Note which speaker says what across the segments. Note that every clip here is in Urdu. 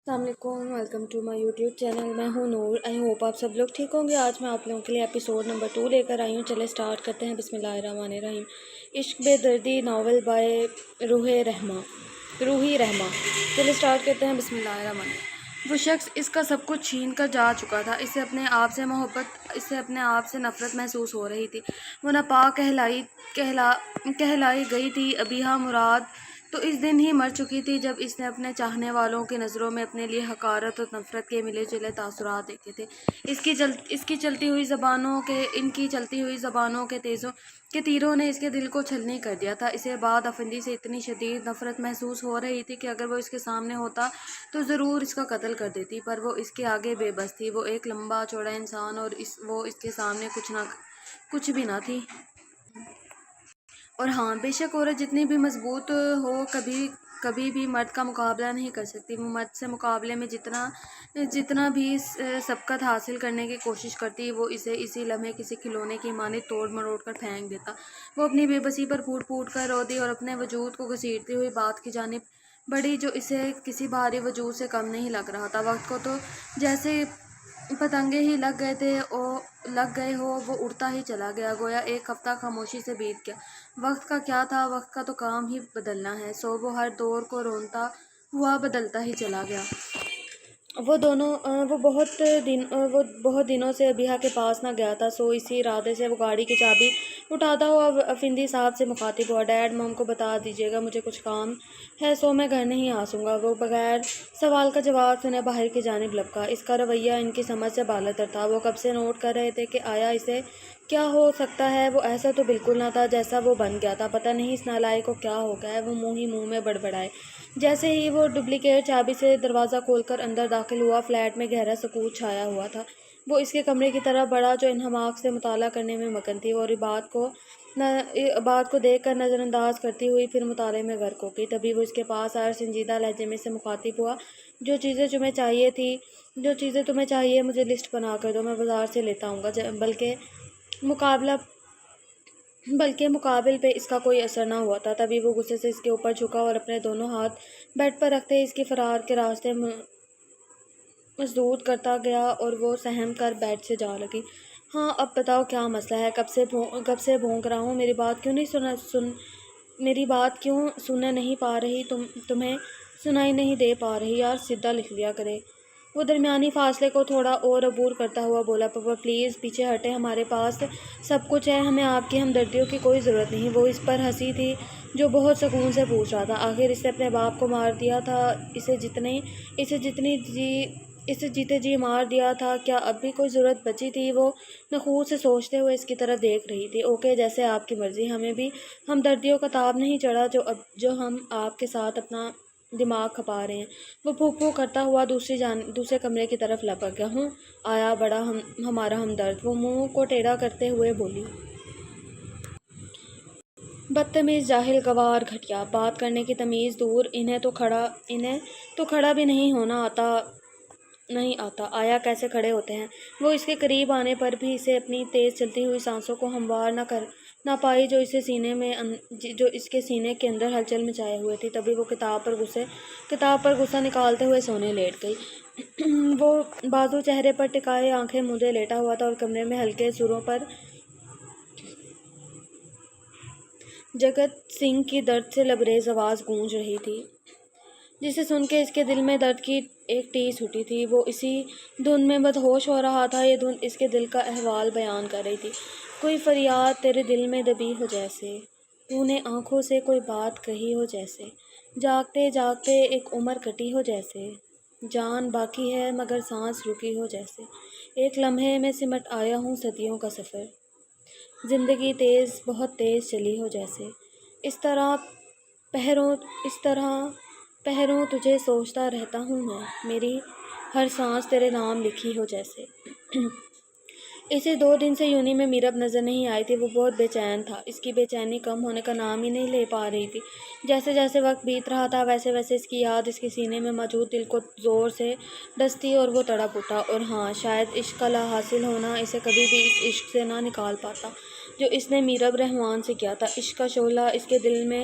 Speaker 1: السلام علیکم، welcome to my YouTube channel. میں ہوں نور۔ آئی ہوپ آپ سب لوگ ٹھیک ہوں گے۔ آج میں آپ لوگوں کے لیے ایپیسوڈ نمبر 2 لے کر آئی ہوں۔ چلے سٹارٹ کرتے ہیں۔ بسم اللہ الرحمن الرحیم۔ عشق بے دردی ناول بائے روحی رحمہ۔ چلے سٹارٹ کرتے ہیں۔ بسم اللہ الرحمن الرحیم۔ وہ شخص اس کا سب کچھ چھین کر جا چکا تھا۔ اسے اپنے آپ سے محبت، اسے اپنے آپ سے نفرت محسوس ہو رہی تھی۔ وہ ناپاک کہلائی گئی تھی۔ ابیحہ مراد تو اس دن ہی مر چکی تھی جب اس نے اپنے چاہنے والوں کی نظروں میں اپنے لیے حقارت اور نفرت کے ملے جلے تاثرات دیکھے تھے۔ ان کی چلتی ہوئی زبانوں کے تیروں نے اس کے دل کو چھلنی کر دیا تھا۔ اسے بعد افندی سے اتنی شدید نفرت محسوس ہو رہی تھی کہ اگر وہ اس کے سامنے ہوتا تو ضرور اس کا قتل کر دیتی، پر وہ اس کے آگے بے بس تھی۔ وہ ایک لمبا چوڑا انسان اور وہ اس کے سامنے کچھ بھی نہ تھی۔ اور ہاں، بے شک عورت جتنی بھی مضبوط ہو کبھی بھی مرد کا مقابلہ نہیں کر سکتی۔ وہ مرد سے مقابلے میں جتنا بھی سبقت حاصل کرنے کی کوشش کرتی، وہ اسے اسی لمحے کسی کھلونے کی مانند توڑ مروڑ کر پھینک دیتا۔ وہ اپنی بے بسی پر پھوٹ پھوٹ کر روتی اور اپنے وجود کو گھسیٹتی ہوئی بات کی جانب بڑھی جو اسے کسی بھاری وجود سے کم نہیں لگ رہا تھا۔ وقت کو تو جیسے پتنگے ہی لگ گئے ہو، وہ اڑتا ہی چلا گیا، گویا ایک ہفتہ خاموشی سے بیت گیا۔ وقت کا کیا تھا، وقت کا تو کام ہی بدلنا ہے، سو وہ ہر دور کو رونتا ہوا بدلتا ہی چلا گیا۔ وہ بہت دنوں سے ابیحہ کے پاس نہ گیا تھا، سو اسی ارادے سے وہ گاڑی کی چابی اٹھاتا ہوا افندی صاحب سے مخاطب ہوا۔ ڈیڈ، مام کو بتا دیجیے گا مجھے کچھ کام ہے، سو میں گھر نہیں آ سکوں گا۔ وہ بغیر سوال کا جواب سنے باہر کی جانب لپکا۔ اس کا رویہ ان کی سمجھ سے بالاتر تھا۔ وہ کب سے نوٹ کر رہے تھے کہ آیا اسے کیا ہو سکتا ہے۔ وہ ایسا تو بالکل نہ تھا جیسا وہ بن گیا تھا۔ پتہ نہیں اس نالائق کو کیا ہو گیا ہے۔ وہ منہ ہی منہ میں بڑبڑائے۔ جیسے ہی وہ ڈپلیکیٹ چابی سے دروازہ کھول کر اندر داخل ہوا، فلیٹ میں گہرا سکوت چھایا ہوا تھا۔ وہ اس کے کمرے کی طرف بڑھا جو انہماک سے مطالعہ کرنے میں مگن تھی، اور بات کو دیکھ کر نظر انداز کرتی ہوئی پھر مطالعے میں غرق ہو گئی۔ تبھی وہ اس کے پاس آیا اور سنجیدہ لہجے میں سے مخاطب ہوا، جو چیزیں تمہیں چاہیے مجھے لسٹ بنا کر دو، میں بازار سے لیتا آؤں گا۔ بلکہ مقابل پہ اس کا کوئی اثر نہ ہوا تھا۔ تبھی وہ غصے سے اس کے اوپر جھکا اور اپنے دونوں ہاتھ بیڈ پر رکھتے اس کی فرار کے راستے مسدود کرتا گیا، اور وہ سہم کر بیڈ سے جا لگی۔ ہاں، اب بتاؤ کیا مسئلہ ہے؟ کب سے بھونک رہا ہوں، میری بات کیوں سننے نہیں پا رہی؟ تمہیں سنائی نہیں دے پا رہی؟ یار سیدھا لکھ لیا کرے۔ وہ درمیانی فاصلے کو تھوڑا اور عبور کرتا ہوا بولا، پاپا پلیز پیچھے ہٹے، ہمارے پاس سب کچھ ہے، ہمیں آپ کی ہمدردیوں کی کوئی ضرورت نہیں۔ وہ اس پر ہنسی تھی جو بہت سکون سے پوچھ رہا تھا، آخر اس نے اپنے باپ کو مار دیا تھا، اسے جیتے جی مار دیا تھا، کیا اب بھی کوئی ضرورت بچی تھی؟ وہ نخوت سے سوچتے ہوئے اس کی طرف دیکھ رہی تھی۔ اوکے، جیسے آپ کی مرضی، ہمیں بھی ہمدردیوں کا تاب نہیں چڑھا جو ہم آپ کے ساتھ اپنا دماغ کھپا رہے ہیں۔ وہ پھونک پھونک کرتا ہوا دوسرے کمرے کی طرف لپک گیا۔ ہوں آیا بڑا ہمارا ہمدرد، وہ منہ کو ٹیڑھا کرتے ہوئے بولی۔ بدتمیز، جاہل، گنوار، گھٹیا، بات کرنے کی تمیز دور، انہیں تو کھڑا بھی نہیں آتا۔ آیا کیسے کھڑے ہوتے ہیں؟ وہ اس کے قریب آنے پر بھی اسے اپنی تیز چلتی ہوئی سانسوں کو ہموار نہ پائی جو اس کے سینے کے اندر ہلچل مچائے ہوئے تھی۔ تبھی وہ کتاب پر غصہ نکالتے ہوئے سونے لیٹ گئی۔ وہ بازو چہرے پر ٹکائے آنکھیں موندے لیٹا ہوا تھا، اور کمرے میں ہلکے سروں پر جگت سنگھ کی درد سے لبریز آواز گونج رہی تھی، جسے سن کے اس کے دل میں درد کی ایک ٹیس اٹھی تھی۔ وہ اسی دھن میں مدہوش ہو رہا تھا۔ یہ دھن اس کے دل کا احوال بیان کر رہی تھی۔ کوئی فریاد تیرے دل میں دبی ہو جیسے، تو نے آنکھوں سے کوئی بات کہی ہو جیسے، جاگتے جاگتے ایک عمر کٹی ہو جیسے، جان باقی ہے مگر سانس رکی ہو جیسے، ایک لمحے میں سمٹ آیا ہوں صدیوں کا سفر، زندگی بہت تیز چلی ہو جیسے، اس طرح پہروں تجھے سوچتا رہتا ہوں میں، میری ہر سانس تیرے نام لکھی ہو جیسے۔ اسے 2 دن سے یونی میں میرب نظر نہیں آئی تھی۔ وہ بہت بے چین تھا، اس کی بے چینی کم ہونے کا نام ہی نہیں لے پا رہی تھی۔ جیسے جیسے وقت بیت رہا تھا ویسے ویسے اس کی یاد اس کے سینے میں موجود دل کو زور سے ڈستی اور وہ تڑپ اٹھا۔ اور ہاں، شاید عشق کا لا حاصل ہونا اسے کبھی بھی اس عشق سے نہ نکال پاتا جو اس نے میرب رحمان سے کیا تھا۔ عشق کا شعلہ اس کے دل میں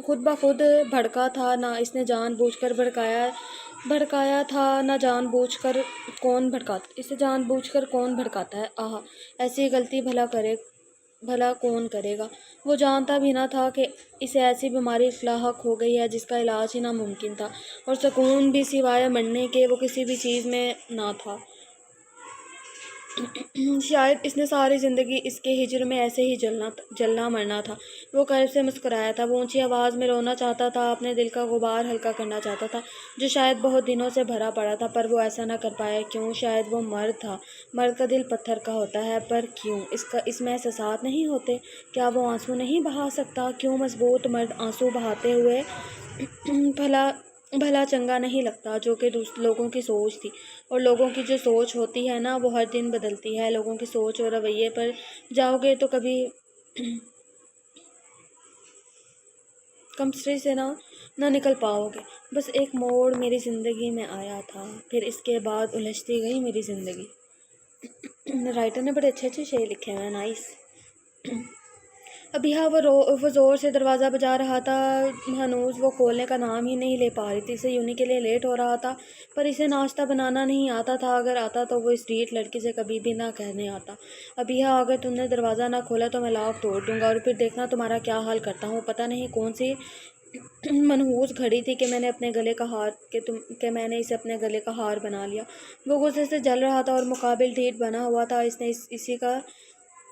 Speaker 1: خود بخود بھڑکا تھا، نہ اس نے جان بوجھ کر بھڑکایا تھا، نہ جان بوجھ کر کون بھڑکاتا اسے جان بوجھ کر کون بھڑکاتا ہے؟ آہا، ایسی غلطی بھلا کون کرے گا؟ وہ جانتا بھی نہ تھا کہ اسے ایسی بیماری لاحق ہو گئی ہے جس کا علاج ہی ناممکن تھا، اور سکون بھی سوائے مرنے کے وہ کسی بھی چیز میں نہ تھا۔ شاید اس نے ساری زندگی اس کے ہجر میں ایسے ہی جلنا مرنا تھا۔ وہ قلب سے مسکرایا تھا، وہ اونچی آواز میں رونا چاہتا تھا، اپنے دل کا غبار ہلکا کرنا چاہتا تھا جو شاید بہت دنوں سے بھرا پڑا تھا، پر وہ ایسا نہ کر پایا۔ کیوں؟ شاید وہ مرد تھا، مرد کا دل پتھر کا ہوتا ہے، پر کیوں؟ اس میں احساسات نہیں ہوتے؟ کیا وہ آنسو نہیں بہا سکتا؟ کیوں مضبوط مرد آنسو بہاتے ہوئے بھلا چنگا نہیں لگتا؟ جو کہ لوگوں کی سوچ تھی، اور لوگوں کی جو سوچ ہوتی ہے نا، وہ ہر دن بدلتی ہے۔ لوگوں کی سوچ اور رویے پر جاؤ گے تو کبھی کمسٹری سے نہ نکل پاؤ گے۔ بس ایک موڑ میری زندگی میں آیا تھا، پھر اس کے بعد الجھتی گئی میری زندگی۔ رائٹر نے بڑے اچھے شعر لکھے ہیں، نائس۔ ابھی ہاں وہ زور سے دروازہ بجا رہا تھا، ہنوز وہ کھولنے کا نام ہی نہیں لے پا رہی تھی۔ اسے یونی کے لیے لیٹ ہو رہا تھا، پر اسے ناشتہ بنانا نہیں آتا تھا۔ اگر آتا تو وہ اس ڈھیٹ لڑکی سے کبھی بھی نہ کہنے آتا۔ ابھی ہاں، اگر تم نے دروازہ نہ کھولا تو میں لاک توڑ دوں گا، اور پھر دیکھنا تمہارا کیا حال کرتا ہوں۔ پتہ نہیں کون سی منحوس گھڑی تھی کہ میں نے اسے اپنے گلے کا ہار بنا لیا۔ وہ غصے سے جل رہا تھا اور مقابل ڈھیٹ بنا ہوا تھا۔ اس نے اسی کا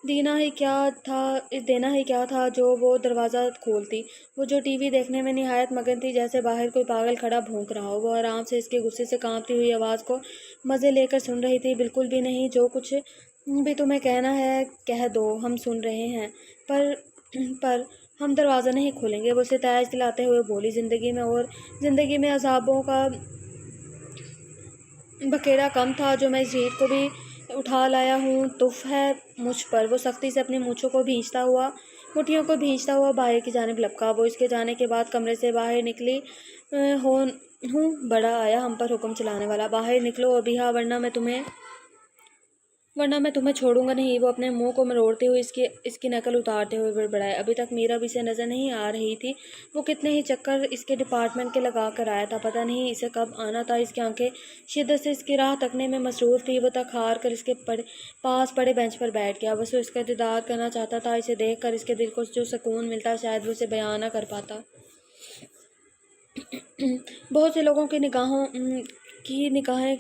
Speaker 1: دینا ہی کیا تھا جو وہ دروازہ کھولتی۔ وہ جو ٹی وی دیکھنے میں نہایت مگن تھی، جیسے باہر کوئی پاگل کھڑا بھونک رہا ہو۔ وہ آرام سے اس کے غصے سے کانپتی ہوئی آواز کو مزے لے کر سن رہی تھی۔ بالکل بھی نہیں، جو کچھ بھی تمہیں کہنا ہے کہہ دو، ہم سن رہے ہیں، پر ہم دروازہ نہیں کھولیں گے، وہ اسے تیش دلاتے ہوئے بولی۔ زندگی میں عذابوں کا بکیرا کم تھا جو میں اس ڈھیٹ کو بھی اٹھا لایا ہوں، تف ہے مجھ پر۔ وہ سختی سے اپنی مٹھیوں کو بھینچتا ہوا باہر کی جانب لپکا۔ وہ اس کے جانے کے بعد کمرے سے باہر نکلی۔ ہوں، بڑا آیا ہم پر حکم چلانے والا، باہر نکلو ابھی ہاں، ورنہ میں تمہیں چھوڑوں گا نہیں۔ وہ اپنے منہ کو مروڑتے ہوئے اس کی نقل اتارتے ہوئے بڑبڑائے۔ ابھی تک میرا بھی اسے نظر نہیں آ رہی تھی۔ وہ کتنے ہی چکر اس کے ڈپارٹمنٹ کے لگا کر آیا تھا، پتہ نہیں اسے کب آنا تھا۔ اس کی آنکھیں شدت سے اس کی راہ تکنے میں مصروف تھی۔ وہ تک ہار کر اس کے پاس پڑے بینچ پر بیٹھ گیا۔ بس وہ اس کا دیدار کرنا چاہتا تھا۔ اسے دیکھ کر اس کے دل کو جو سکون ملتا، شاید وہ اسے بیان نہ کر پاتا۔ بہت سے لوگوں کی نگاہیں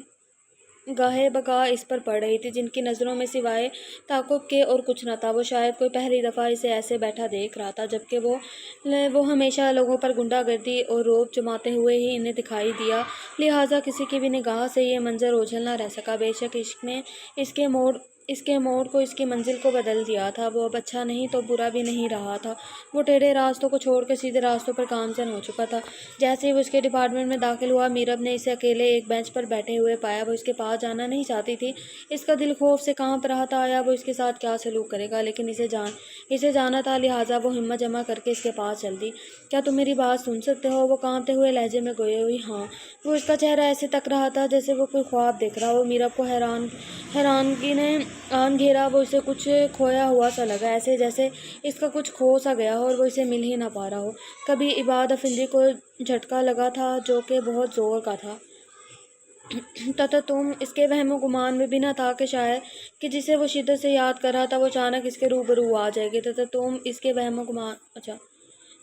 Speaker 1: گاہے بگاہ اس پر پڑ رہی تھی، جن کی نظروں میں سوائے تعقب کے اور کچھ نہ تھا۔ وہ شاید کوئی پہلی دفعہ اسے ایسے بیٹھا دیکھ رہا تھا، جبکہ وہ ہمیشہ لوگوں پر غنڈہ گردی اور رعب جماتے ہوئے ہی انہیں دکھائی دیا، لہٰذا کسی کی بھی نگاہ سے یہ منظر اوجھل نہ رہ سکا۔ بے شک عشق نے اس کے موڑ کو، اس کی منزل کو بدل دیا تھا۔ وہ اب اچھا نہیں تو برا بھی نہیں رہا تھا۔ وہ ٹیڑھے راستوں کو چھوڑ کر سیدھے راستوں پر گامزن ہو چکا تھا۔ جیسے ہی وہ اس کے ڈپارٹمنٹ میں داخل ہوا، میرب نے اسے اکیلے ایک بینچ پر بیٹھے ہوئے پایا۔ وہ اس کے پاس جانا نہیں چاہتی تھی، اس کا دل خوف سے کانپ رہا تھا، آیا وہ اس کے ساتھ کیا سلوک کرے گا، لیکن اسے جانا تھا، لہٰذا وہ ہمت جمع کر کے اس کے پاس چل دی۔ کیا تم میری بات سن سکتے ہو؟ وہ کانپتے ہوئے لہجے میں گوئی ہوئی ہاں۔ وہ اس کا چہرہ ایسے تک رہا تھا جیسے وہ کوئی خواب دیکھ رہا ہو۔ میرب کو حیرانگی نے آن گھیرا۔ وہ اسے کچھ کھویا ہوا سا لگا، ایسے جیسے اس کا کچھ کھو سا گیا ہو اور وہ اسے مل ہی نہ پا رہا ہو۔ کبھی عباد افندی کو جھٹکا لگا تھا جو کہ بہت زور کا تھا۔ تم اس کے وہم و گمان میں بھی نہ تھا کہ شاید کہ جسے وہ شدت سے یاد کر رہا تھا وہ اچانک اس کے روبرو آ جائے گی۔ تم اس کے وہم و گمان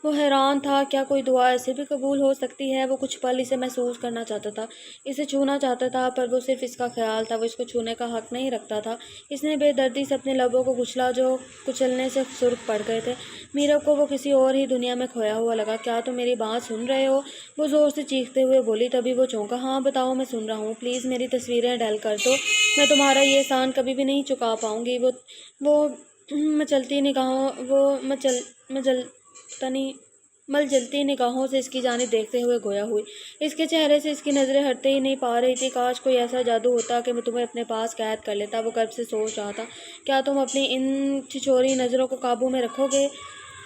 Speaker 1: وہ حیران تھا، کیا کوئی دعا ایسے بھی قبول ہو سکتی ہے؟ وہ کچھ پل اسے محسوس کرنا چاہتا تھا، اسے چھونا چاہتا تھا، پر وہ صرف اس کا خیال تھا، وہ اس کو چھونے کا حق نہیں رکھتا تھا۔ اس نے بے دردی سے اپنے لبوں کو کچلا جو کچلنے سے سرخ پڑ گئے تھے۔ میرب کو وہ کسی اور ہی دنیا میں کھویا ہوا لگا۔ کیا تم میری بات سن رہے ہو؟ وہ زور سے چیختے ہوئے بولی۔ تبھی وہ چونکا۔ ہاں بتاؤ، میں سن رہا ہوں، پلیز میری تصویریں ڈل کر دو، میں تمہارا یہ احسان کبھی بھی نہیں چکا پاؤں گی۔ وہ ملجلتی نگاہوں سے اس کی جانب دیکھتے ہوئے گویا ہوئی۔ اس کے چہرے سے اس کی نظریں ہٹتے ہی نہیں پا رہی تھی۔ کاش کوئی ایسا جادو ہوتا کہ میں تمہیں اپنے پاس قید کر لیتا، وہ قلب سے سوچ رہا تھا۔ کیا تم اپنی ان چھچوری نظروں کو قابو میں رکھو گے؟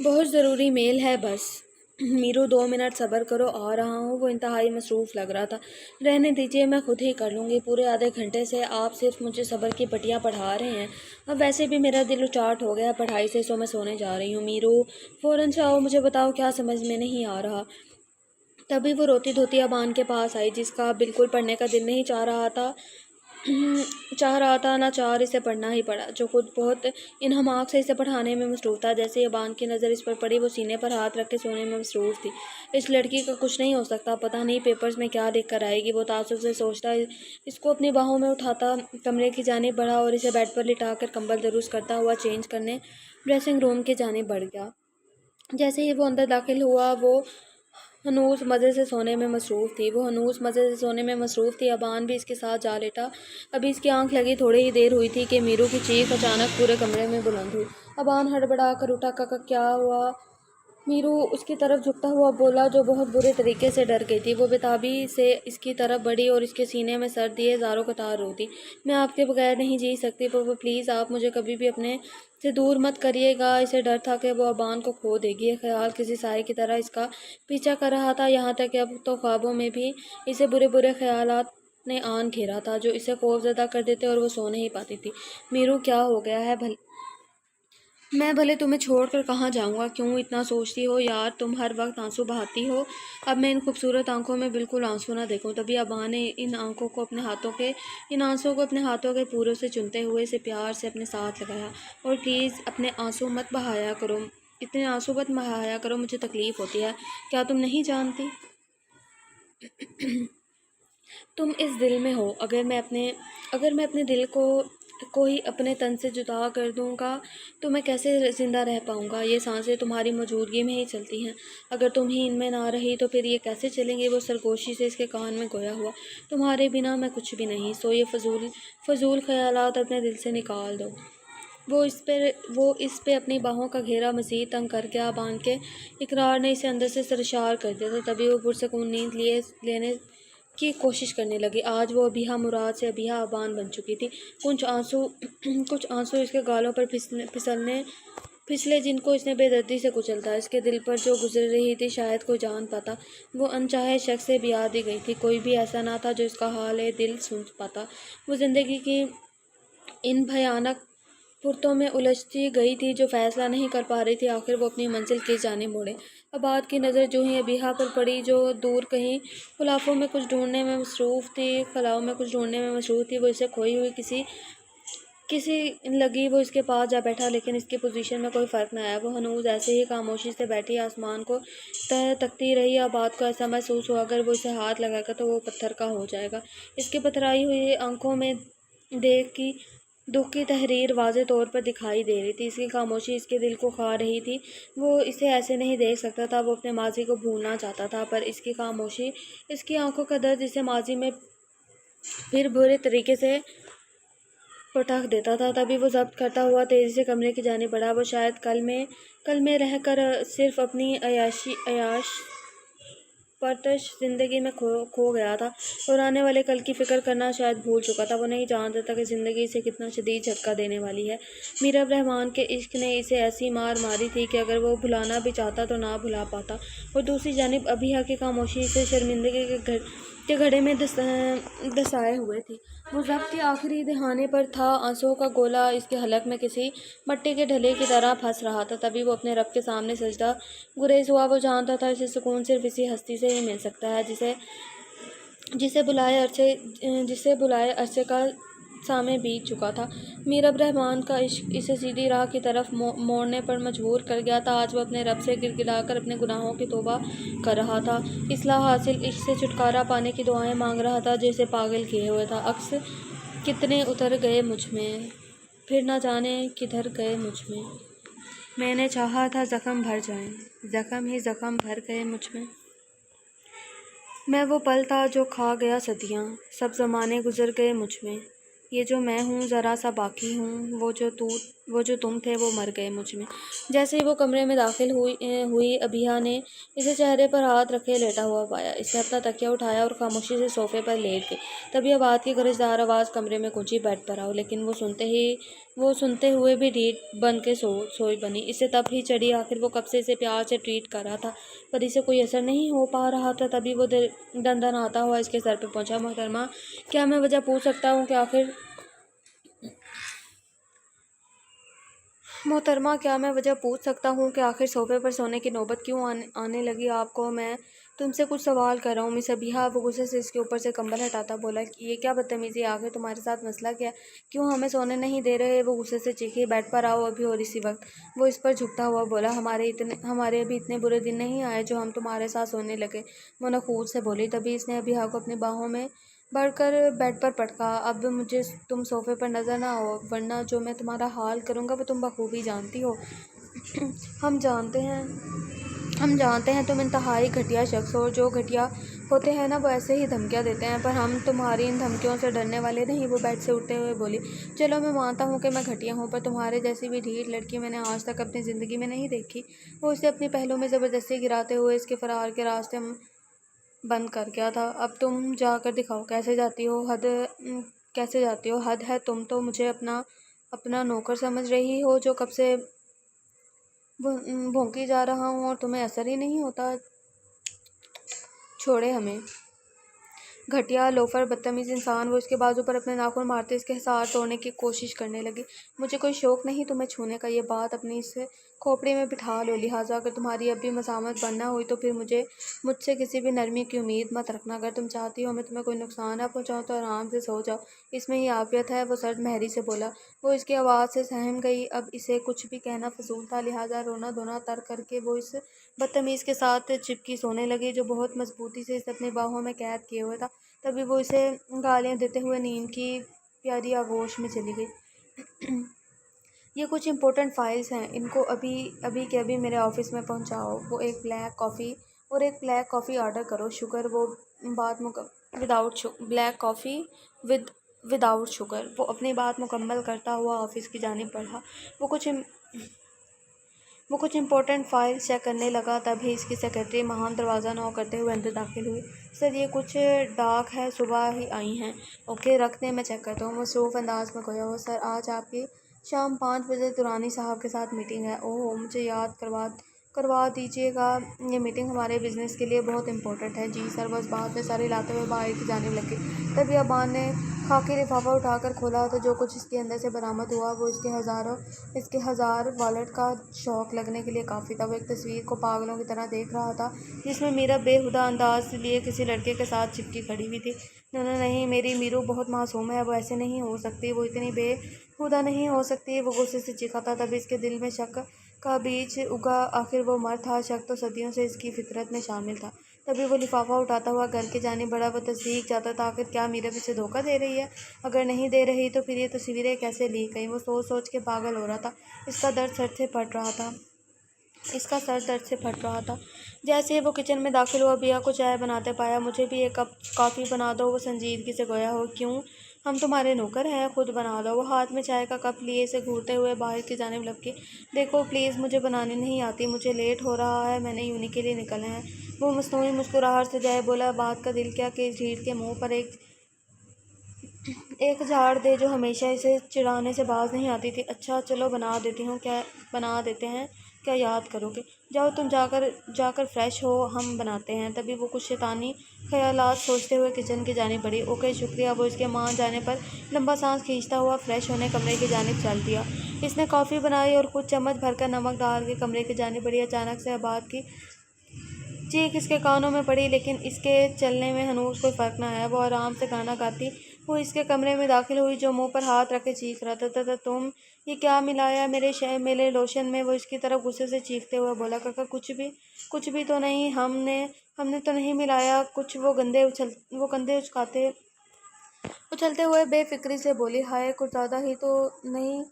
Speaker 1: بہت ضروری میل ہے بس۔ میرو 2 منٹ صبر کرو، آ رہا ہوں۔ وہ انتہائی مصروف لگ رہا تھا۔ رہنے دیجیے، میں خود ہی کر لوں گی۔ پورے آدھے گھنٹے سے آپ صرف مجھے صبر کی پٹیاں پڑھا رہے ہیں۔ اب ویسے بھی میرا دل اچاٹ ہو گیا پڑھائی سے، سو میں سونے جا رہی ہوں۔ میرو فوراً سے آؤ، مجھے بتاؤ کیا سمجھ میں نہیں آ رہا۔ تبھی وہ روتی دھوتی ابان کے پاس آئی، جس کا بالکل پڑھنے کا دل نہیں چاہ رہا تھا ناچار اسے پڑھنا ہی پڑا، جو خود بہت انہماک سے اسے پڑھانے میں مصروف تھا۔ جیسے ابان کی نظر اس پر پڑی، وہ سینے پر ہاتھ رکھ کے سونے میں مصروف تھی۔ اس لڑکی کا کچھ نہیں ہو سکتا، پتہ نہیں پیپرز میں کیا لکھ کر آئے گی، وہ تعصب سے سوچتا۔ اس کو اپنی باہوں میں اٹھاتا کمرے کی جانب بڑھا اور اسے بیڈ پر لٹا کر کمبل درست کرتا ہوا چینج کرنے ڈریسنگ روم کی جانب بڑھ گیا۔ جیسے ہی وہ اندر داخل ہوا، وہ ہنوز مزے سے سونے میں مصروف تھی۔ ابان بھی اس کے ساتھ جا لیٹا۔ ابھی اس کی آنکھ لگی تھوڑی ہی دیر ہوئی تھی کہ میرو کی چیخ اچانک پورے کمرے میں بلند ہوئی۔ ابان ہڑبڑا کر اٹھا۔ کیا ہوا؟ میرو اس کی طرف جھکتا ہوا بولا، جو بہت برے طریقے سے ڈر گئی تھی۔ وہ بےتابی سے اس کی طرف بڑھی اور اس کے سینے میں سر دیے زاروں قطار روتی۔ میں آپ کے بغیر نہیں جی سکتی پاپا، پلیز آپ مجھے کبھی بھی اپنے سے دور مت کریے گا۔ اسے ڈر تھا کہ وہ ابان کو کھو دے گی۔ یہ خیال کسی سائے کی طرح اس کا پیچھا کر رہا تھا، یہاں تک کہ اب تو خوابوں میں بھی اسے برے برے خیالات نے آن گھیرا تھا، جو اسے خوف زدہ کر دیتے اور وہ سو نہیں پاتی تھی۔ میرو کیا ہو گیا ہے؟ میں بھلے تمہیں چھوڑ کر کہاں جاؤں گا؟ کیوں اتنا سوچتی ہو یار؟ تم ہر وقت آنسو بہاتی ہو۔ اب میں ان خوبصورت آنکھوں میں بالکل آنسو نہ دیکھوں۔ تبھی ابان نے ان آنسوں کو اپنے ہاتھوں کے پوروں سے چنتے ہوئے اسے پیار سے اپنے ساتھ لگایا۔ اور پلیز اتنے آنسو مت بہایا کرو، مجھے تکلیف ہوتی ہے۔ کیا تم نہیں جانتی؟ تم اس دل میں ہو۔ اگر میں اپنے دل کو ہی اپنے تن سے جدا کر دوں گا تو میں کیسے زندہ رہ پاؤں گا؟ یہ سانسیں تمہاری موجودگی میں ہی چلتی ہیں، اگر تم ہی ان میں نہ رہی تو پھر یہ کیسے چلیں گی؟ وہ سرگوشی سے اس کے کان میں گویا ہوا، تمہارے بنا میں کچھ بھی نہیں، سو یہ فضول خیالات اپنے دل سے نکال دو۔ وہ اس پہ اپنی باہوں کا گھیرا مزید تنگ کر گیا۔ ابان کے اقرار نے اسے اندر سے سرشار کر دیا تھا۔ تبھی وہ پرسکون نیند لینے کی کوشش کرنے لگی۔ آج وہ ابیہا مراد سے ابیہا ابان بن چکی تھی۔ کچھ آنسو اس کے گالوں پر پھسلے، جن کو اس نے بے دردی سے کچل تھا۔ اس کے دل پر جو گزر رہی تھی شاید کوئی جان پاتا۔ وہ انچاہے شخص سے بیاہ دی گئی تھی، کوئی بھی ایسا نہ تھا جو اس کا حال دل سن پاتا۔ وہ زندگی کی ان بھیانک پرتوں میں الجھتی گئی تھی جو فیصلہ نہیں کر پا رہی تھی۔ آخر وہ اپنی منزل کی جانب مڑے۔ اباد کی نظر جو ہی ابیہا پر پڑی، جو دور کہیں خلاؤں میں کچھ ڈھونڈنے میں مصروف تھی، وہ اسے کھوئی ہوئی کسی لگی۔ وہ اس کے پاس جا بیٹھا، لیکن اس کی پوزیشن میں کوئی فرق نہ آیا۔ وہ ہنوز ایسے ہی خاموشی سے بیٹھی آسمان کو تکتی رہی۔ اباد کو ایسا محسوس ہوا اگر وہ اسے ہاتھ لگائے گا تو وہ پتھر کا ہو جائے گا۔ اس کی پتھرائی ہوئی آنکھوں میں دکھ کی تحریر واضح طور پر دکھائی دے رہی تھی۔ اس کی خاموشی اس کے دل کو کھا رہی تھی۔ وہ اسے ایسے نہیں دیکھ سکتا تھا، وہ اپنے ماضی کو بھولنا چاہتا تھا، پر اس کی خاموشی، اس کی آنکھوں کا درد اسے ماضی میں پھر برے طریقے سے پٹخ دیتا تھا۔ تبھی وہ ضبط کرتا ہوا تیزی سے کمرے کی جانب بڑھا۔ وہ شاید کل میں رہ کر صرف اپنی عیاش پرتش زندگی میں کھو گیا تھا اور آنے والے کل کی فکر کرنا شاید بھول چکا تھا۔ وہ نہیں جانتا تھا کہ زندگی اسے کتنا شدید جھٹکا دینے والی ہے۔ میر اب رحمان کے عشق نے اسے ایسی مار ماری تھی کہ اگر وہ بھلانا بھی چاہتا تو نہ بھلا پاتا۔ اور دوسری جانب ابیہا کی خاموشی اسے شرمندگی کے گڑھے میں دھنسائے ہوئے تھی۔ وہ ضبط کے آخری دہانے پر تھا، آنسوؤں کا گولا اس کے حلق میں کسی مٹی کے ڈھلے کی طرح پھنس رہا تھا۔ تبھی وہ اپنے رب کے سامنے سجدہ گریز ہوا۔ وہ جانتا تھا اسے سکون صرف اسی ہستی سے ہی مل سکتا ہے جسے بلائے عرصے کا سامے بیت چکا تھا۔ میر اب رحمان کا عشق اسے سیدھی راہ کی طرف موڑنے پر مجبور کر گیا تھا۔ آج وہ اپنے رب سے گڑگڑا کر اپنے گناہوں کی توبہ کر رہا تھا، اصلاح حاصل، عشق سے چھٹکارا پانے کی دعائیں مانگ رہا تھا جو اسے پاگل کیے ہوئے تھا۔ عکس کتنے اتر گئے مجھ میں، پھر نہ جانے کدھر گئے مجھ میں۔ میں نے چاہا تھا زخم بھر جائیں، زخم ہی زخم بھر گئے مجھ میں۔ میں وہ پل تھا جو کھا گیا صدیاں، سب زمانے گزر گئے مجھ میں۔ یہ جو میں ہوں ذرا سا باقی ہوں، وہ جو وہ جو تم تھے وہ مر گئے مجھ میں۔ جیسے ہی وہ کمرے میں داخل ہوئی ابیہ نے اسے چہرے پر ہاتھ رکھے لیٹا ہوا پایا۔ اس نے اپنا تکیہ اٹھایا اور خاموشی سے صوفے پر لیٹ گئی۔ تبھی آباد کی گرجدار آواز کمرے میں گونجی، بیڈ پر آؤ۔ لیکن وہ سنتے ہوئے بھی ریڑھ بن کے سوئی بنی۔ اسے تب ہی چڑھی، آخر وہ کب سے اسے پیار سے ٹریٹ کر رہا تھا پر اسے کوئی اثر نہیں ہو پا رہا تھا۔ تبھی وہ دندناتا ہوا اس کے سر پہ پہنچا۔ محترمہ کیا میں وجہ پوچھ سکتا ہوں کہ آخر صوفے پر سونے کی نوبت کیوں آنے لگی آپ کو؟ میں تم سے کچھ سوال کر رہا ہوں مس ابیہ۔ وہ غصے سے اس کے اوپر سے کمبل ہٹاتا بولا، یہ کیا بدتمیزی ہے؟ آخر تمہارے ساتھ مسئلہ کیا ہے؟ کیوں ہمیں سونے نہیں دے رہے؟ وہ غصے سے چیخی، بیڈ پر آؤ ابھی۔ اور اسی وقت وہ اس پر جھکتا ہوا بولا، ہمارے ابھی اتنے برے دن نہیں آئے جو ہم تمہارے ساتھ سونے لگے، وہ نخوت سے بولی۔ تبھی اس نے ابیہ کو اپنی باہوں میں بڑھ کر بیڈ پر پٹکا، اب مجھے تم صوفے پر نظر نہ آؤ ورنہ جو میں تمہارا حال کروں گا وہ تم بخوبی جانتی ہو۔ ہم جانتے ہیں تم انتہائی گھٹیا شخص ہو، اور جو گھٹیا ہوتے ہیں نا وہ ایسے ہی دھمکیاں دیتے ہیں، پر ہم تمہاری ان دھمکیوں سے ڈرنے والے نہیں۔ وہ بیڈ سے اٹھتے ہوئے بولی، چلو میں مانتا ہوں کہ میں گھٹیا ہوں، پر تمہارے جیسی بھی ڈھیٹ لڑکی میں نے آج تک اپنی زندگی میں نہیں دیکھی۔ وہ اسے اپنی پہلو میں زبردستی گراتے ہوئے اس کے فرار کے راستے بند کر گیا تھا۔ اب تم جا کر دکھاؤ کیسے جاتی ہو، حد ہے، تم تو مجھے اپنا نوکر سمجھ رہی ہو جو کب سے بھونکی جا رہا ہوں اور تمہیں اثر ہی نہیں ہوتا۔ چھوڑے ہمیں، گھٹیا، لوفر، بدتمیز انسان۔ وہ اس کے بازو پر اپنے ناخن مارتے اس کے حصار توڑنے کی کوشش کرنے لگی۔ مجھے کوئی شوق نہیں تمہیں چھونے کا، یہ بات اپنی اس کھوپڑی میں بٹھا لو، لہٰذا اگر تمہاری اب بھی مزاحمت بند نہ ہوئی تو پھر مجھ سے کسی بھی نرمی کی امید مت رکھنا۔ اگر تم چاہتی ہو میں تمہیں کوئی نقصان نہ پہنچاؤں تو آرام سے سو جاؤ، اس میں ہی عافیت ہے، وہ سرد مہری سے بولا۔ وہ اس کی آواز سے سہم گئی، اب اسے کچھ بھی کہنا فضول تھا، لہٰذا رونا دھونا ترک کر کے وہ اس بدتمیز کے ساتھ چپکی سونے لگی جو بہت مضبوطی سے اسے اپنی باہوں میں قید کیے ہوئے تھا۔ تبھی وہ اسے گالیاں دیتے ہوئے نیند کی پیاری آغوش میں چلی گئی۔ یہ کچھ امپورٹنٹ فائلز ہیں، ان کو ابھی کے ابھی میرے آفس میں پہنچاؤ۔ وہ ایک بلیک کافی آرڈر کرو، شوگر۔ بلیک کافی وداؤٹ شوگر۔ وہ اپنی بات مکمل کرتا ہوا آفس کی جانب بڑھا۔ وہ کچھ امپورٹنٹ فائلز چیک کرنے لگا، تبھی اس کی سیکرٹری مہان دروازہ نوک کرتے ہوئے اندر داخل ہوئی۔ سر یہ کچھ ڈاک ہے، صبح ہی آئی ہیں۔ اوکے رکھ دیں، میں چیک کرتا ہوں۔ مصروف انداز میں گویا، سر آج آپ کی شام 5 بجے درانی صاحب کے ساتھ میٹنگ ہے۔ اوہ مجھے یاد کروا دیجیے گا، یہ میٹنگ ہمارے بزنس کے لیے بہت امپورٹنٹ ہے۔ جی سر، وہ اس بات میں سر ہلاتے ہوئے باہر کی جانب لگ گئی۔ تبھی ابان نے خاکی لفافہ اٹھا کر کھولا تو جو کچھ اس کے اندر سے برآمد ہوا وہ اس کے ہزار والٹ کا شوق لگنے کے لیے کافی تھا۔ وہ ایک تصویر کو پاگلوں کی طرح دیکھ رہا تھا جس میں میرا بے ہودہ انداز لیے کسی لڑکے کے ساتھ چپکی کھڑی ہوئی تھی۔ نہیں، میری میرو بہت معصوم ہے، وہ ایسے نہیں ہو سکتی، وہ اتنی بے ہودہ نہیں ہو سکتی۔ وہ غصے سے چیخا تھا، تبھی اس کے دل میں شک کا بیج اگا، آخر وہ مرد تھا، شک تو صدیوں سے اس کی فطرت میں شامل تھا۔ تبھی وہ لفافہ اٹھاتا ہوا گھر کی جانب بڑھا، وہ تصدیق چاہتا تھا آخر کیا میرا اسے دھوکہ دے رہی ہے؟ اگر نہیں دے رہی تو پھر یہ تصویریں کیسے لیک گئیں؟ وہ سوچ کے پاگل ہو رہا تھا، اس کا سر درد سے پھٹ رہا تھا۔ جیسے ہی وہ کچن میں داخل ہوا، ابیہ کو چائے بناتے پایا۔ مجھے بھی ایک کپ کافی بنا دو، وہ سنجیدگی سے گویا ہو۔ کیوں، ہم تمہارے نوکر ہیں، خود بنا لو۔ وہ ہاتھ میں چائے کا کپ لیے اسے گھورتے ہوئے باہر کی جانب لپکی۔ دیکھو پلیز، مجھے بنانی نہیں آتی، مجھے لیٹ ہو رہا ہے، میں نے یونی کے لیے نکلنا ہے۔ وہ مصنوعی مسکراہٹ سے جائے بولا، بات کا دل کیا کہ اس ڈھیٹ کے منہ پر ایک جھاڑ دے جو ہمیشہ اسے چڑھانے سے باز نہیں آتی تھی۔ اچھا چلو بنا دیتے ہیں، کیا یاد کرو گے؟ جاؤ تم جا کر فریش ہو، ہم بناتے ہیں۔ تبھی وہ کچھ شیطانی خیالات سوچتے ہوئے کچن کی جانب بڑھی۔ اوکے شکریہ۔ وہ اس کے مان جانے پر لمبا سانس کھینچتا ہوا فریش ہونے کمرے کی جانب چل دیا۔ اس نے کافی بنائی اور خود چمچ بھر کر نمک ڈال کے کمرے کی جانب بڑھی۔ اچانک سے آباد کی چیخ اس کے کانوں میں پڑی، لیکن اس کے چلنے میں ہنوز کوئی فرق نہ آیا۔ وہ آرام سے گانا گاتی ہوئی اس کے کمرے میں داخل ہوئی جو منہ پر ہاتھ رکھے چیخ رہا تھا۔ تم یہ کیا ملایا میرے لوشن میں؟ وہ اس کی طرف غصے سے چیختے ہوئے بولا۔ کاکا کچھ بھی تو نہیں، ہم نے تو نہیں ملایا کچھ۔ وہ کندھے اچھلتے ہوئے بے فکری سے بولی۔ ہائے، کچھ زیادہ ہی تو نہیں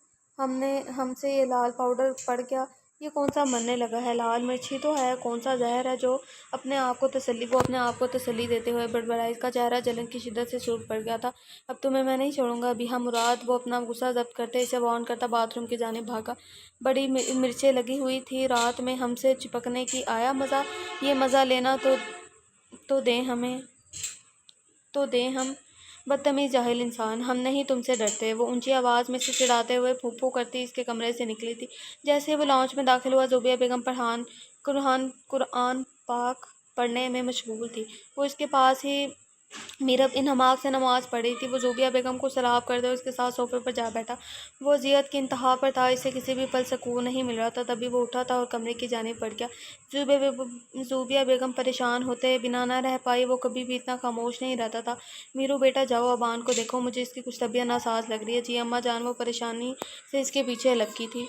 Speaker 1: ہم سے یہ لال پاؤڈر پڑ گیا؟ یہ کون سا مرنے لگا ہے؟ لال مرچ ہی تو ہے، کون سا زہر ہے جو اپنے آپ کو تسلی دیتے ہوئے بڑبڑا۔ اس کا چہرہ جلن کی شدت سے سرخ پڑ گیا تھا۔ اب تمہیں میں نہیں چھوڑوں گا ابھی۔ ہاں مراد، وہ اپنا غصہ ضبط کرتے اسے وارن کرتا باتھ روم کی جانب بھاگا۔ بڑی مرچیں لگی ہوئی تھی رات میں ہم سے چپکنے کی، آیا مزہ؟ یہ مزہ لینا تو دیں ہم۔ بدتمیز جاہل انسان، ہم نہیں تم سے ڈرتے۔ وہ اونچی آواز میں سے چڑھاتے ہوئے پھو پھو کرتی اس کے کمرے سے نکلی تھی۔ جیسے ہی وہ لاؤنج میں داخل ہوا، زوبیہ بیگم قرآن پاک پڑھنے میں مشغول تھی۔ وہ اس کے پاس ہی میرب ان حماق سے نماز پڑھ رہی تھی۔ وہ زوبیہ بیگم کو سلام کرتے ہوئے اس کے ساتھ صوفے پر جا بیٹھا۔ وہ اذیت کی انتہا پر تھا، اسے کسی بھی پل سکون نہیں مل رہا تھا۔ تبھی وہ اٹھا تھا اور کمرے کی جانب بڑھ گیا۔ زوبیہ بیگم پریشان ہوتے بنا نہ رہ پائی، وہ کبھی بھی اتنا خاموش نہیں رہتا تھا۔ میرو بیٹا جاؤ، ابان کو دیکھو، مجھے اس کی کچھ طبیعت ناساز لگ رہی ہے۔ جی اماں جان، وہ پریشانی سے اس کے پیچھے لپکی تھی۔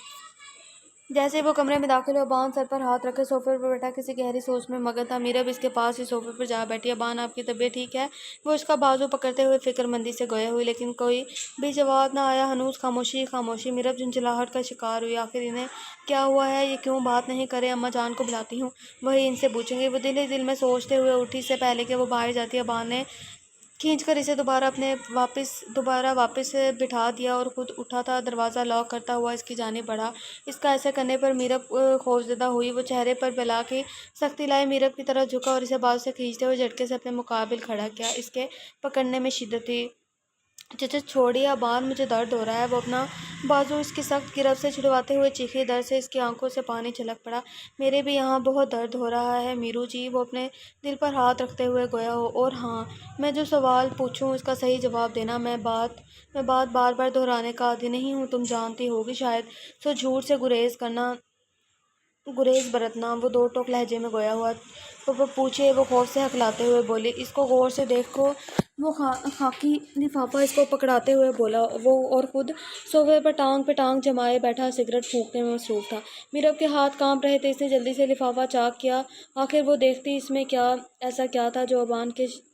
Speaker 1: جیسے ہی وہ کمرے میں داخل ہوا، ابان سر پر ہاتھ رکھے صوفے پر بیٹھا کسی گہری سوچ میں مگن تھا۔ میرب اس کے پاس ہی صوفے پر جا بیٹھی۔ ابان، آپ کی طبیعت ٹھیک ہے؟ وہ اس کا بازو پکڑتے ہوئے فکر مندی سے گویا ہوئی، لیکن کوئی بھی جواب نہ آیا۔ ہنوز خاموشی ہی خاموشی۔ میرب جھنجھلاہٹ کا شکار ہوئی۔ آخر انہیں کیا ہوا ہے؟ یہ کیوں بات نہیں کر رہے؟ اماں جان کو بلاتی ہوں، وہی ان سے پوچھیں گے۔ وہ دل ہی دل میں سوچتے ہوئے اٹھی۔ اس سے پہلے کہ وہ باہر جاتی، ابان نے کھینچ کر اسے دوبارہ واپس بٹھا دیا اور خود اٹھا تھا۔ دروازہ لاک کرتا ہوا اس کی جانب بڑھا۔ اس کا ایسا کرنے پر میرب خوفزدہ ہوئی۔ وہ چہرے پر بلا کی سختی لائے میرب کی طرف جھکا اور اسے بازو سے کھینچتے ہوئے جھٹکے سے اپنے مقابل کھڑا کیا۔ اس کے پکڑنے میں شدت تھی۔ چچا چھوڑیے ابان، مجھے درد ہو رہا ہے۔ وہ اپنا بازو اس کی سخت گرفت سے چھڑواتے ہوئے چیخی۔ درد سے اس کی آنکھوں سے پانی چھلک پڑا۔ میرے بھی یہاں بہت درد ہو رہا ہے میرو جی، وہ اپنے دل پر ہاتھ رکھتے ہوئے گویا ہو۔ اور ہاں، میں جو سوال پوچھوں اس کا صحیح جواب دینا۔ میں بات بار بار دہرانے کا عادی نہیں ہوں، تم جانتی ہوگی شاید، سو جھوٹ سے گریز برتنا۔ وہ دو ٹوک لہجے میں گویا ہوا۔ وہ پوچھے، وہ خوف سے ہکلاتے ہوئے بولی۔ اس کو غور سے دیکھو، وہ خاکی لفافہ اس کو پکڑاتے ہوئے بولا۔ وہ اور خود صوفے پر ٹانگ پہ ٹانگ جمائے بیٹھا سگریٹ پھونکنے میں مصروف تھا۔ میرب کے ہاتھ کانپ رہے تھے۔ اس نے جلدی سے لفافہ چاک کیا۔ آخر وہ دیکھتی اس میں ایسا کیا تھا جو ابان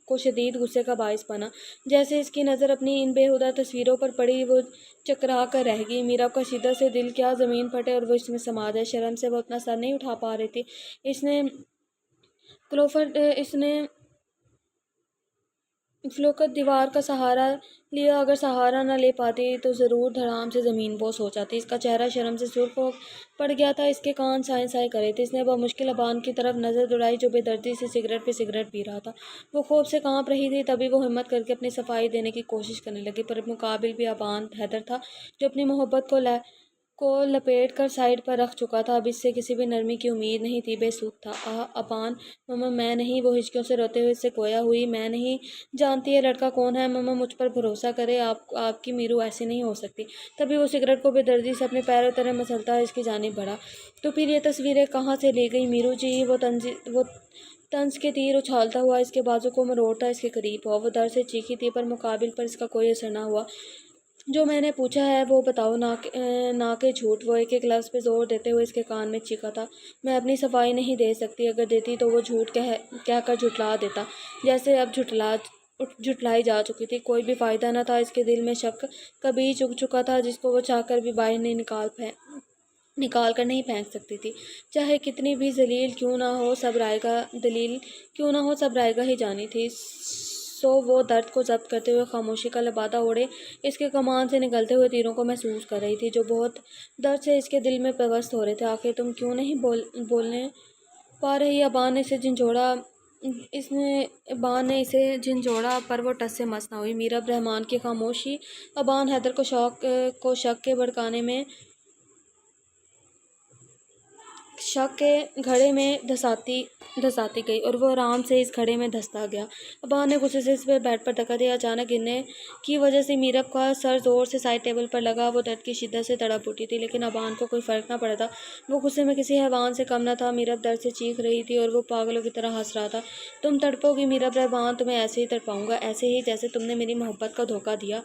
Speaker 1: کو شدید غصے کا باعث بنا۔ جیسے اس کی نظر اپنی ان بے ہودہ تصویروں پر پڑی، وہ چکرا کر رہ گئی۔ میرب کا شدت سے دل کیا زمین پھٹے اور وہ اس میں سما جائے۔ شرم سے وہ اپنا سر نہیں اٹھا پا رہی تھی۔ اس نے فلوکت دیوار کا سہارا لیا۔ اگر سہارا نہ لے پاتی تو ضرور دھڑام سے زمین بوس ہو جاتی۔ اس کا چہرہ شرم سے سرخ پڑ گیا تھا۔ اس کے کان سائیں سائیں کرے تھے۔ اس نے بمشکل ابان کی طرف نظر دوڑائی جو بے دردی سے سگریٹ پہ سگریٹ پی رہا تھا۔ وہ خوف سے کانپ رہی تھی۔ تبھی وہ ہمت کر کے اپنی صفائی دینے کی کوشش کرنے لگی، پر مقابل بھی ابان حیدر تھا جو اپنی محبت کو لپیٹ کر سائیڈ پر رکھ چکا تھا۔ اب اس سے کسی بھی نرمی کی امید نہیں تھی، بے سود تھا۔ ابان، مما میں نہیں، وہ ہچکیوں سے روتے ہوئے اس سے گویا ہوئی، میں نہیں جانتی یہ لڑکا کون ہے۔ مما مجھ پر بھروسہ کرے، آپ کی میرو ایسی نہیں ہو سکتی۔ تبھی وہ سگریٹ کو بے دردی سے اپنے پیروں تلے مسلتا اس کی جانب بڑھا۔ تو پھر یہ تصویریں کہاں سے لی گئی میرو جی؟ وہ طنز کے تیر اچھالتا ہوا اس کے بازو کو مروڑتا اس کے قریب ہوا۔ وہ درد سے چیخی تھی، پر مقابل پر اس کا کوئی اثر نہ ہوا۔ جو میں نے پوچھا ہے وہ بتاؤ، نہ کہ جھوٹ۔ وہ ایک ایک لفظ پہ زور دیتے ہوئے اس کے کان میں چیخا تھا۔ میں اپنی صفائی نہیں دے سکتی، اگر دیتی تو وہ جھوٹ کہہ کر جھٹلا دیتا، جیسے اب جھٹلائی جا چکی تھی۔ کوئی بھی فائدہ نہ تھا۔ اس کے دل میں شک کبھی چگ چکا تھا جس کو وہ چاہ کر بھی باہر نکال کر نہیں پھینک سکتی تھی۔ چاہے کتنی بھی دلیل کیوں نہ ہو، سب رائے گا ہی جانی تھی۔ سو وہ درد کو ضبط کرتے ہوئے خاموشی کا لبادہ اوڑھے اس کے کمان سے نکلتے ہوئے تیروں کو محسوس کر رہی تھی جو بہت درد سے اس کے دل میں پیوست ہو رہے تھے۔ آخر تم کیوں نہیں بولنے پا رہی؟ ابان نے اسے جھنجھوڑا، پر وہ ٹس سے مس نہ ہوئی۔ میرب رحمان کی خاموشی ابان حیدر کو شک کے گھڑے میں دھساتی گئی اور وہ آرام سے اس گھڑے میں دھستا گیا۔ ابان نے غصے سے اس پر بیڈ پر دھکا دیا۔ اچانک گرنے کی وجہ سے میرب کا سر زور سے سائڈ ٹیبل پر لگا۔ وہ درد کی شدت سے تڑپ اٹھی تھی، لیکن ابان کو کوئی فرق نہ پڑا تھا۔ وہ غصے میں کسی حیوان سے کم نہ تھا۔ میرب درد سے چیخ رہی تھی اور وہ پاگلوں کی طرح ہنس رہا تھا۔ تم تڑپو گی میرب رحمان، تمہیں ایسے ہی تڑپاؤں گا، ایسے ہی جیسے تم نے میری محبت کو دھوکہ دیا۔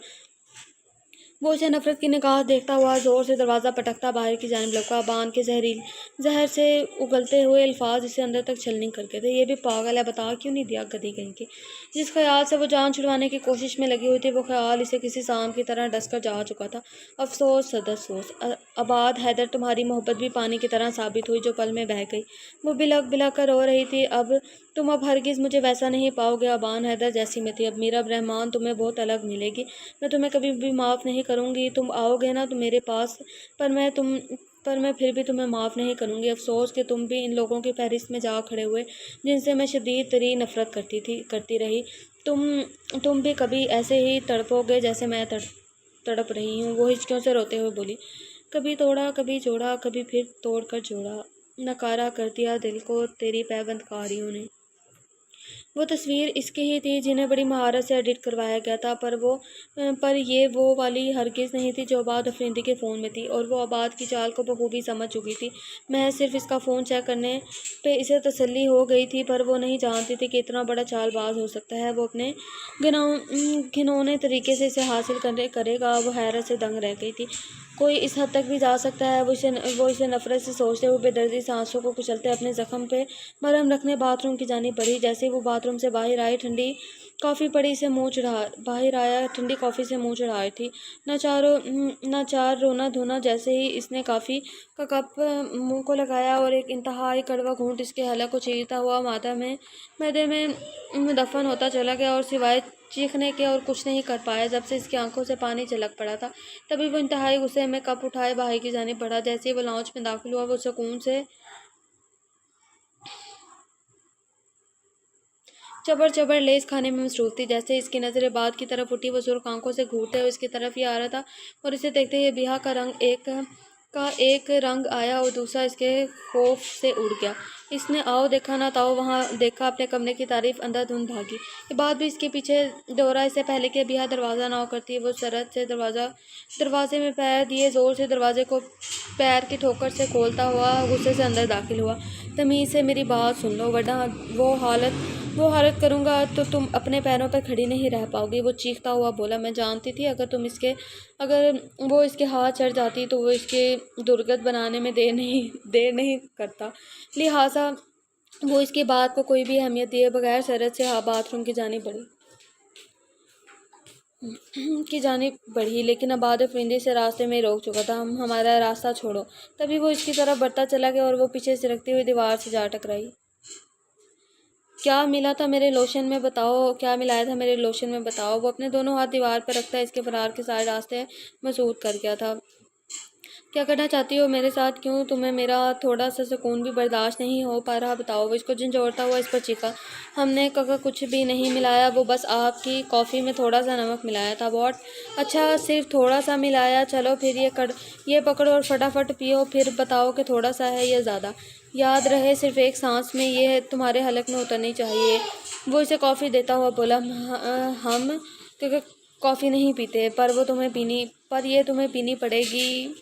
Speaker 1: وہ اسے نفرت کی نگاہ دیکھتا ہوا زور سے دروازہ پٹکتا باہر کی جانب لپکا۔ بان کے زہر سے اگلتے ہوئے الفاظ اسے اندر تک چھلنی کر کے تھے۔ یہ بھی پاگل ہے، بتا کیوں نہیں دیا گدھی کہیں کی۔ جس خیال سے وہ جان چھڑوانے کی کوشش میں لگی ہوئی تھی، وہ خیال اسے کسی سام کی طرح ڈس کر جا چکا تھا۔ افسوس صد افسوس آباد حیدر، تمہاری محبت بھی پانی کی طرح ثابت ہوئی جو پل میں بہہ گئی۔ وہ بلک بلک کر رو رہی تھی۔ تم اب ہرگز مجھے ویسا نہیں پاؤ گے ابان حیدر جیسی میں تھی۔ اب میرا رحمان تمہیں بہت الگ ملے گی۔ میں تمہیں کبھی بھی معاف نہیں کروں گی۔ تم آؤ گے نا میرے پاس، پر میں پھر بھی تمہیں معاف نہیں کروں گی۔ افسوس کہ تم بھی ان لوگوں کی فہرست میں جا کھڑے ہوئے جن سے میں شدید ترین نفرت کرتی رہی۔ تم بھی کبھی ایسے ہی تڑپو گے جیسے میں تڑپ رہی ہوں۔ وہ ہچکیوں سے روتے ہوئے بولی، کبھی توڑا کبھی جوڑا، کبھی پھر توڑ کر جوڑا، نکارا کر دیا دل کو تیری پیوند کاریوں نے۔ وہ تصویر اس کی ہی تھی جنہیں بڑی مہارت سے ایڈٹ کروایا گیا تھا، پر یہ وہ والی ہرگز نہیں تھی جو آباد افریدی کے فون میں تھی، اور وہ آباد کی چال کو بخوبی سمجھ چکی تھی۔ محض صرف اس کا فون چیک کرنے پہ اسے تسلی ہو گئی تھی، پر وہ نہیں جانتی تھی کہ اتنا بڑا چال باز ہو سکتا ہے۔ وہ اپنے گھنونے طریقے سے اسے حاصل کرے گا۔ وہ حیرت سے دنگ رہ گئی تھی۔ کوئی اس حد تک بھی جا سکتا ہے؟ وہ اسے نفرت سے سوچتے ہوئے بے دردی سے آنسوں کو کچلتے اپنے زخم پہ مرہم رکھنے باتھ روم کی جانب بڑھی۔ جیسے وہ باتھ روم سے باہر آئی ٹھنڈی کافی سے منہ چڑھائی تھی۔ نہ چار رونا دھونا جیسے ہی اس نے کافی کا کپ منہ کو لگایا اور ایک انتہائی کڑوا گھونٹ اس کے حلق کو چیرتا ہوا معدے میں دفن ہوتا چلا گیا، اور سوائے چیخنے کے اور کچھ نہیں کر پایا۔ جب سے اس کی آنکھوں سے پانی چھلک پڑا تھا، تبھی وہ انتہائی غصے میں کپ اٹھائے باہر کی جانب بڑھا۔ جیسے ہی وہ لاؤنج میں داخل ہوا، وہ سکون سے چبر لیز کھانے میں مصروف تھی۔ جیسے اس کی نظر بعد کی طرف اٹھی، وہ سرخ آنکھوں سے گھورتے ہوئے اس کی طرف ہی آ رہا تھا، اور اسے دیکھتے ہی بیہا کا ایک رنگ آیا اور دوسرا اس کے خوف سے اڑ گیا۔ اس نے آؤ دیکھا نہ تاؤ وہاں دیکھا، اپنے کمرے کی طرف اندھا دھند بھاگی۔ یہ بات بھی اس کے پیچھے دوڑا۔ اس سے پہلے کہ بیہا دروازہ نہ کرتی، وہ سرعت سے دروازے میں پیر دیے زور سے دروازے کو پیر کی ٹھوکر سے کھولتا ہوا غصے سے اندر داخل ہوا۔ تمیز سے میری بات سن لو، ورنہ وہ حالت کروں گا تو تم اپنے پیروں پہ کھڑی نہیں رہ پاؤ گی۔ وہ چیختا ہوا بولا، میں جانتی تھی اگر وہ اس کے ہاتھ چڑھ جاتی تو وہ اس کے درگت بنانے میں دیر نہیں کرتا، لہٰذا وہ اس کی بات کو کوئی بھی اہمیت دیے بغیر سرعت سے باتھ روم کی جانب بڑھی، لیکن آباد افریدی سے راستے میں روک چکا تھا۔ ہمارا راستہ چھوڑو۔ تبھی وہ اس کی طرف بڑھتا چلا گیا اور وہ پیچھے سرکتی ہوئی دیوار سے جا ٹکرائی۔ کیا ملایا تھا میرے لوشن میں بتاؤ۔ وہ اپنے دونوں ہاتھ دیوار پر رکھتا اس کے فرار کے سارے راستے مسدود کر گیا تھا۔ کیا کرنا چاہتی ہو میرے ساتھ؟ کیوں تمہیں میرا تھوڑا سا سکون بھی برداشت نہیں ہو پا رہا؟ بتاؤ۔ وہ اس کو جھنجھوڑتا ہوا اس پر چیخا۔ ہم نے کچھ بھی نہیں ملایا، وہ بس آپ کی کافی میں تھوڑا سا نمک ملایا تھا۔ واٹ؟ اچھا، صرف تھوڑا سا ملایا؟ چلو پھر یہ پکڑو اور فٹافٹ پیو، پھر بتاؤ کہ تھوڑا سا ہے یا زیادہ۔ یاد رہے صرف ایک سانس میں یہ تمہارے حلق میں اترنی چاہیے۔ وہ اسے کافی دیتا ہوا بولا، ہم کافی نہیں پیتے، پر یہ تمہیں پینی پڑے گی،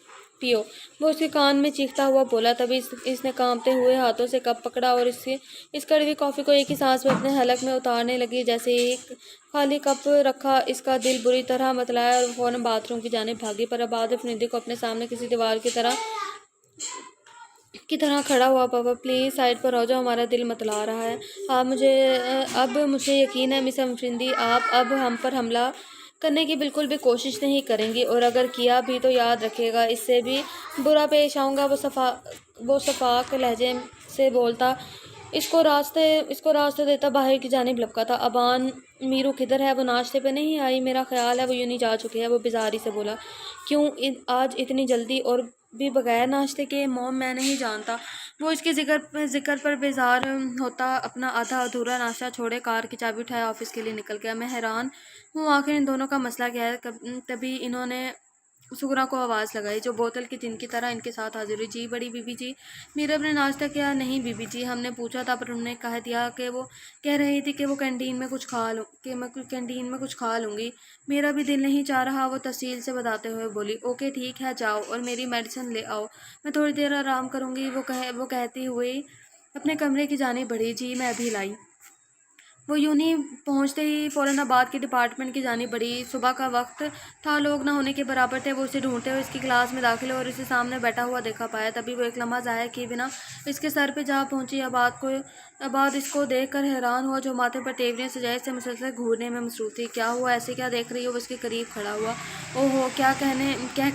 Speaker 1: پیو۔ وہ اس کے کان میں چیختا ہوا بولا۔ تبھی اس نے کانپتے ہوئے ہاتھوں سے کپ پکڑا اور اس کڑوی کافی کو ایک ہی سانس میں اپنے حلق میں اتارنے لگی۔ جیسے ایک خالی کپ رکھا، اس کا دل بری طرح متلایا اور وہ فوراً باتھ روم کی جانب بھاگی، پر آباد افریدی کو اپنے سامنے کسی دیوار کی طرح کھڑا ہوا پاپا پلیز سائڈ پر ہو جاؤ، ہمارا دل متلا رہا ہے۔ اب مجھے یقین ہے مس افریدی، آپ اب ہم پر حملہ کرنے کی بالکل بھی کوشش نہیں کریں گی، اور اگر کیا بھی تو یاد رکھیے گا اس سے بھی برا پیش آؤں گا۔ وہ صفاق لہجے سے بولتا، اس کو راستے دیتا باہر کی جانب لپکا تھا۔ ابان میرو کدھر ہے؟ وہ ناشتے پہ نہیں آئی؟ میرا خیال ہے وہ یوں نہیں جا چکی ہے۔ وہ بیزاری سے بولا، کیوں آج اتنی جلدی اور بھی بغیر ناشتے کے؟ موم میں نہیں جانتا۔ وہ اس کے ذکر پر بیزار ہوتا اپنا آدھا ادھورا ناشتہ چھوڑے کار کی چابی اٹھائے آفس کے لیے نکل گیا۔ میں حیران ہوں آخر ان دونوں کا مسئلہ کیا ہے؟ تبھی انہوں نے سغرا کو آواز لگائی جو بوتل کی جن کی طرح ان کے ساتھ حاضر ہوئی۔ جی بڑی بی بی جی، میرب نے ناشتہ کیا؟ نہیں بی بی جی، ہم نے پوچھا تھا پر انہوں نے کہہ دیا کہ وہ کہہ رہی تھی کہ وہ کینٹین میں کچھ کھا لوں گی۔ میرا بھی دل نہیں چاہ رہا، وہ تفصیل سے بتاتے ہوئے بولی۔ اوکے ٹھیک ہے، جاؤ اور میری میڈیسن لے آؤ، میں تھوڑی دیر آرام کروں گی۔ وہ کہتی ہوئی اپنے کمرے کی جانب بڑھی۔ جی میں ابھی لائی۔ وہ یوں ہی پہنچتے ہی فوراً آباد کے ڈپارٹمنٹ کی جانب بڑھی۔ صبح کا وقت تھا، لوگ نہ ہونے کے برابر تھے۔ وہ اسے ڈھونڈتے ہوئے اس کی کلاس میں داخل اور اسے سامنے بیٹھا ہوا دیکھا پایا۔ تبھی وہ ایک لمحہ ضائع کیے بنا اس کے سر پہ جا پہنچی۔ آباد اس کو دیکھ کر حیران ہوا، جو ماتھے پر تیوریاں سجائے سے مسلسل گھورنے میں مصروف تھی۔ کیا ہوا؟ ایسے کیا دیکھ رہی ہو؟ وہ اس کے قریب کھڑا ہوا۔ او ہو، کیا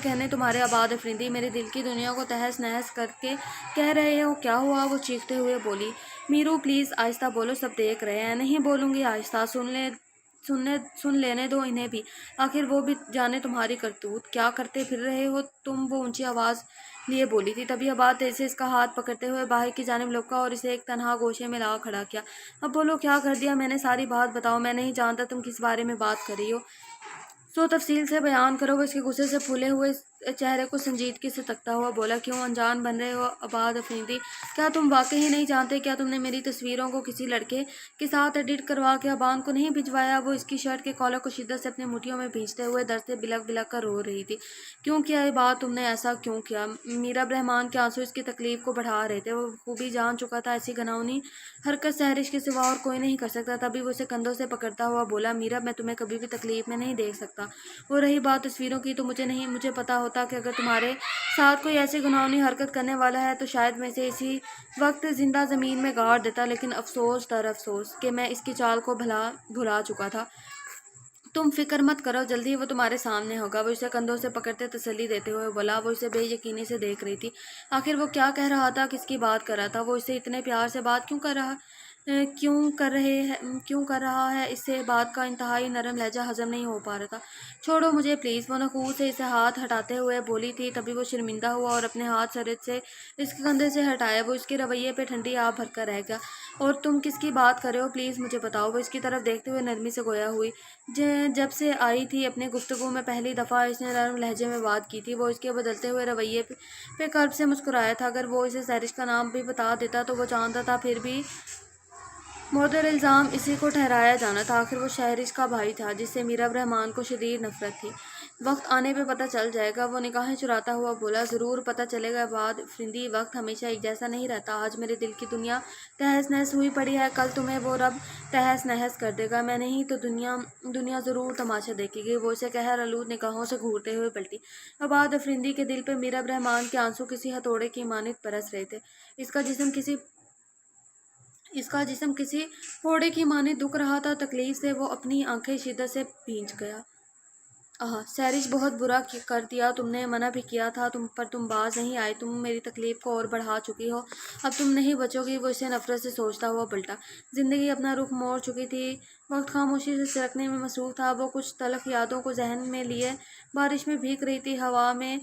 Speaker 1: کہنے تمہارے آباد افرندی، میرے دل کی دنیا کو تہس نہس کر کے کہہ رہے ہو؟ کیا ہوا؟ وہ چیختے ہوئے بولی۔ میرو پلیز آہستہ بولو، سب دیکھ رہے ہیں۔ نہیں بولوں گی، آہستہ سن لینے دو انہیں بھی، آخر وہ بھی جانے تمہاری کرتوت۔ کیا کرتے پھر رہے ہو تم؟ وہ اونچی آواز لیے بولی تھی۔ تبھی آباد تیزی سے اس کا ہاتھ پکڑتے ہوئے باہر کی جانب لپکا اور اسے ایک تنہا گوشے میں لا کھڑا کیا۔ اب بولو، کیا کر دیا میں نے؟ ساری بات بتاؤ، میں نہیں جانتا تم کس بارے میں بات کر رہی ہو، سو تفصیل سے بیان کرو۔ وہ اس کے غصے سے پھولے ہوئے چہرے کو سنجیدگی سے تکتا ہوا بولا۔ کیوں انجان بن رہے ہو آباد افریدی؟ کیا تم واقعی ہی نہیں جانتے؟ کیا تم نے میری تصویروں کو کسی لڑکے کے ساتھ ایڈٹ کروا کے ابان کو نہیں بھجوایا؟ وہ اس کی شرٹ کے کالر کو شدت سے اپنی مٹھیوں میں بھینچتے ہوئے درد سے بلک بلک کر رو رہی تھی۔ کیوں کیا یہ بات تم نے؟ ایسا کیوں کیا؟ میراب رحمان کے آنسو اس کی تکلیف کو بڑھا رہے تھے۔ وہ خوبی جان چکا تھا ایسی گھناؤنی حرکت سحرش کے سوا اور کوئی نہیں کر سکتا۔ تبھی وہ اسے کندھوں سے پکڑتا ہوا بولا، میراب میں تمہیں کبھی بھی تکلیف میں نہیں دیکھ سکتا۔ وہ رہی بات تصویروں کی، تو مجھے پتا ہوتا کہ اگر تمہارے ساتھ کوئی ایسی گناہونی حرکت کرنے والا ہے تو شاید میں اسے اسی وقت زندہ زمین میں گاڑ دیتا، لیکن افسوس در افسوس کہ میں اس کی چال کو بھلا چکا تھا۔ تم فکر مت کرو، جلدی وہ تمہارے سامنے ہوگا۔ وہ اسے کندھوں سے پکڑتے تسلی دیتے ہوئے بولا۔ وہ اسے بے یقینی سے دیکھ رہی تھی۔ آخر وہ کیا کہہ رہا تھا، کس کی بات کر رہا تھا؟ وہ اسے اتنے پیار سے بات کیوں کر رہا ہے؟ اس سے بات کا انتہائی نرم لہجہ ہضم نہیں ہو پا رہا تھا۔ چھوڑو مجھے پلیز، وہ نخوت سے اسے ہاتھ ہٹاتے ہوئے بولی تھی۔ تبھی وہ شرمندہ ہوا اور اپنے ہاتھ سرد سے اس کے کندھے سے ہٹایا۔ وہ اس کے رویے پہ ٹھنڈی آب بھر کر رہ گیا۔ اور تم کس کی بات کر رہے ہو؟ پلیز مجھے بتاؤ۔ وہ اس کی طرف دیکھتے ہوئے نرمی سے گویا ہوئی۔ جب سے آئی تھی اپنے گفتگو میں پہلی دفعہ اس نے نرم لہجے میں بات کی تھی۔ وہ اس کے بدلتے ہوئے رویے پہ قرب سے مسکرایا تھا۔ اگر وہ اسے سحرش کا نام بھی بتا دیتا تو وہ جانتا تھا پھر بھی مورد الزام اسی کو ٹھہرایا جانا تھا۔ آخر وہ سحرش کا بھائی تھا جس سے میراب رحمان کو شدید نفرت تھی۔ وقت آنے پہ پتہ چل جائے گا، وہ نگاہیں چراتا ہوا بولا۔ ضرور پتہ چلے گا آباد افریدی، وقت ہمیشہ ایک جیسا نہیں رہتا۔ آج میرے دل کی دنیا تہس نہس ہوئی پڑی ہے، کل تمہیں وہ رب تہس نہس کر دے گا۔ میں نہیں تو دنیا ضرور تماشا دیکھے گی۔ وہ اسے قہر آلود نگاہوں سے گھورتے ہوئے پلٹی۔ آباد افریدی کے دل پہ میراب رحمان کے آنسو کسی ہتھوڑے کی مانند برس رہے تھے۔ اس کا جسم کسی پھوڑے کی مانند دکھ رہا تھا۔ تکلیف سے وہ اپنی آنکھیں شدت سے بھیج گیا۔ سحرش، بہت برا کر دیا تم نے، منع بھی کیا تھا پر تم باز نہیں آئے۔ تم میری تکلیف کو اور بڑھا چکی ہو، اب تم نہیں بچو گی۔ وہ اسے نفرت سے سوچتا ہوا پلٹا۔ زندگی اپنا رخ موڑ چکی تھی، وقت خاموشی سے سرکنے میں مصروف تھا۔ وہ کچھ تلخ یادوں کو ذہن میں لیے بارش میں بھیگ رہی تھی۔ ہوا میں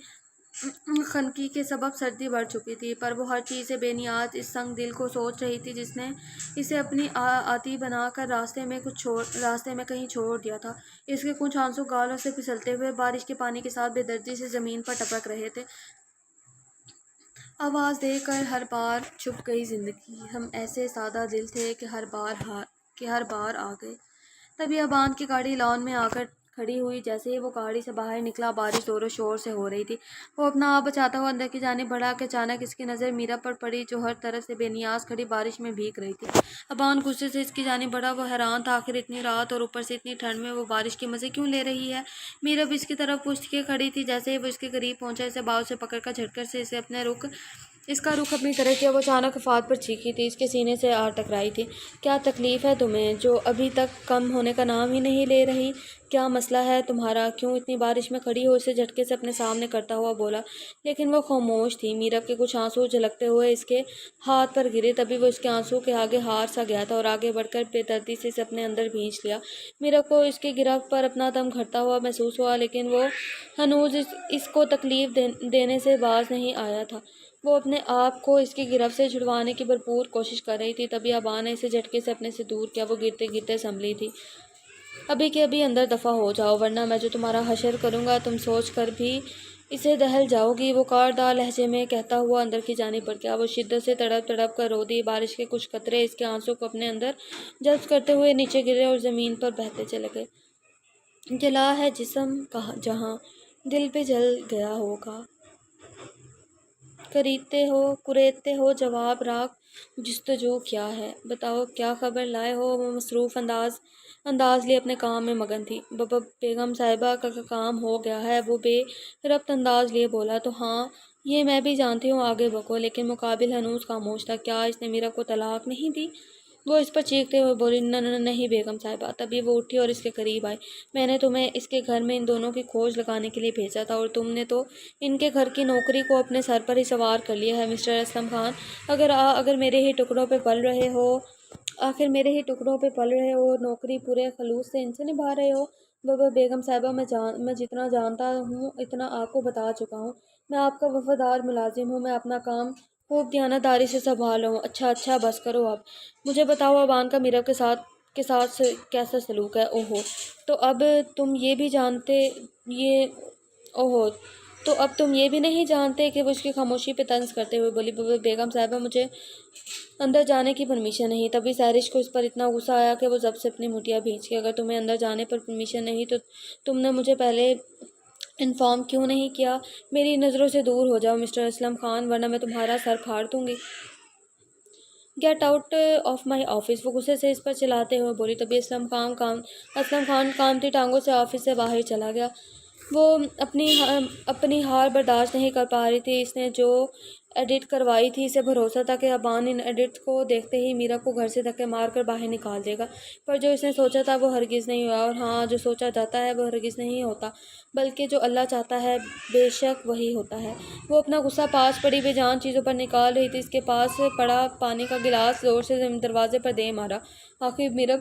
Speaker 1: خنکی کے سبب سردی بڑھ چکی تھی، پر وہ ہر چیز سے بے نیاز اس سنگ دل کو سوچ رہی تھی جس نے اسے اپنی آتی بنا کر راستے میں کہیں چھوڑ دیا تھا۔ اس کے کچھ آنسو گالوں سے پھسلتے ہوئے بارش کے پانی کے ساتھ بے دردی سے زمین پر ٹپک رہے تھے۔ آواز دے کر ہر بار چھپ گئی زندگی، ہم ایسے سادہ دل تھے کہ ہر بار آ گئے۔ تبھی ابان کی گاڑی لان میں آ کر کھڑی ہوئی۔ جیسے ہی وہ گاڑی سے باہر نکلا، بارش زور و شور سے ہو رہی تھی۔ وہ اپنا آپ بچاتا ہوا اندر کی جانب بڑھا کہ اچانک اس کی نظر میراب پر پڑی، جو ہر طرف سے بے نیاز کھڑی بارش میں بھیگ رہی تھی۔ ابان غصے سے اس کی جانب بڑھا۔ وہ حیران تھا، آخر اتنی رات اور اوپر سے اتنی ٹھنڈ میں وہ بارش کے مزے کیوں لے رہی ہے؟ میراب اس کی طرف پشت کیے کھڑی تھی۔ جیسے ہی وہ اس کے قریب پہنچا، اسے باؤں سے پکڑ کر جھٹکر سے اس کا رخ اپنی طرف کیا۔ وہ اچانک وفات پر چیخی تھی، اس کے سینے سے آ ٹکرائی تھی۔ کیا تکلیف ہے تمہیں، جو ابھی تک کم ہونے کا نام ہی نہیں لے رہی؟ کیا مسئلہ ہے تمہارا؟ کیوں اتنی بارش میں کھڑی ہو؟ اسے جھٹکے سے اپنے سامنے کرتا ہوا بولا۔ لیکن وہ خاموش تھی۔ میراب کے کچھ آنسو جھلکتے ہوئے اس کے ہاتھ پر گرے۔ تبھی وہ اس کے آنسو کے آگے ہار سا گیا تھا اور آگے بڑھ کر بے دردی سے اسے اپنے اندر بھینچ لیا۔ میراب کو اس کی گرفت پر اپنا دم گھٹتا ہوا محسوس ہوا، لیکن وہ ہنوز اس کو تکلیف دینے سے باز نہیں آیا تھا۔ وہ اپنے آپ کو اس کی گرفت سے چھڑوانے کی بھرپور کوشش کر رہی تھی۔ تبھی ابان نے اسے جھٹکے سے اپنے سے دور کیا۔ وہ گرتے گرتے سنبھلی تھی۔ ابھی کے ابھی اندر دفع ہو جاؤ، ورنہ میں جو تمہارا حشر کروں گا تم سوچ کر بھی اسے دہل جاؤ گی، وہ کاردار لہجے میں کہتا ہوا اندر کی جانب بڑھ گیا۔ وہ شدت سے تڑپ تڑپ کر رو دی۔ بارش کے کچھ قطرے اس کے آنسو کو اپنے اندر جذب کرتے ہوئے نیچے گرے اور زمین پر بہتے چلے گئے۔ جلا ہے جسم جہاں دل پہ جل گیا ہوگا، کریتے ہو جواب راکھ جستجو کیا ہے؟ بتاؤ کیا خبر لائے ہو؟ وہ مصروف انداز لیے اپنے کام میں مگن تھی۔ بابا بیگم صاحبہ کا کام ہو گیا ہے، وہ بے ربط انداز لیے بولا۔ تو ہاں یہ میں بھی جانتی ہوں، آگے بکو۔ لیکن مقابل ہنوز خاموش تھا۔ کیا اس نے میرا کو طلاق نہیں دی؟ وہ اس پر چیختے ہوئے بولی۔ نہیں بیگم صاحبہ۔ تبھی وہ اٹھی اور اس کے قریب آئی۔ میں نے تمہیں اس کے گھر میں ان دونوں کی کھوج لگانے کے لیے بھیجا تھا، اور تم نے تو ان کے گھر کی نوکری کو اپنے سر پر ہی سوار کر لیا ہے مسٹر اسلم خان۔ اگر میرے ہی ٹکڑوں پہ پل رہے ہو نوکری پورے خلوص سے ان سے نبھا رہے ہو۔ بابا بیگم صاحبہ میں جتنا جانتا ہوں اتنا آپ کو بتا چکا ہوں۔ میں آپ کا وفادار ملازم ہوں، میں اپنا کام خوب دیانتداری سے سنبھال رہا ہوں۔ اچھا بس کرو اب۔ مجھے بتاؤ ابان کا میرا کے ساتھ کیسا سلوک ہے؟ اوہو تو اب تم یہ بھی نہیں جانتے کہ وہ اس کی خاموشی پہ طنز کرتے ہوئے بولی۔ بیگم صاحبہ مجھے اندر جانے کی پرمیشن نہیں۔ تبھی سہرش کو اس پر اتنا غصہ آیا کہ وہ ضبط سے اپنی مٹیاں بھینچ کے، اگر تمہیں اندر جانے پر پرمیشن نہیں تو تم نے مجھے پہلے انفارم کیوں نہیں کیا؟ میری نظروں سے دور ہو جاؤ مسٹر اسلم خان، ورنہ میں تمہارا سر پھاڑ دوں گی۔ Get out of my office. وہ غصے سے اس پر چلاتے ہوئے بولی۔ تبھی اسلم خان کامتی ٹانگوں سے آفس سے باہر چلا گیا۔ وہ اپنی ہار برداشت نہیں کر پا رہی تھی۔ اس نے جو ایڈٹ کروائی تھی، اسے بھروسہ تھا کہ ابان ان ایڈٹ کو دیکھتے ہی میرا کو گھر سے دھکے مار کر باہر نکال دے گا، پر جو اس نے سوچا تھا وہ ہرگز نہیں ہوا۔ اور ہاں، جو سوچا جاتا ہے وہ ہرگز نہیں ہوتا، بلکہ جو اللہ چاہتا ہے بے شک وہی ہوتا ہے۔ وہ اپنا غصہ پاس پڑی بے جان چیزوں پر نکال رہی تھی۔ اس کے پاس پڑا پانی کا گلاس زور سے دروازے پر دے مارا۔ آخر میرا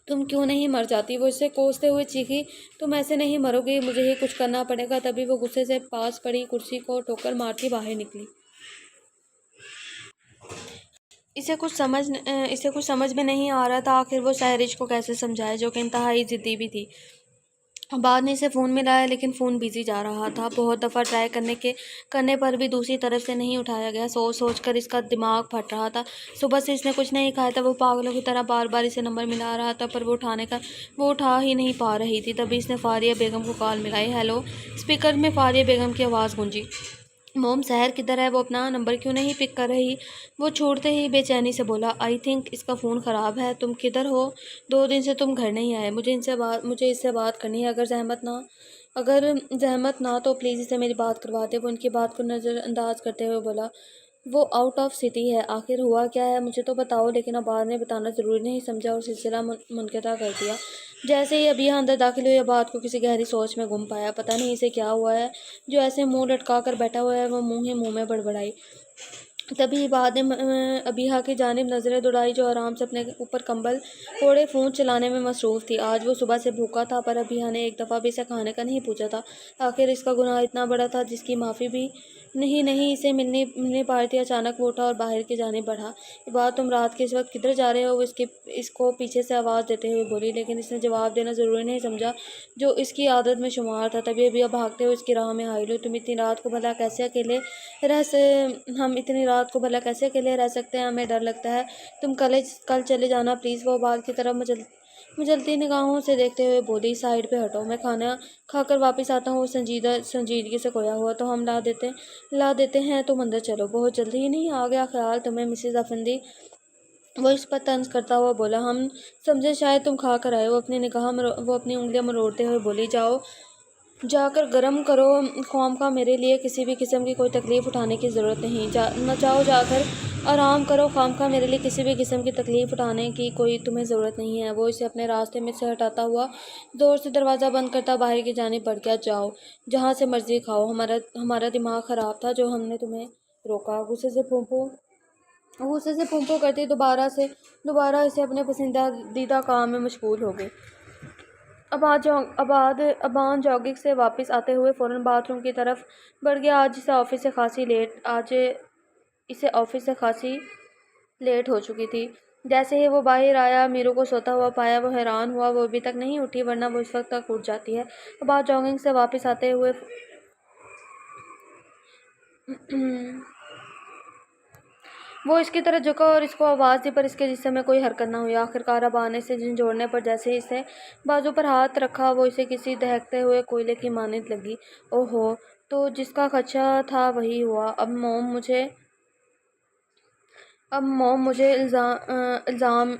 Speaker 1: تم کیوں نہیں مر جاتی؟ وہ اس سے کوستے ہوئے چیخی۔ تم ایسے نہیں مرو گی، مجھے ہی کچھ کرنا پڑے گا۔ تبھی وہ غصے سے پاس پڑی کرسی کو ٹھوکر مارتی باہر نکلی۔ اسے کچھ سمجھ میں نہیں آ رہا تھا آخر وہ سہرش کو کیسے سمجھائے، جو کہ انتہائی ضدی بھی تھی۔ بعد نے اسے فون ملایا، لیکن فون بزی جا رہا تھا۔ بہت دفعہ ٹرائی کرنے پر بھی دوسری طرف سے نہیں اٹھایا گیا۔ سوچ کر اس کا دماغ پھٹ رہا تھا۔ صبح سے اس نے کچھ نہیں کھایا تھا۔ وہ پاگلوں کی طرح بار بار اسے نمبر ملا رہا تھا، پر وہ اٹھا ہی نہیں پا رہی تھی۔ تبھی اس نے فاریہ بیگم کو کال ملائی۔ ہیلو۔ اسپیکر میں فاریہ بیگم کی آواز گونجی۔ موم سحر کدھر ہے؟ وہ اپنا نمبر کیوں نہیں پک کر رہی؟ وہ چھوڑتے ہی بے چینی سے بولا۔ آئی تھنک اس کا فون خراب ہے۔ تم کدھر ہو؟ 2 دن سے تم گھر نہیں آئے۔ مجھے اس سے بات کرنی ہے۔ اگر زحمت نہ تو پلیز اسے میری بات کروا دے۔ وہ ان کی بات کو نظر انداز کرتے ہوئے بولا۔ وہ آؤٹ آف سٹی ہے۔ آخر ہوا کیا ہے؟ مجھے تو بتاؤ۔ لیکن آباد نے بتانا ضروری نہیں سمجھا اور سلسلہ منقطع کر دیا۔ جیسے ہی ابھی اندر داخل ہوئی، آباد کو کسی گہری سوچ میں گم پایا۔ پتہ نہیں اسے کیا ہوا ہے جو ایسے منہ لٹکا کر بیٹھا ہوا ہے۔ وہ منہ میں بڑبڑائی۔ تبھی عباد نے ابیہا کی جانب نظریں دوڑائی، جو آرام سے اپنے اوپر کمبل اوڑھے فون چلانے میں مصروف تھی۔ آج وہ صبح سے بھوکا تھا، پر ابیہا نے ایک دفعہ بھی اسے کھانے کا نہیں پوچھا تھا۔ آخر اس کا گناہ اتنا بڑا تھا جس کی معافی بھی نہیں اسے ملنی پا رہی تھی۔ اچانک وہ اٹھا اور باہر کی جانب بڑھا۔ عباد تم رات کے اس وقت کدھر جا رہے ہو؟ وہ اس کو پیچھے سے آواز دیتے ہوئے بولی، لیکن اس نے جواب دینا ضروری نہیں سمجھا، جو اس کی عادت میں شمار تھا۔ تبھی ابیہا بھاگتے ہوئے اس کی راہ میں آئی۔ لو، ہم اتنی رات کو بھلا کیسے اکیلے رہ سکتے ہیں؟ ہمیں ڈر لگتا ہے۔ تم کل چلے جانا پلیز۔ وہ عباد کی طرف مجلتی نگاہوں سے دیکھتے ہوئے بولی۔ سائڈ پہ ہٹو، میں کھانا کھا کر واپس آتا ہوں۔ وہ سنجیدگی سے کھویا ہوا۔ تو ہم لا دیتے ہیں، تم اندر چلو۔ بہت جلدی ہی نہیں آ گیا خیال تمہیں مسز افندی؟ وہ اس پر طنز کرتا ہوا بولا۔ ہم سمجھے شاید تم کھا کر آئے ہو۔ وہ اپنی انگلیاں مروڑتے ہوئے بولی۔ جا کر گرم کرو۔ خواہ میرے لیے کسی بھی قسم کی کوئی تکلیف اٹھانے کی ضرورت نہیں۔ جا کر آرام کرو۔ خواہ میرے لیے کسی بھی قسم کی تکلیف اٹھانے کی کوئی تمہیں ضرورت نہیں ہے۔ وہ اسے اپنے راستے میں سے ہٹاتا ہوا زور سے دروازہ بند کرتا باہر کی جانب بڑھ گیا۔ جاؤ، جہاں سے مرضی کھاؤ۔ ہمارا دماغ خراب تھا جو ہم نے تمہیں روکا۔ غصے سے پھونپھوں کرتی دوبارہ اسے اپنے پسندیدہ کام میں مشغول ہو گئی۔ ابان جاگنگ سے واپس آتے ہوئے فوراً باتھ روم کی طرف بڑھ گیا۔ آج اسے آفس سے خاصی لیٹ ہو چکی تھی۔ جیسے ہی وہ باہر آیا، میرو کو سوتا ہوا پایا۔ وہ حیران ہوا، وہ ابھی تک نہیں اٹھی، ورنہ وہ اس وقت تک اٹھ جاتی ہے۔ ابان جاگنگ سے واپس آتے ہوئے وہ اس کی طرف جھکا اور اس کو آواز دی، پر اس کے جسم میں کوئی حرکت نہ ہوئی۔ آخرکار ابان نے اسے جھنجھوڑنے پر جیسے ہی اس نے بازو پر ہاتھ رکھا، وہ اسے کسی دہکتے ہوئے کوئلے کی مانند لگی۔ اوہو، تو جس کا خدشہ تھا وہی ہوا۔ اب موم اب موم مجھے الزام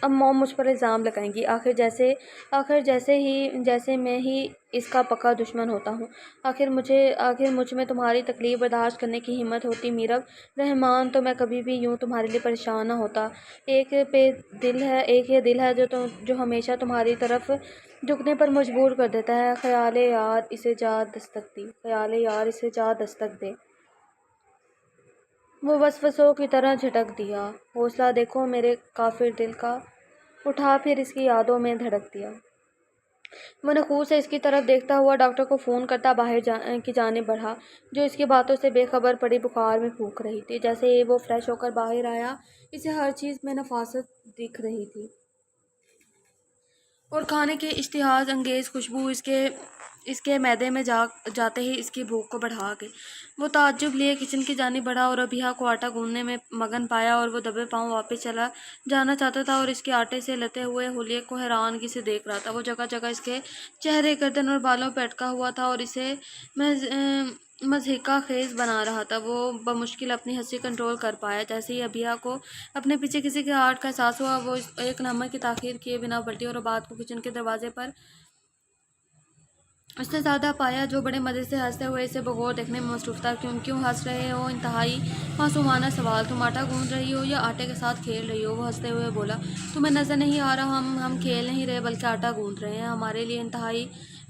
Speaker 1: اب موم مجھ پر الزام لگائیں گی، آخر جیسے میں ہی اس کا پکا دشمن ہوتا ہوں۔ آخر مجھ میں تمہاری تکلیف برداشت کرنے کی ہمت ہوتی میرب رحمان تو میں کبھی بھی یوں تمہارے لیے پریشان نہ ہوتا۔ ایک یہ دل ہے جو ہمیشہ تمہاری طرف جھکنے پر مجبور کر دیتا ہے۔ خیال یار اسے جا دستک دے۔ وہ وسوسوں کی طرح جھٹک دیا۔ حوصلہ دیکھو میرے کافر دل کا، اٹھا پھر اس کی یادوں میں دھڑک دیا۔ وہ نخوت سے اس کی طرف دیکھتا ہوا ڈاکٹر کو فون کرتا باہر کی جانب بڑھا، جو اس کی باتوں سے بے خبر پڑی بخار میں پھونک رہی تھی۔ جیسے ہی وہ فریش ہو کر باہر آیا، اسے ہر چیز میں نفاست دکھ رہی تھی، اور کھانے کی اشتہا انگیز خوشبو اس کے معدے میں جاتے ہی اس کی بھوک کو بڑھا گئی۔ وہ تعجب لیے کچن کی جانب بڑھا اور ابیہ کو آٹا گوندنے میں مگن پایا، اور وہ دبے پاؤں واپس چلا جانا چاہتا تھا اور اس کے آٹے سے لتے ہوئے حلیے کو حیرانگی سے دیکھ رہا تھا۔ وہ جگہ جگہ اس کے چہرے، گردن اور بالوں پہ اٹکا ہوا تھا اور اسے مضحکہ خیز بنا رہا تھا۔ وہ بمشکل اپنی ہنسی کنٹرول کر پایا۔ جیسے ہی ابیہ کو اپنے پیچھے کسی کے آہٹ کا احساس ہوا، وہ ایک لمحے کی تاخیر کیے بنا پلٹی اور عباد کو کچن کے دروازے پر اس نے زیادہ پایا، جو بڑے مزے سے ہنستے ہوئے اسے بغور دیکھنے میں مصروف تھا۔ کیوں ہنس رہے ہو؟ انتہائی معصومانہ سوال۔ تم آٹا گوندھ رہی ہو یا آٹے کے ساتھ کھیل رہی ہو؟ وہ ہنستے ہوئے بولا۔ تمہیں نظر نہیں آ رہا؟ ہم کھیل نہیں رہے بلکہ آٹا گوندھ رہے ہیں۔ ہمارے لیے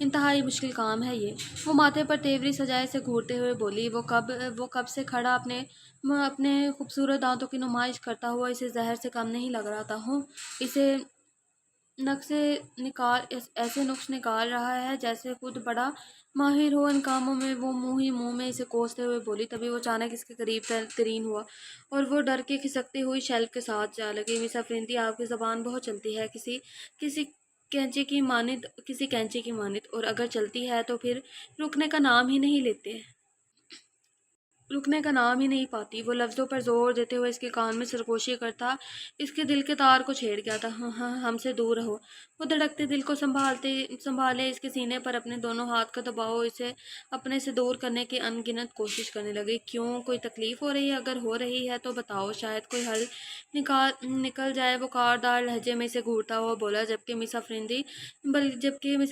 Speaker 1: انتہائی مشکل کام ہے یہ۔ وہ ماتھے پر تیوری سجائے سے گھورتے ہوئے بولی۔ وہ کب سے کھڑا اپنے خوبصورت دانتوں کی نمائش کرتا ہوا اسے زہر سے کم نہیں لگ رہا تھا۔ اسے ایسے نقص نکال رہا ہے جیسے خود بڑا ماہر ہو ان کاموں میں۔ وہ منہ ہی منہ میں اسے کوستے ہوئے بولی۔ تبھی وہ اچانک اس کے قریب ترین ہوا اور وہ ڈر کے کھسکتی ہوئی شیلف کے ساتھ جا لگی۔ مس افرینتی، آپ کی زبان بہت چلتی ہے، کسی کینچی کی مانند، اور اگر چلتی ہے تو پھر رکنے کا نام ہی نہیں پاتی۔ وہ لفظوں پر زور دیتے ہوئے اس کے کان میں سرگوشی کرتا اس کے دل کے تار کو چھیڑ گیا تھا۔ ہم سے دور رہو۔ وہ دھڑکتے دل کو سنبھالے اس کے سینے پر اپنے دونوں ہاتھ کا دباؤ اسے اپنے سے دور کرنے کی ان گنت کوشش کرنے لگی۔ کیوں؟ کوئی تکلیف ہو رہی ہے؟ اگر ہو رہی ہے تو بتاؤ، شاید کوئی حل نکل جائے۔ وہ کاردار لہجے میں اسے گھورتا ہوا بولا۔ جبکہ مس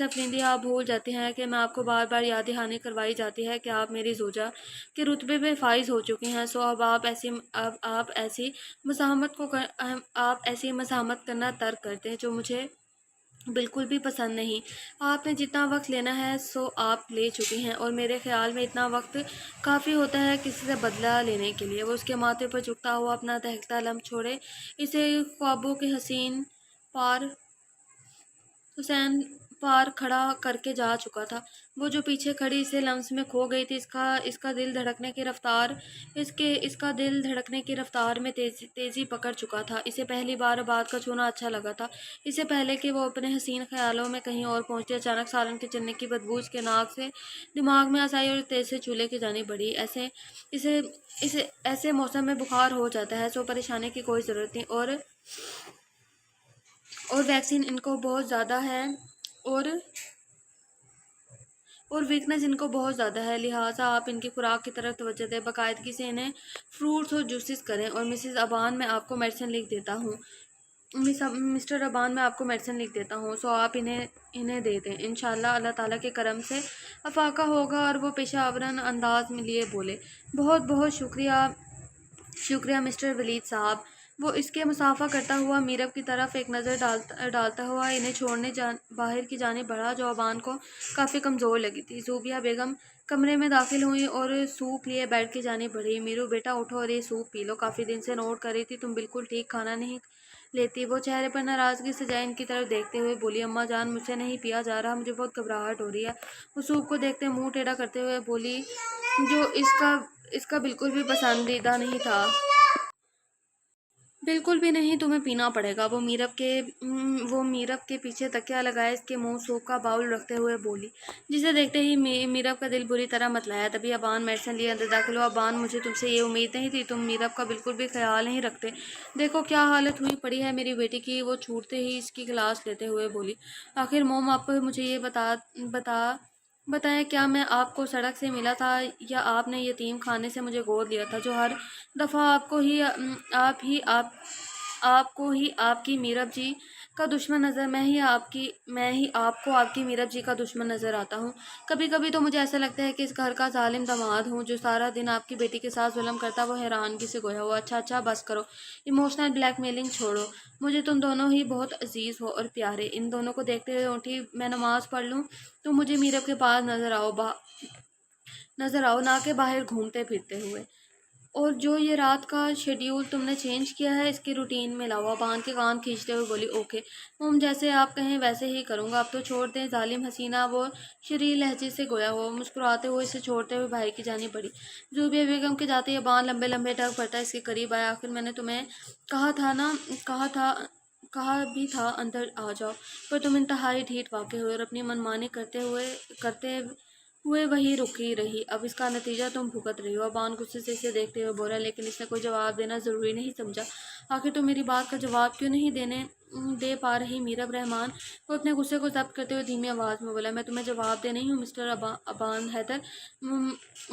Speaker 1: افرندی، آپ بھول جاتے ہیں کہ میں آپ کو بار بار یاد دہانی کروائی جاتی ہے کہ آپ میری زوجہ کے رتبے پہ فائز ہو چکی ہیں، سو اب آپ ایسی مزاحمت کرنا ترک کر دیں جو مجھے بالکل بھی پسند نہیں۔ آپ نے جتنا وقت لینا ہے سو آپ لے چکی ہیں، اور میرے خیال میں اتنا وقت کافی ہوتا ہے کسی سے بدلہ لینے کے لیے۔ وہ اس کے ماتھے پر جھکتا ہوا اپنا دہکتا لمس چھوڑے اسے خوابوں کے حسین پار کھڑا کر کے جا چکا تھا۔ وہ جو پیچھے کھڑی اسے لمس میں کھو گئی تھی۔ اس کا دل دھڑکنے کی رفتار میں تیزی پکڑ چکا تھا۔ اسے پہلی بار عباد کا چھونا اچھا لگا تھا۔ اس سے پہلے کہ وہ اپنے حسین خیالوں میں کہیں اور پہنچتی، اچانک سالن کے چنے کی بدبو اس کے ناک سے دماغ میں آئی اور تیز سے چولہے کی جانب بڑھی۔ ایسے موسم میں بخار ہو جاتا ہے، سو پریشانی کی کوئی ضرورت نہیں، اور ویکسین ان کو بہت زیادہ ہے اور ویکنس ان کو بہت زیادہ ہے، لہٰذا آپ ان کی خوراک کی طرف توجہ دیں، باقاعدگی سے انہیں فروٹس اور جوسز کریں، اور مسٹر ابان میں آپ کو میڈیسن لکھ دیتا ہوں، سو آپ انہیں دے دیں۔ انشاءاللہ اللہ تعالیٰ کے کرم سے افاقہ ہوگا۔ اور وہ پیشہ ورانہ انداز میں لیے بولے۔ بہت بہت شکریہ مسٹر ولید صاحب۔ وہ اس کے مصافحہ کرتا ہوا میرب کی طرف ایک نظر ڈالتا ہوا انہیں چھوڑنے باہر کی جانب بڑھا، جو ابان کو کافی کمزور لگی تھی۔ زوبیہ بیگم کمرے میں داخل ہوئی اور سوپ لیے بیڈ کی جانب بڑھی۔ میرو بیٹا اٹھو اور یہ سوپ پی لو، کافی دن سے نوٹ کر رہی تھی تم بالکل ٹھیک کھانا نہیں لیتی۔ وہ چہرے پر ناراضگی سجائے ان کی طرف دیکھتے ہوئے بولی۔ اماں جان، مجھ سے نہیں پیا جا رہا، مجھے بہت گھبراہٹ ہو رہی ہے۔ وہ سوپ کو دیکھتے منہ ٹیڑھا کرتے ہوئے بولی، جو اس کا بالکل بھی پسندیدہ نہیں تھا۔ بالکل بھی نہیں، تمہیں پینا پڑے گا۔ وہ میرب کے پیچھے تکیہ لگائے اس کے منہ سوپ کا باؤل رکھتے ہوئے بولی، جسے دیکھتے ہی میرب کا دل بری طرح متلایا۔ تبھی ابان میڈیسن لیے اندر داخل ہوا۔ ابان، مجھے تم سے یہ امید نہیں تھی، تم میرب کا بالکل بھی خیال نہیں رکھتے۔ دیکھو کیا حالت ہوئی پڑی ہے میری بیٹی کی۔ وہ چھوٹتے ہی اس کی کلاس لیتے ہوئے بولی۔ آخر موم، آپ مجھے یہ بتائیں کیا میں آپ کو سڑک سے ملا تھا یا آپ نے یتیم خانے سے مجھے گود لیا تھا جو ہر دفعہ آپ کو ہی آپ کی میرب جی کا دشمن نظر میں ہی آپ کو آپ کی میرب جی کا دشمن نظر آتا ہوں۔ کبھی کبھی تو مجھے ایسا لگتا ہے کہ اس گھر کا ظالم داماد ہوں جو سارا دن آپ کی بیٹی کے ساتھ ظلم کرتا وہ حیرانگی سے گویا ہوا۔ اچھا بس کرو، ایموشنل بلیک میلنگ چھوڑو، مجھے تم دونوں ہی بہت عزیز ہو اور پیارے۔ ان دونوں کو دیکھتے ہوئے اٹھی، میں نماز پڑھ لوں تو مجھے میرب کے پاس نظر آؤ نہ کہ باہر گھومتے پھرتے ہوئے۔ اور جو یہ رات کا شیڈیول تم نے چینج کیا ہے اس کی روٹین میں لاؤ۔ بان کے کان کھینچتے ہوئے بولی، اوکے موم، جیسے آپ کہیں ویسے ہی کروں گا۔ اب تو چھوڑ دیں ظالم حسینہ، وہ شریر لہجے سے گویا ہوا، مسکراتے ہوئے اسے چھوڑتے ہوئے بھائی کی جانب بڑھی۔ زوبیہ بیگم کے جاتے ہی بان لمبے لمبے ٹک پڑتا اس کے قریب آیا۔ آخر میں نے تمہیں کہا بھی تھا اندر آ جاؤ، پر تم انتہائی ڈھیٹ واقع ہوئے اور اپنی منمانی کرتے ہوئے وہی رکی رہی۔ اب اس کا نتیجہ تم بھگت رہی ہو۔ بان غصے سے اسے دیکھتے ہوئے بولا، لیکن اس نے کوئی جواب دینا ضروری نہیں سمجھا۔ آخر تم میری بات کا جواب کیوں نہیں دے پا رہی میرب رحمان؟ وہ اپنے غصے کو ضبط کرتے ہوئے دھیمی آواز میں بولا، میں تمہیں جواب دے نہیں ہوں مسٹر ابان حیدر۔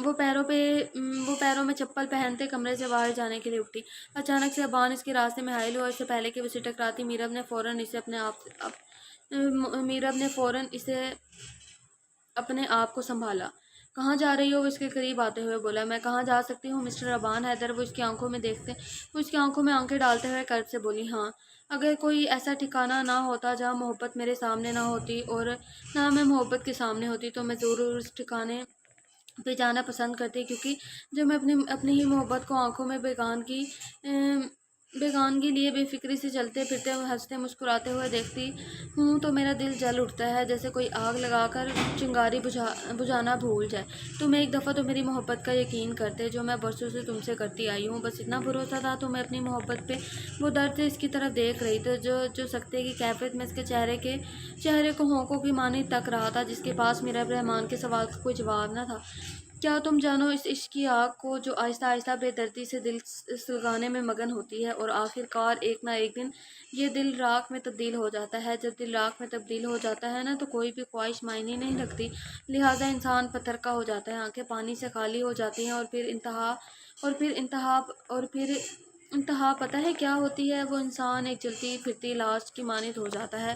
Speaker 1: وہ پیروں میں چپل پہنتے کمرے سے باہر جانے کے لیے اٹھی۔ اچانک سے ابان اس کے راستے میں حائل ہوا۔ اس سے پہلے کہ وہ اسے ٹکراتی میرب نے فوراً اسے اپنے آپ کو سنبھالا۔ کہاں جا رہی ہو؟ وہ اس کے قریب آتے ہوئے بولا۔ میں کہاں جا سکتی ہوں مسٹر ابان حیدر؟ وہ اس کی آنکھوں میں آنکھیں ڈالتے ہوئے کرب سے بولی، ہاں، اگر کوئی ایسا ٹھکانہ نہ ہوتا جہاں محبت میرے سامنے نہ ہوتی اور نہ میں محبت کے سامنے ہوتی تو میں ضرور اس ٹھکانے پہ جانا پسند کرتی، کیونکہ جب میں اپنی ہی محبت کو آنکھوں میں بیگانگی لیے بے فکری سے چلتے پھرتے ہوئے ہنستے مسکراتے ہوئے دیکھتی ہوں تو میرا دل جل اٹھتا ہے جیسے کوئی آگ لگا کر چنگاری بجھانا بھول جائے۔ تم ایک دفعہ تو میری محبت کا یقین کرتے جو میں برسوں سے تم سے کرتی آئی ہوں۔ بس اتنا بھروسہ تھا تمہیں اپنی محبت پہ۔ وہ درد سے اس کی طرف دیکھ رہی تھی جو سکتے کی کیفیت میں اس کے چہرے کو ہونکوں کی مانند تک رہا تھا، جس کے پاس میرب رحمان کے سوال کا کوئی جواب نہ تھا۔ کیا تم جانو اس عشق کی آگ کو جو آہستہ آہستہ بے دردی سے دل سلگانے میں مگن ہوتی ہے اور آخر کار ایک نہ ایک دن یہ دل راکھ میں تبدیل ہو جاتا ہے۔ جب دل راکھ میں تبدیل ہو جاتا ہے نا تو کوئی بھی خواہش معنی نہیں رکھتی، لہٰذا انسان پتھر کا ہو جاتا ہے، آنکھیں پانی سے خالی ہو جاتی ہیں اور پھر انتہا پتہ ہے کیا ہوتی ہے؟ وہ انسان ایک جلتی پھرتی لاش کی مانند ہو جاتا ہے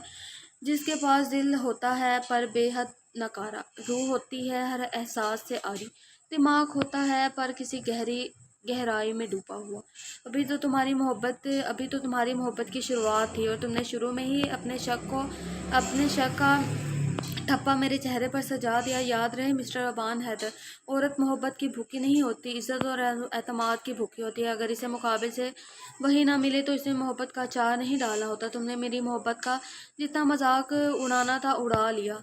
Speaker 1: جس کے پاس دل ہوتا ہے پر بے حد نکارا، روح ہوتی ہے ہر احساس سے عاری، دماغ ہوتا ہے پر کسی گہرائی میں ڈوبا ہوا۔ ابھی تو تمہاری محبت کی شروعات تھی اور تم نے شروع میں ہی اپنے شک کا ٹھپا میرے چہرے پر سجا دیا۔ یاد رہے مسٹر ابان حیدر، عورت محبت کی بھوکی نہیں ہوتی، عزت اور اعتماد کی بھوکی ہوتی ہے۔ اگر اسے مقابل سے وہی نہ ملے تو اس نے محبت کا اچار نہیں ڈالا ہوتا۔ تم نے میری محبت کا جتنا مذاق اڑانا تھا اڑا لیا،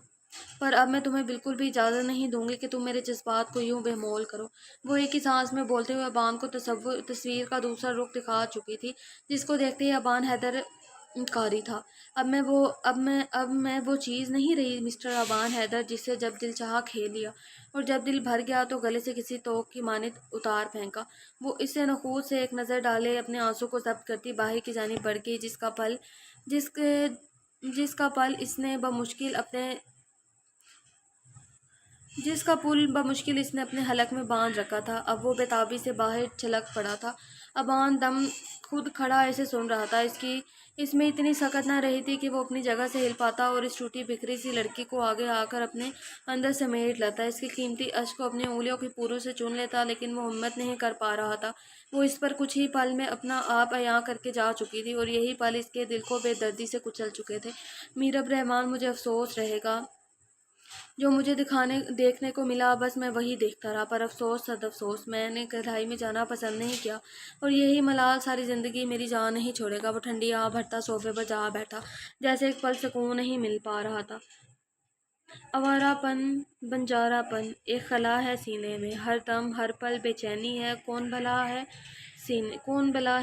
Speaker 1: پر اب میں تمہیں بالکل بھی اجازت نہیں دوں گی کہ تم میرے جذبات کو یوں بے مول کرو۔ وہ ایک ہی سانس میں بولتے ہوئے ابان کو تصویر کا دوسرا رخ دکھا چکی تھی جس کو دیکھتے ہی ابان حیدر قاری تھا۔ اب میں وہ چیز نہیں رہی مسٹر ابان حیدر جس سے جب دل چاہا کھیل لیا اور جب دل بھر گیا تو گلے سے کسی توق کی مانند اتار پھینکا۔ وہ اس سے نخوت سے ایک نظر ڈالے اپنے آنسوں کو ضبط کرتی باہر کی جانب بڑھ گئی، جس کا پل اس نے اپنے حلق میں باندھ رکھا تھا اب وہ بےتابی سے باہر چھلک پڑا تھا۔ ابان دم خود کھڑا ایسے سن رہا تھا، اس میں اتنی سکت نہ رہی تھی کہ وہ اپنی جگہ سے ہل پاتا اور اس ٹوٹی بکھری سی لڑکی کو آگے آ کر اپنے اندر سمیٹ لیتا، اس کی قیمتی اشک کو اپنی انگلیوں کی پوروں سے چون لیتا، لیکن وہ ہمت نہیں کر پا رہا تھا۔ وہ اس پر کچھ ہی پل میں اپنا آپ عیاں کر کے جا چکی تھی اور یہی پل اس کے دل کو بے دردی سے کچل چکے تھے۔ میرب رحمان، مجھے افسوس رہے گا جو مجھے دیکھنے کو ملا، بس میں وہی دیکھتا رہا، پر افسوس صد افسوس، میں نے گہرائی میں جانا پسند نہیں کیا اور یہی ملال ساری زندگی میری جان نہیں چھوڑے گا۔ وہ ٹھنڈی آہ بھرتا صوفے پر جا بیٹھا جیسے ایک پل سکون نہیں مل پا رہا تھا۔ آوارہ پن، بنجارہ پن، ایک خلا ہے سینے میں، ہر دم ہر پل بے چینی ہے، کون بلا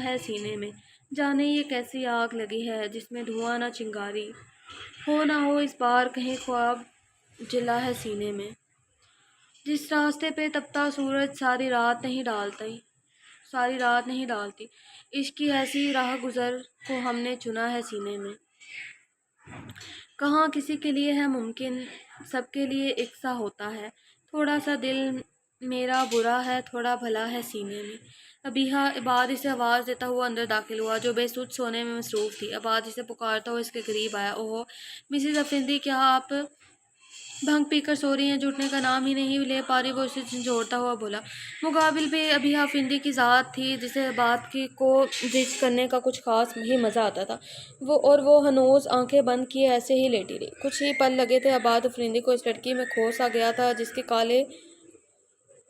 Speaker 1: ہے سینے میں، جانے یہ کیسی آگ لگی ہے جس میں دھواں نہ چنگاری ہو نہ ہو، اس بار کہیں خواب جلا ہے سینے میں، جس راستے پہ تپتا سورج ساری رات نہیں ڈالتی، عشق کی ایسی راہ گزر کو ہم نے چنا ہے سینے میں۔ کہاں کسی کے لیے ہے ممکن سب کے لیے یکساں ہوتا ہے، تھوڑا سا دل میرا برا ہے، تھوڑا بھلا ہے سینے میں۔ ابیہا عباد اسے آواز دیتا ہوا اندر داخل ہوا، جو بے سود سونے میں مصروف تھی۔ عباد اسے پکارتا ہوا اس کے قریب آیا۔ اوہ مسز افندی، کیا آپ بھنگ پی کر سو رہی ہیں؟ جھٹنے کا نام ہی نہیں لے پا رہی، وہ اسے جھنجھوڑتا ہوا بولا۔ مقابل پہ ابیہا افندی کی ذات تھی جسے عباد کو ڈچ کرنے کا کچھ خاص ہی مزہ آتا تھا، وہ ہنوز آنکھیں بند کیے ایسے ہی لیٹی رہی۔ کچھ ہی پل لگے تھے، عباد افندی کو اس لڑکی میں کھو سا گیا تھا جس کے کالے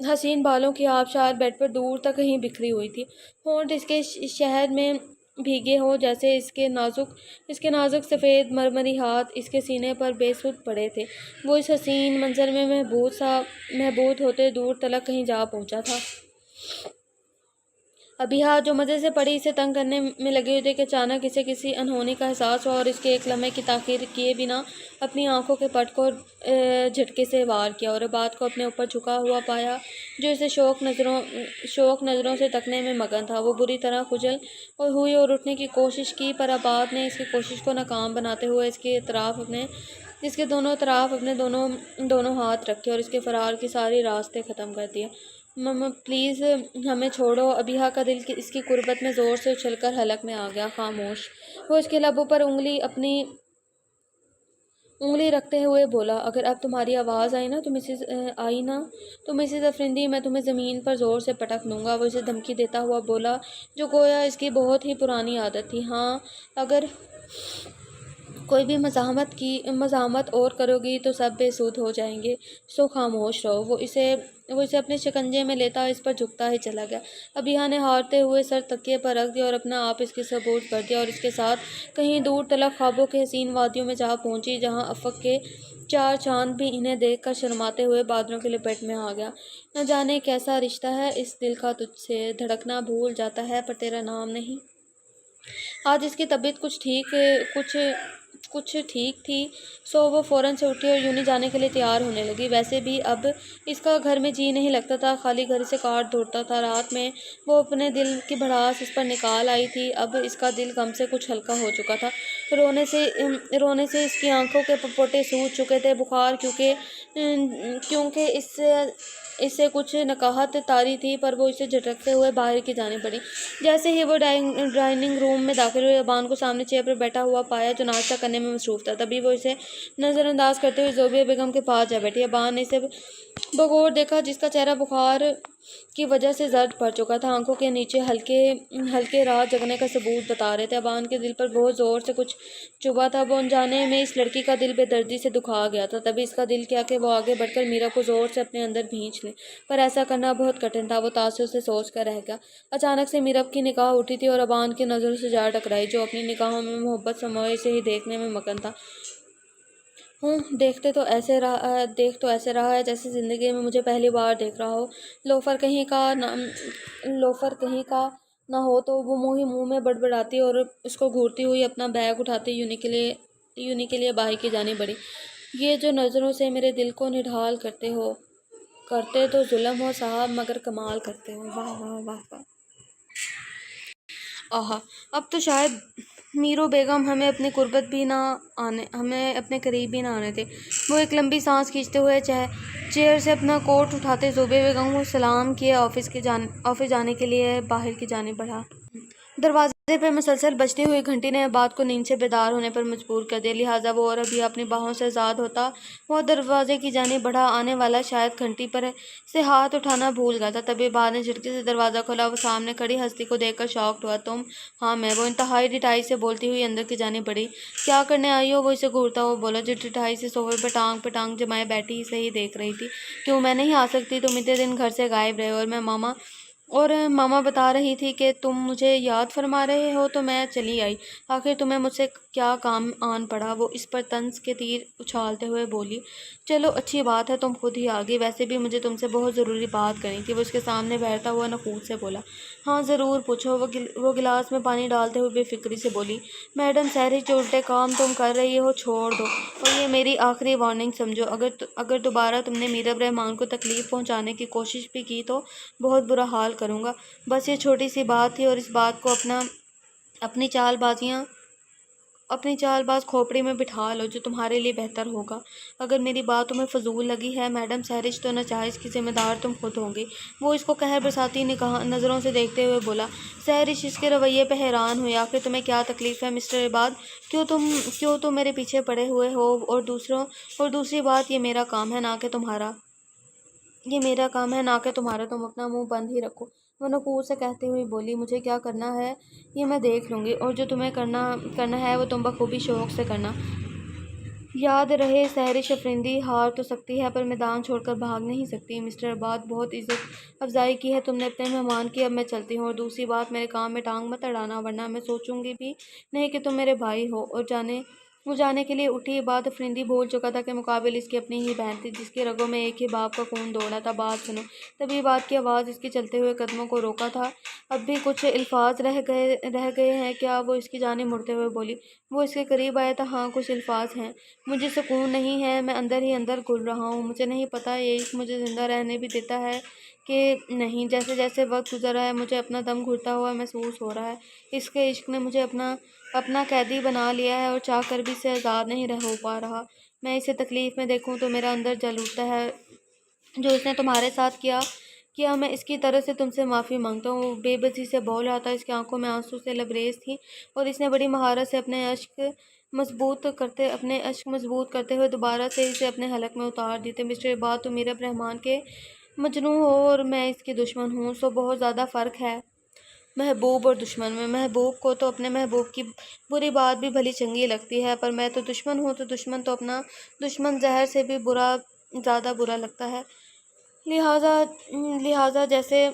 Speaker 1: حسین بالوں کی آبشار بیڈ پر دور تک کہیں بکھری ہوئی تھی، ہونٹ اس کے شہد میں بھیگے ہوں جیسے اس کے نازک سفید مرمری ہاتھ اس کے سینے پر بے سود پڑے تھے۔ وہ اس حسین منظر میں محبوط ہوتے دور تلک کہیں جا پہنچا تھا۔ ابیہا جو مزے سے پڑی اسے تنگ کرنے میں لگی ہوئی تھی کہ اچانک اسے کسی انہونی کا احساس ہوا اور اس کے ایک لمحے کی تاخیر کیے بنا اپنی آنکھوں کے پٹ کو جھٹکے سے وار کیا اور عباد کو اپنے اوپر جھکا ہوا پایا جو اسے شوق نظروں سے تکنے میں مگن تھا۔ وہ بری طرح خجل ہوئی اور اٹھنے کی کوشش کی، پر عباد نے اس کی کوشش کو ناکام بناتے ہوئے اس کے دونوں طرف اپنے دونوں ہاتھ رکھے اور اس کے فرار کی ساری راستے ختم کر دیے۔ مما پلیز ہمیں چھوڑو۔ ابیہا کا دل اس کی قربت میں زور سے اچھل کر حلق میں آ گیا۔ خاموش۔ وہ اس کے لبوں پر اپنی انگلی رکھتے ہوئے بولا، اگر اب تمہاری آواز آئی نا تو مسز افندی میں تمہیں زمین پر زور سے پٹک دوں گا۔ وہ اسے دھمکی دیتا ہوا بولا، جو گویا اس کی بہت ہی پرانی عادت تھی۔ ہاں، اگر کوئی بھی مزاحمت اور کرو گی تو سب بے سود ہو جائیں گے، سو خاموش رہو۔ وہ اسے اپنے شکنجے میں لیتا اس پر جھکتا ہی چلا گیا۔ ابیہا نے ہارتے ہوئے سر تکیے پر رکھ دیا اور اپنا آپ اس کے سپرد کر دیا اور اس کے ساتھ کہیں دور تلک خوابوں کے حسین وادیوں میں جا پہنچی جہاں افق کے چار چاند بھی انہیں دیکھ کر شرماتے ہوئے بادلوں کی لپیٹ میں آ گیا۔ نہ جانے کیسا رشتہ ہے اس دل کا تجھ سے، دھڑکنا بھول جاتا ہے پر تیرا نام نہیں۔ آج اس کی طبیعت کچھ ٹھیک تھی، سو وہ فوراً سے اٹھی اور یونہی جانے کے لیے تیار ہونے لگی۔ ویسے بھی اب اس کا گھر میں جی نہیں لگتا تھا، خالی گھر اسے کاٹ دھوڑتا تھا۔ رات میں وہ اپنے دل کی بھڑاس اس پر نکال آئی تھی، اب اس کا دل غم سے کچھ ہلکا ہو چکا تھا۔ رونے سے اس کی آنکھوں کے پپوٹے سوج چکے تھے، بخار کیونکہ اس سے کچھ نکاہت طاری تھی، پر وہ اسے جھٹکتے ہوئے باہر کی جانب بڑھی۔ جیسے ہی وہ ڈائننگ روم میں داخل ہوئی، عبان کو سامنے چیئر پر بیٹھا ہوا پایا جو ناشتہ کرنے میں مصروف تھا۔ تبھی وہ اسے نظر انداز کرتے ہوئے زوبیہ بیگم کے پاس جا بیٹھی۔ عبان نے اسے بغور دیکھا جس کا چہرہ بخار کی وجہ سے زرد پڑ چکا تھا، آنکھوں کے نیچے ہلکے رات جگنے کا ثبوت بتا رہے تھے۔ عبان کے دل پر بہت زور سے کچھ چبھا تھا، وہ انجانے میں اس لڑکی کا دل بے دردی سے دکھا گیا تھا۔ تبھی اس کا دل کیا کہ وہ آگے بڑھ کر میرا کو زور سے اپنے اندر بھینچ لے، پر ایسا کرنا بہت کٹھن تھا۔ وہ تاثر سے سوچ کر رہ گیا۔ اچانک سے میرب کی نگاہ اٹھی تھی اور عبان کی نظروں سے جا ٹکرائی، جو اپنی نگاہوں میں محبت سموئے اسے ہی دیکھنے میں مگن تھا۔ دیکھ تو ایسے رہا ہے جیسے زندگی میں مجھے پہلی بار دیکھ رہا ہو۔ لوفر کہیں کا نہ ہو تو وہ منہ میں بڑبڑاتی اور اس کو گھورتی ہوئی اپنا بیگ اٹھاتی یونہی کے لیے باہر کی جانب بڑھی۔ یہ جو نظروں سے میرے دل کو نڈھال کرتے تو ظلم ہو صاحب، مگر کمال کرتے ہو۔ واہ واہ واہ واہ! آہا! اب تو شاید میرو بیگم ہمیں اپنے قریب بھی نہ آنے دے۔ وہ ایک لمبی سانس کھینچتے ہوئے چیئر سے اپنا کوٹ اٹھاتے زوبیہ بیگم کو سلام کیے آفس جانے کے لیے باہر کی جانب بڑھا۔ دروازے پہ مسلسل بجتی ہوئی گھنٹی نے عباد کو نیند سے بیدار ہونے پر مجبور کر دیا، لہٰذا وہ اور ابھی اپنی باہوں سے آزاد ہوتا وہ دروازے کی جانب بڑھا۔ آنے والا شاید گھنٹی پر سے ہاتھ اٹھانا بھول گیا تھا، تبھی عباد نے جھٹکے سے دروازہ کھولا۔ وہ سامنے کھڑی ہستی کو دیکھ کر شاکڈ ہوا۔ تم؟ ہاں میں، وہ انتہائی ڈٹائی سے بولتی ہوئی اندر کی جانب بڑھی۔ کیا کرنے آئی ہو؟ وہ اسے گھورتا ہوا بولا، جو ڈٹائی سے صوفے پہ ٹانگ جمائے بیٹھی اسے ہی دیکھ رہی تھی۔ کیوں میں نہیں آ سکتی؟ تم اتنے دن گھر سے غائب رہے اور ماما بتا رہی تھی کہ تم مجھے یاد فرما رہے ہو تو میں چلی آئی۔ آخر تمہیں مجھ سے کیا کام آن پڑا؟ وہ اس پر طنز کے تیر اچھالتے ہوئے بولی۔ چلو اچھی بات ہے تم خود ہی آ گئی، ویسے بھی مجھے تم سے بہت ضروری بات کرنی تھی۔ وہ اس کے سامنے بیٹھتا ہوا نخوت سے بولا۔ ہاں ضرور پوچھو، وہ گلاس میں پانی ڈالتے ہوئے بے فکری سے بولی۔ میڈم سحری جو الٹے کام تم کر رہی ہو چھوڑ دو، اور یہ میری آخری وارننگ سمجھو، اگر دوبارہ تم نے میرب رحمان کو تکلیف پہنچانے کی کوشش بھی کی تو بہت برا حال کروں گا۔ بس یہ چھوٹی سی بات تھی اور اس بات کو اپنی چال بازیاں اپنی چال باز کھوپڑی میں بٹھا لو جو تمہارے لیے بہتر ہوگا۔ اگر میری بات تمہیں فضول لگی ہے میڈم سہرش تو ناجائز کی ذمہ دار تم خود ہوگی۔ وہ اس کو قہر برساتی نظروں سے دیکھتے ہوئے بولا۔ سہرش اس کے رویے پہ حیران ہوئی۔ آخر تمہیں کیا تکلیف ہے مسٹر عباد؟ کیوں تم میرے پیچھے پڑے ہوئے ہو؟ اور دوسری بات یہ میرا کام ہے نہ کہ تمہارا۔ تم اپنا منہ بند ہی رکھو۔ وہ نفور سے کہتے ہوئے بولی۔ مجھے کیا کرنا ہے یہ میں دیکھ لوں گی، اور جو تمہیں کرنا ہے وہ تم بخوبی شوق سے کرنا۔ یاد رہے سہرش افندی، ہار تو سکتی ہے پر میدان چھوڑ کر بھاگ نہیں سکتی۔ مسٹر عباد بہت عزت افزائی کی ہے تم نے اپنے مہمان کی، اب میں چلتی ہوں۔ اور دوسری بات میرے کام میں ٹانگ مت اڑانا ورنہ میں سوچوں گی بھی نہیں کہ تم میرے بھائی ہو۔ اور وہ جانے کے لیے اٹھی۔ عباد افندی بھول چکا تھا کہ مقابل اس کی اپنی ہی بہن تھی جس کی رگوں میں ایک ہی باپ کا خون دوڑا تھا۔ بات سنو۔ تبھی عباد کی آواز اس کے چلتے ہوئے قدموں کو روکا تھا۔ اب بھی کچھ الفاظ رہ گئے ہیں کیا؟ وہ اس کی جانب مڑتے ہوئے بولی۔ وہ اس کے قریب آیا تھا۔ ہاں کچھ الفاظ ہیں۔ مجھے سکون نہیں ہے، میں اندر ہی اندر گھل رہا ہوں۔ مجھے نہیں پتا یہ عشق مجھے زندہ رہنے بھی دیتا ہے کہ نہیں۔ جیسے جیسے وقت گزر رہا ہے مجھے اپنا دم گھٹتا ہوا محسوس ہو رہا ہے۔ اس کے عشق نے مجھے اپنا قیدی بنا لیا ہے اور چاہ کر بھی سے آزاد نہیں ہو پا رہا۔ میں اسے تکلیف میں دیکھوں تو میرا اندر جل اٹھتا ہے۔ جو اس نے تمہارے ساتھ کیا میں اس کی طرف سے تم سے معافی مانگتا ہوں۔ وہ بے بسی سے بول رہا تھا، اس کی آنکھوں میں آنسو سے لبریز تھی اور اس نے بڑی مہارت سے اپنے اشک مضبوط کرتے ہوئے دوبارہ سے اسے اپنے حلق میں اتار دی تھے۔ مسٹر عباد تم میرے رحمان کے مجنوں ہو اور میں اس کی دشمن ہوں، سو بہت زیادہ فرق ہے محبوب اور دشمن میں۔ محبوب کو تو اپنے محبوب کی بری بات بھی بھلی چنگی لگتی ہے، پر میں تو دشمن ہوں تو دشمن تو اپنا دشمن زہر سے بھی زیادہ برا لگتا ہے۔ لہٰذا جیسے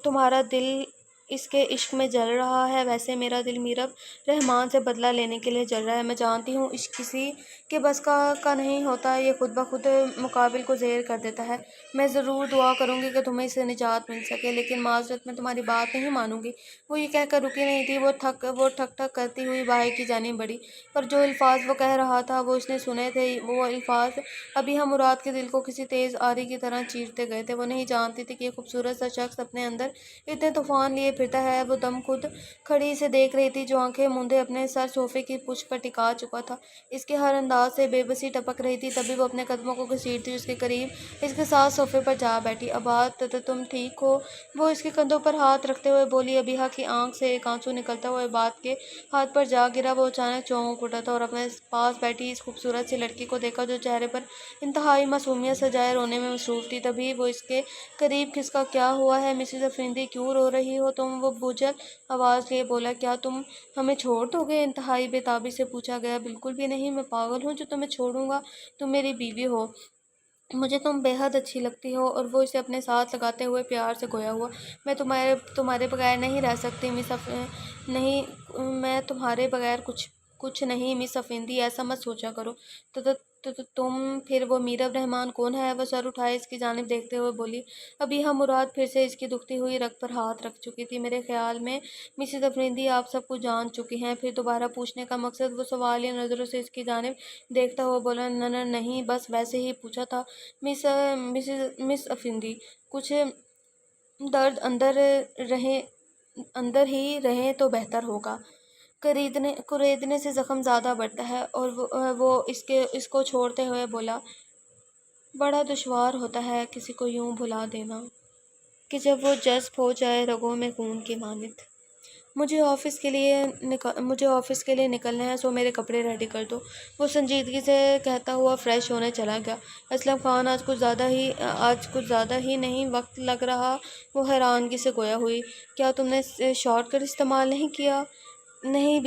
Speaker 1: تمہارا دل اس کے عشق میں جل رہا ہے ویسے میرا دل میرب رحمان سے بدلہ لینے کے لیے جل رہا ہے۔ میں جانتی ہوں عشق کسی کے بس کا نہیں ہوتا، یہ خود بخود مقابل کو زہر کر دیتا ہے۔ میں ضرور دعا کروں گی کہ تمہیں اس سے نجات مل سکے، لیکن معذرت میں تمہاری بات نہیں مانوں گی۔ وہ یہ کہہ کر رکی نہیں تھی، وہ ٹھک ٹھک کرتی ہوئی باہر کی جانب بڑھی، پر جو الفاظ وہ کہہ رہا تھا وہ اس نے سنے تھے۔ وہ الفاظ ابیحہ مراد کے دل کو کسی تیز آری کی طرح چیرتے گئے تھے۔ وہ نہیں جانتی تھی کہ یہ خوبصورت سا شخص اپنے اندر اتنے طوفان لیے پھرتا ہے۔ وہ دم خود کھڑی اسے دیکھ رہی تھی جو آنکھیں موندے اپنے سر صوفے کی پشت پر ٹکا چکا تھا۔ اس کے ہر انداز سے بے بسی ٹپک رہی تھی۔ تبھی وہ اپنے قدموں کو گھسیٹتی اس کے قریب اس کے ساتھ صوفے پر جا بیٹھی۔ عباد تم ٹھیک ہو؟ وہ اس کے کندھوں پر ہاتھ رکھتے ہوئے بولی۔ ابیحہ کی آنکھ سے ایک آنسو نکلتا ہوا عباد کے ہاتھ پر جا گرا۔ وہ اچانک چونک اٹھا تھا اور اپنے پاس بیٹھی اس خوبصورت سی لڑکی کو دیکھا جو چہرے پر انتہائی معصومیت سجائے رونے میں مصروف تھی۔ تبھی وہ اس کے قریب کھسکا۔ کیا ہوا ہے مسز افندی، کیوں رو رہی ہو تم؟ وہ بجھل آواز لیے بولا۔ کیا تم ہمیں چھوڑ دو گے؟ انتہائی بے تابی سے پوچھا گیا۔ بالکل بھی نہیں، میں پاگل ہوں جو تمہیں چھوڑوں گا، تم میری بیوی ہو، مجھے تم بے حد اچھی لگتی ہو۔ اور وہ اسے اپنے ساتھ لگاتے ہوئے پیار سے گویا ہوا۔ میں تمہارے بغیر نہیں رہ سکتی میں تمہارے بغیر کچھ نہیں مس افندی، ایسا مت سوچا کرو۔ تم پھر وہ میرب رحمان کون ہے؟ وہ سر اٹھائے اس کی جانب دیکھتے ہوئے بولی۔ ابیحہ مراد پھر سے اس کی دکھتی ہوئی رگ پر ہاتھ رکھ چکی تھی۔ میرے خیال میں مسز افندی آپ سب کچھ جان چکی ہیں۔ پھر دوبارہ پوچھنے کا مقصد وہ سوالیہ نظروں سے اس کی جانب دیکھتا ہوا بولا۔ نہیں، بس ویسے ہی پوچھا تھا مس افندی، کچھ درد اندر ہی رہیں تو بہتر ہوگا۔ کریدنے سے زخم زیادہ بڑھتا ہے۔ اور وہ اس کو چھوڑتے ہوئے بولا۔ بڑا دشوار ہوتا ہے کسی کو یوں بھلا دینا کہ جب وہ جذب ہو جائے رگوں میں خون کی مانند۔ مجھے آفس کے لیے نکلنا ہے، سو میرے کپڑے ریڈی کر دو۔ وہ سنجیدگی سے کہتا ہوا فریش ہونے چلا گیا۔ اسلم خان آج کچھ زیادہ ہی نہیں وقت لگ رہا؟ وہ حیرانگی سے گویا ہوئی۔ کیا تم نے شارٹ کٹ استعمال نہیں کیا؟ نہیں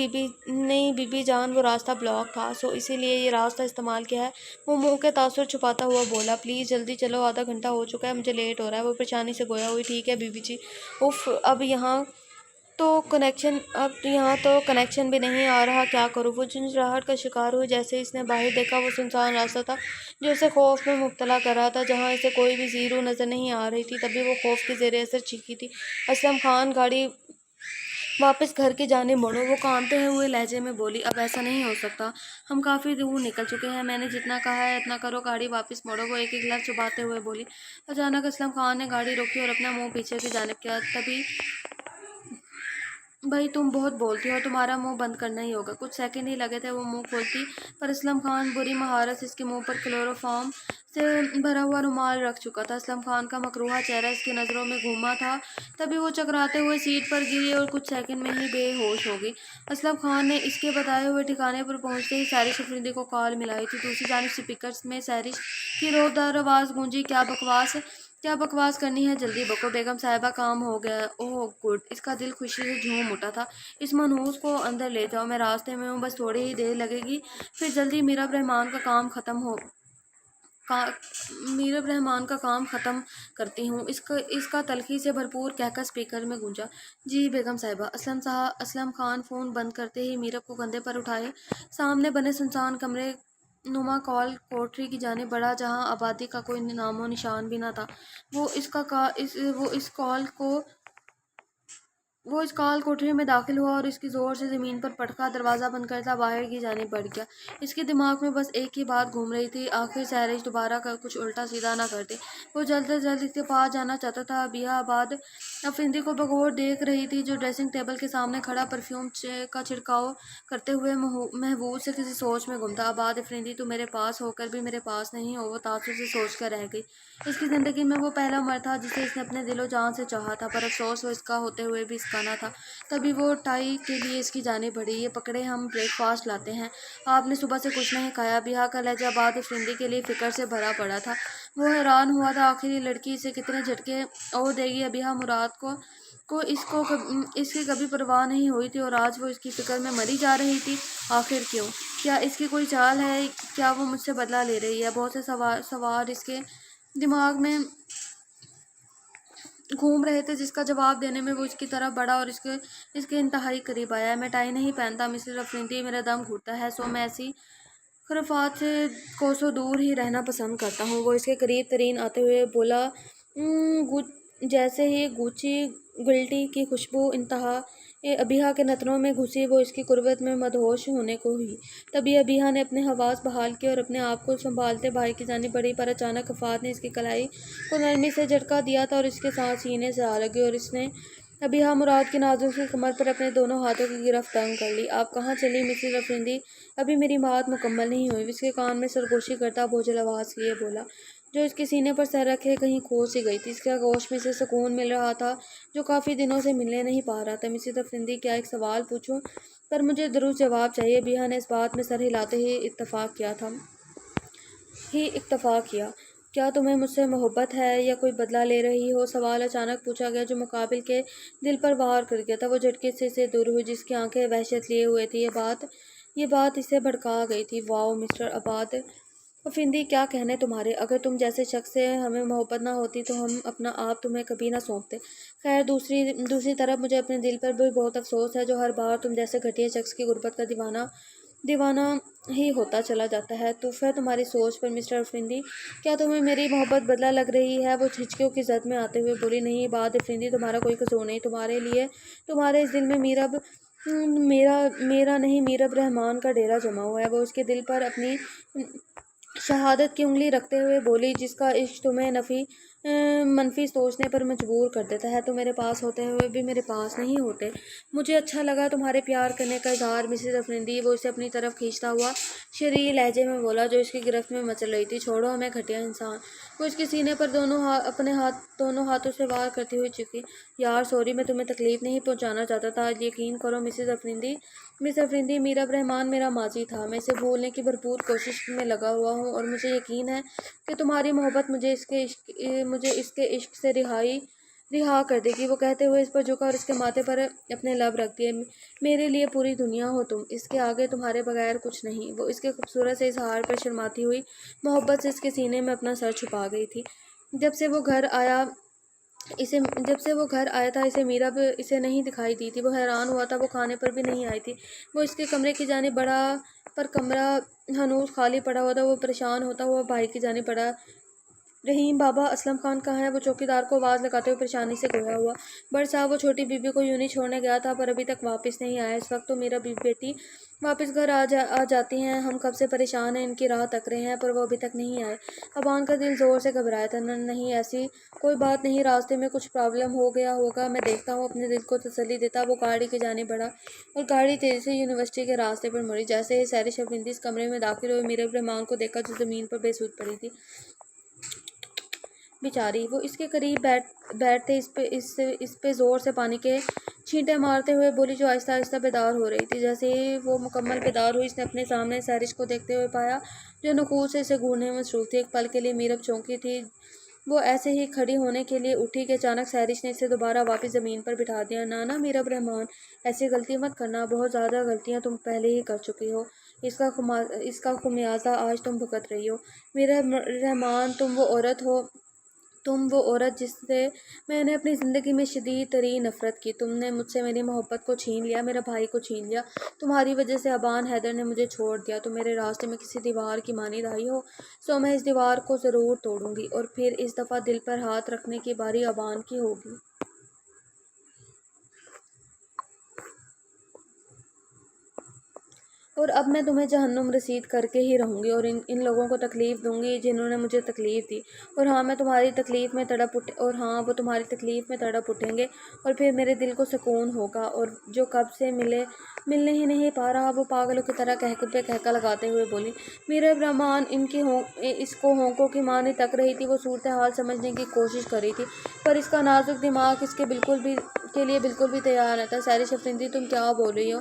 Speaker 1: بی بی جان، وہ راستہ بلاک تھا سو اسی لیے یہ راستہ استعمال کیا ہے۔ وہ منہ کے تاثر چھپاتا ہوا بولا۔ پلیز جلدی چلو، آدھا گھنٹہ ہو چکا ہے، مجھے لیٹ ہو رہا ہے۔ وہ پریشانی سے گویا ہوئی۔ ٹھیک ہے بی بی جی۔ اف، اب یہاں تو کنیکشن بھی نہیں آ رہا، کیا کروں؟ وہ جھنجھلاہٹ کا شکار ہوئی۔ جیسے اس نے باہر دیکھا وہ سنسان راستہ تھا جو اسے خوف میں مبتلا کر رہا تھا، جہاں اسے کوئی بھی زیرو نظر نہیں آ رہی تھی۔ تبھی وہ خوف کے زیر اثر چیخی تھی۔ اسلم خان، گاڑی واپس گھر کی جانب موڑو، وہ کانپتے ہوئے لہجے میں بولی۔ اب ایسا نہیں ہو سکتا، ہم کافی دور نکل چکے ہیں، میں نے جتنا کہا ہے اتنا کرو، گاڑی واپس موڑو، وہ ایک لفظ چباتے ہوئے بولی۔ اچانک اسلم خان نے گاڑی روکی اور اپنا منہ پیچھے کی جانب کیا۔ بھائی تم بہت بولتی ہو، تمہارا منہ بند کرنا ہی ہوگا۔ کچھ سیکنڈ ہی لگے تھے وہ منہ کھولتی، پر اسلم خان بری مہارت سے اس کے منہ پر کلوروفارم سے بھرا ہوا رومال رکھ چکا تھا۔ اسلم خان کا مکروہ چہرہ اس کی نظروں میں گھوما تھا، تبھی وہ چکراتے ہوئے سیٹ پر گری اور کچھ سیکنڈ میں ہی بے ہوش ہو گئی۔ اسلم خان نے اس کے بتائے ہوئے ٹھکانے پر پہنچتے ہی سیرش افریدی کو کال ملائی تھی۔ دوسری جانب اسپیکرز میں سیرش کی روبدار آواز گونجی، کیا بکواس کرنی ہے، جلدی بکو بیگم صاحبہ، کام ہو گیا ہے۔ اوہ گڈ۔ اس کا دل خوشی سے جھوم اٹھا تھا۔ اس منحوس کو اندر لے جاؤ، میں راستے میں ہوں، بس تھوڑی ہی دیر لگے گی، پھر جلدی میرب رحمان کا کام ختم کرتی ہوں۔ اس کا تلخی سے بھرپور کہکہ اسپیکر میں گونجا۔ جی بیگم صاحبہ۔ اسلم خان فون بند کرتے ہی میرب کو کندھے پر اٹھائے سامنے بنے سنسان کمرے نما کال کوٹری کی جانب بڑھا، جہاں آبادی کا کوئی نام و نشان بھی نہ تھا۔ وہ اس کال کوٹری میں داخل ہوا اور اس کی زور سے زمین پر پٹکا دروازہ بند کرتا باہر کی جانب بڑھ گیا۔ اس کے دماغ میں بس ایک ہی بات گھوم رہی تھی، آخر سیرش دوبارہ کچھ الٹا سیدھا نہ کر دے۔ وہ جلد از جلد اس کے پاس جانا چاہتا تھا۔ ابیہ آباد افندی کو بغور دیکھ رہی تھی، جو ڈریسنگ ٹیبل کے سامنے کھڑا پرفیوم کا چھڑکاؤ کرتے ہوئے محبوس سے کسی سوچ میں گم تھا۔ آباد افندی، تو میرے پاس ہو کر بھی میرے پاس نہیں ہو، وہ تعصب سے سوچ کر رہ گئی۔ اس کی زندگی میں وہ پہلا مرد تھا جسے اس نے اپنے دل و جان سے چاہا تھا، پر افسوس وہ اس کا ہوتے ہوئے بھی اس کا نہ تھا۔ تبھی وہ ٹائی کے لیے اس کی جانب بڑھی۔ یہ پکڑے، ہم بریک فاسٹ لاتے ہیں۔ آپ نے صبح سے کچھ نہیں کھایا۔ ابیہ کا لہجہ آباد افندی کے لیے فکر سے بھرا پڑا تھا۔ وہ حیران ہوا تھا، آخر یہ لڑکی اسے کتنے جھٹکے اور دے گی۔ ابیہ مراد کو اس کی کبھی پرواہ نہیں ہوئی تھی، اور آج وہ اس کی فکر میں مری جا رہی تھی۔ آخر کیوں؟ کیا اس کی کوئی چال ہے؟ کیا وہ مجھ سے بدلہ لے رہی ہے؟ بہت سے سوال اس کے دماغ میں گھوم رہے تھے، جس کا جواب دینے میں وہ اس کی طرف بڑھا اور اس کے انتہائی قریب آیا۔ میں ٹائی نہیں پہنتا مسز افندی، میرا دم گھٹتا ہے، سو میں ایسی خرافات سے کوسوں دور ہی رہنا پسند کرتا ہوں۔ وہ اس کے قریب ترین آتے ہوئے بولا، جیسے ہی گوچی گلٹی کی خوشبو انتہا ابیہ کے نتنوں میں گھسی، وہ اس کی قربت میں مدہوش ہونے کو ہوئی۔ تبھی ابیہ نے اپنے حواس بحال کیے اور اپنے آپ کو سنبھالتے بھائی کی جانب بڑھی، پر اچانک آفات نے اس کی کلائی کو نرمی سے جھٹکا دیا تھا اور اس کے ساتھ سینے سے آ لگی، اور اس نے ابیہ مراد کی نازک سی کمر پر اپنے دونوں ہاتھوں کی گرفت تنگ کر لی۔ آپ کہاں چلی مسز افندی؟ ابھی میری بات مکمل نہیں ہوئی، اس کے کان میں سرگوشی کرتا بوجھل آواز لیے بولا، جو اس کے سینے پر سر رکھے کہیں کھو سی گئی تھی۔ اس کے آغوش میں سے سکون مل رہا تھا جو کافی دنوں سے ملنے نہیں پا رہا تھا۔ مسز افندی، کیا ایک سوال پوچھوں؟ پر مجھے درست جواب چاہیے۔ ابیہ نے اس بات میں سر ہلاتے ہی اتفاق کیا۔ کیا تمہیں مجھ سے محبت ہے یا کوئی بدلہ لے رہی ہو؟ سوال اچانک پوچھا گیا جو مقابل کے دل پر وار کر گیا تھا۔ وہ جھٹکے سے دور ہوئی، جس کی آنکھیں وحشت لیے ہوئے تھی۔ یہ بات اسے بھڑکا گئی تھی۔ واؤ مسٹر آباد افندی، کیا کہنے تمہارے! اگر تم جیسے شخص سے ہمیں محبت نہ ہوتی تو ہم اپنا آپ تمہیں کبھی نہ سونپتے۔ خیر، دوسری طرف مجھے اپنے دل پر بھی بہت افسوس ہے، جو ہر بار تم جیسے گھٹیا شخص کی غربت کا دیوانہ ہی ہوتا چلا جاتا ہے۔ تحفہ تمہاری سوچ پر مسٹر افندی، کیا تمہیں میری محبت بدلہ لگ رہی ہے؟ وہ جھچکیوں کی زد میں آتے ہوئے بولی، نہیں آباد افندی، تمہارا کوئی قصور نہیں۔ تمہارے اس دل میں میرا نہیں، میرب رحمان کا ڈیرا جما ہوا ہے۔ وہ اس کے دل پر اپنی شہادت کی انگلی رکھتے ہوئے بولی، جس کا عشق تمہیں منفی سوچنے پر مجبور کر دیتا ہے، تم میرے پاس ہوتے ہوئے بھی میرے پاس نہیں ہوتے۔ مجھے اچھا لگا تمہارے پیار کرنے کا اظہار مسز افندی، وہ اسے اپنی طرف کھینچتا ہوا شریر لہجے میں بولا، جو اس کی گرفت میں مچل رہی تھی۔ چھوڑو ہمیں گھٹیا انسان۔ وہ اس کے سینے پر اپنے دونوں ہاتھوں سے وار کرتی ہوئی چیخی، یار سوری، میں تمہیں تکلیف نہیں پہنچانا چاہتا تھا۔ یقین کرو مسز افندی، میرب رحمان میرا ماضی تھا، میں اسے بھولنے کی بھرپور کوشش میں لگا ہوا ہوں، اور مجھے یقین ہے کہ تمہاری محبت مجھے اس کے عشق سے رہا کر دے گی۔ وہ کہتے ہوئے اس پر جھکا اور اس کے ماتھے پر اپنے لب رکھ دیے۔ میرے لیے پوری دنیا ہو تم، اس کے آگے تمہارے بغیر کچھ نہیں۔ وہ اس کے خوبصورت سے اظہار پر شرماتی ہوئی محبت سے اس کے سینے میں اپنا سر چھپا گئی تھی۔ جب سے وہ گھر آیا تھا، اسے میرب اسے نہیں دکھائی دی تھی۔ وہ حیران ہوا تھا، وہ کھانے پر بھی نہیں آئی تھی۔ وہ اس کے کمرے کی جانب بڑھا، پر کمرہ ہنوز خالی پڑا ہوا تھا۔ وہ پریشان ہوتا ہوا بھائی کی جانب بڑھا، رحیم بابا اسلم خان کہاں ہے؟ وہ چوکیدار کو آواز لگاتے ہوئے پریشانی سے گویا ہوا۔ بڑ صاحب وہ چھوٹی بی بی کو یوں نہیں چھوڑنے گیا تھا پر ابھی تک واپس نہیں آیا۔ اس وقت تو میرا بیٹی واپس گھر آ جاتی ہیں، ہم کب سے پریشان ہیں، ان کی راہ تک رہے ہیں پر وہ ابھی تک نہیں آئے۔ ابان کا دل زور سے گھبرایا تھا۔ نہیں ایسی کوئی بات نہیں، راستے میں کچھ پرابلم ہو گیا ہوگا، میں دیکھتا ہوں، اپنے دل کو تسلی دیتا وہ گاڑی کی جانب بڑھا اور گاڑی تیزی سے یونیورسٹی کے راستے پر مڑی۔ جیسے ہی سحرش افرندی اس کمرے میں داخل ہوئے، میر الرحمان کو دیکھا جو زمین پر بے سود پڑی تھی۔ بیچاری، وہ اس کے قریب بیٹھتے اس پہ زور سے پانی کے چھینٹے مارتے ہوئے بولی جو آہستہ آہستہ بیدار ہو رہی تھی۔ جیسے ہی وہ مکمل بیدار ہوئی، اس نے اپنے سامنے سحرش کو دیکھتے ہوئے پایا جو نخوت سے اسے گھورنے میں مصروف تھی۔ ایک پل کے لیے میرب چونکی تھی، وہ ایسے ہی کھڑی ہونے کے لیے اٹھی کہ اچانک سحرش نے اسے دوبارہ واپس زمین پر بٹھا دیا۔ نانا میرب رحمان، ایسی غلطی مت کرنا، بہت زیادہ غلطیاں تم پہلے ہی کر چکی ہو، اس کا خمیازہ آج تم بھگت رہی ہو۔ میرب رحمان، تم وہ عورت جس سے میں نے اپنی زندگی میں شدید ترین نفرت کی۔ تم نے مجھ سے میری محبت کو چھین لیا، میرے بھائی کو چھین لیا، تمہاری وجہ سے ابان حیدر نے مجھے چھوڑ دیا۔ تم میرے راستے میں کسی دیوار کی مانند آئی ہو، سو میں اس دیوار کو ضرور توڑوں گی اور پھر اس دفعہ دل پر ہاتھ رکھنے کی باری ابان کی ہوگی۔ اور اب میں تمہیں جہنم رسید کر کے ہی رہوں گی اور ان لوگوں کو تکلیف دوں گی جنہوں نے مجھے تکلیف دی، اور ہاں وہ تمہاری تکلیف میں تڑپ اٹھیں گے اور پھر میرے دل کو سکون ہوگا۔ اور جو کب سے ملنے ہی نہیں پا رہا، وہ پاگلوں کی طرح کہکا لگاتے ہوئے بولی۔ میرا رحمان اس کو ہونکوں کی مانی تک رہی تھی، وہ صورتحال سمجھنے کی کوشش کر رہی تھی پر اس کا نازک دماغ اس کے لیے بالکل بھی تیار نہ تھا۔ سحرش افرندی، تم کیا بول رہی ہو؟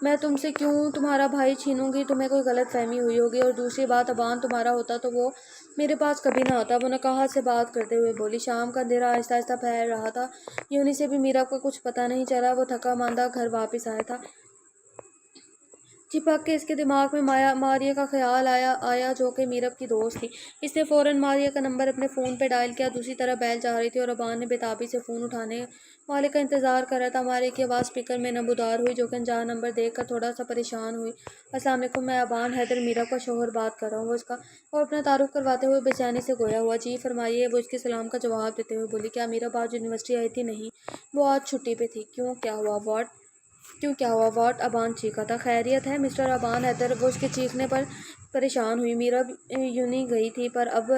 Speaker 1: میں تم سے کیوں تمہارا بھائی چھینوں گی؟ تمہیں کوئی غلط فہمی ہوئی ہوگی، اور دوسری بات، ابان تمہارا ہوتا تو وہ میرے پاس کبھی نہ آتا۔ وہ نقاہت سے بات کرتے ہوئے بولی۔ شام کا اندھیرا آہستہ آہستہ پھیل رہا تھا، یونی سے بھی میرا کا کچھ پتہ نہیں چلا۔ وہ تھکا ماندہ گھر واپس آیا تھا۔ چپک کے اس کے دماغ میں ماریہ کا خیال آیا جو کہ میرب کی دوست تھی۔ اس نے فوراً ماریہ کا نمبر اپنے فون پہ ڈائل کیا۔ دوسری طرف بیل جا رہی تھی اور ابان نے بے تابی سے فون اٹھانے والے کا انتظار کر رہا تھا۔ ماریہ کی آواز اسپیکر میں نمودار ہوئی جو کہ انجان نمبر دیکھ کر تھوڑا سا پریشان ہوئی۔ السلام علیکم، میں ابان حیدر میرب کا شوہر بات کر رہا ہوں۔ وہ اپنا تعارف کرواتے ہوئے بے چینی سے گویا ہوا۔ جی فرمائیے، وہ اس کے سلام کا جواب دیتے ہوئے بولی۔ کیا میرب آج یونیورسٹی آئی تھی؟ نہیں، وہ آج چھٹی پہ تھی۔ کیوں، کیا ہوا؟ واٹ؟ ابان چیخا تھا۔ خیریت ہے مسٹر ابان حیدر؟ وہ اس کے چیخنے پر پریشان ہوئی۔ میرب یونی گئی تھی پر اب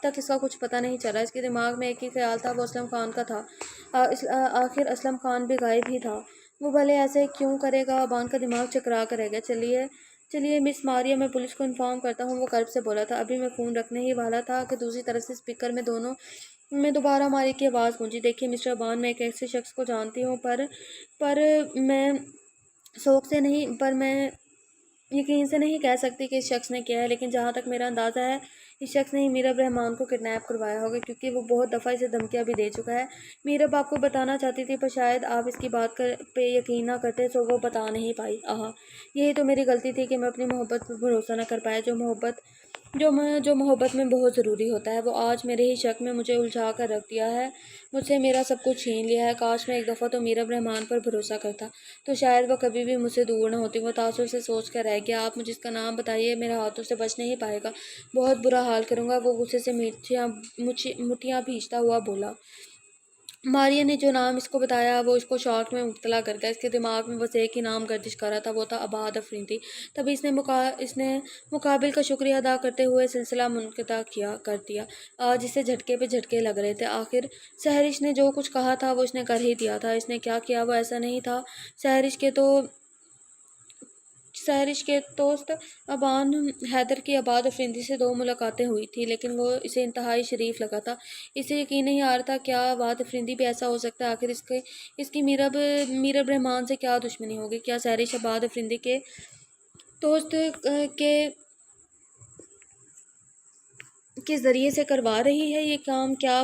Speaker 1: تک اس کا کچھ پتہ نہیں چلا۔ اس کے دماغ میں ایک ہی خیال تھا، وہ اسلم خان کا تھا۔ آخر اسلم خان بھی غائب ہی تھا، وہ بھلے ایسے کیوں کرے گا؟ ابان کا دماغ چکرا کر رہ گیا۔ چلیے مس ماریہ، میں پولیس کو انفارم کرتا ہوں، وہ کرب سے بولا تھا۔ ابھی میں فون رکھنے ہی والا تھا کہ دوسری طرف سے اسپیکر میں دوبارہ ماریہ کی آواز گونجی۔ دیکھیے مسٹر ابان، میں ایک ایسے شخص کو جانتی ہوں پر میں یقین سے نہیں کہہ سکتی کہ اس شخص نے کیا ہے، لیکن جہاں تک میرا اندازہ ہے اس شخص نے ہی میرب رحمان کو کڈنیپ کروایا ہوگا، کیونکہ وہ بہت دفعہ اسے دھمکیاں بھی دے چکا ہے۔ میرب آپ کو بتانا چاہتی تھی پر شاید آپ اس کی بات پہ یقین نہ کرتے، سو وہ بتا نہیں پائی۔ یہی تو میری غلطی تھی کہ میں اپنی محبت پر بھروسہ نہ کر پایا، جو محبت میں بہت ضروری ہوتا ہے۔ وہ آج میرے ہی شک میں مجھے الجھا کر رکھ دیا ہے، مجھ سے میرا سب کچھ چھین لیا ہے۔ کاش میں ایک دفعہ تو میرب رحمان پر بھروسہ کرتا تو شاید وہ کبھی بھی مجھ سے دور نہ ہوتی۔ وہ تاثر سے سوچ کر رہ گیا۔ آپ مجھے اس کا نام بتائیے، میرے ہاتھوں سے بچ نہیں پائے گا، بہت برا حال کروں گا، وہ غصے سے مٹھیاں بھینچتا ہوا بولا۔ ماریہ نے جو نام اس کو بتایا وہ اس کو شوق میں مبتلا کر گیا۔ اس کے دماغ میں بس ایک ہی نام گردش کر رہا تھا، وہ تھا اباد افرندی۔ تبھی اس نے مقابل کا شکریہ ادا کرتے ہوئے سلسلہ منقطع کر دیا۔ آج اسے جھٹکے پہ جھٹکے لگ رہے تھے۔ آخر سحرش نے جو کچھ کہا تھا وہ اس نے کر ہی دیا تھا۔ اس نے کیا کیا وہ ایسا نہیں تھا۔ سحرش کے دوست ابان حیدر کی اباد افرندی سے 2 ملاقاتیں ہوئی تھیں، لیکن وہ اسے انتہائی شریف لگا تھا۔ اسے یقین نہیں آ رہا تھا کیا اباد افرندی بھی ایسا ہو سکتا ہے۔ آخر اس کی میرب رحمان سے کیا دشمنی ہوگی؟ کیا سحرش اباد افرندی کے دوست کے ذریعے سے کروا رہی ہے یہ کام؟ کیا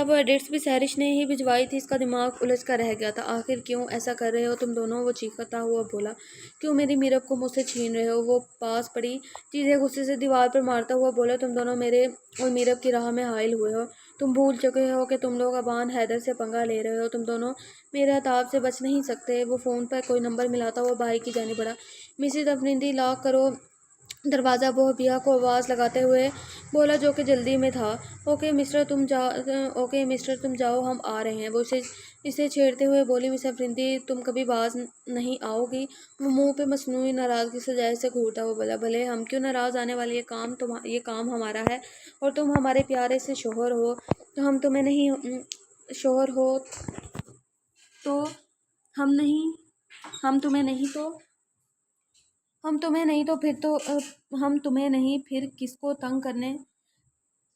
Speaker 1: وہ ایڈٹس بھی سحرش نے ہی بھجوائی تھی؟ اس کا دماغ الجھ کر رہ گیا تھا۔ آخر کیوں ایسا کر رہے ہو تم دونوں؟ وہ چیختا ہوا بولا۔ کیوں میری میرب کو مجھ سے چھین رہے ہو؟ وہ پاس پڑی چیزیں غصے سے دیوار پر مارتا ہوا بولا۔ تم دونوں میرے اور میرب کی راہ میں حائل ہوئے ہو، تم بھول چکے ہو کہ تم لوگ ابان حیدر سے پنگا لے رہے ہو، تم دونوں میرے عتاب سے بچ نہیں سکتے۔ وہ فون پر کوئی نمبر ملاتا ہوا بھائی کی جانب بڑھا۔ مسز افرندی، لاک کرو دروازہ بوبیا کو آواز لگاتے ہوئے بولا، جو کہ جلدی میں تھا۔ اوکے مسٹر، تم جاؤ، ہم آ رہے ہیں۔ وہ اسے چھیڑتے ہوئے بولی، مس افرندی، تم کبھی باز نہیں آؤ گی؟ وہ منہ پہ مصنوعی ناراضگی سے جیسے گھورتا ہوا بولا، بھلے، ہم کیوں ناراض آنے والے، یہ کام ہمارا ہے، اور تم ہمارے پیارے سے شوہر ہو، تو ہم تمہیں نہیں شوہر ہو تو ہم نہیں ہم تمہیں نہیں تو ہم تمہیں نہیں تو پھر تو ہم تمہیں نہیں پھر کس کو تنگ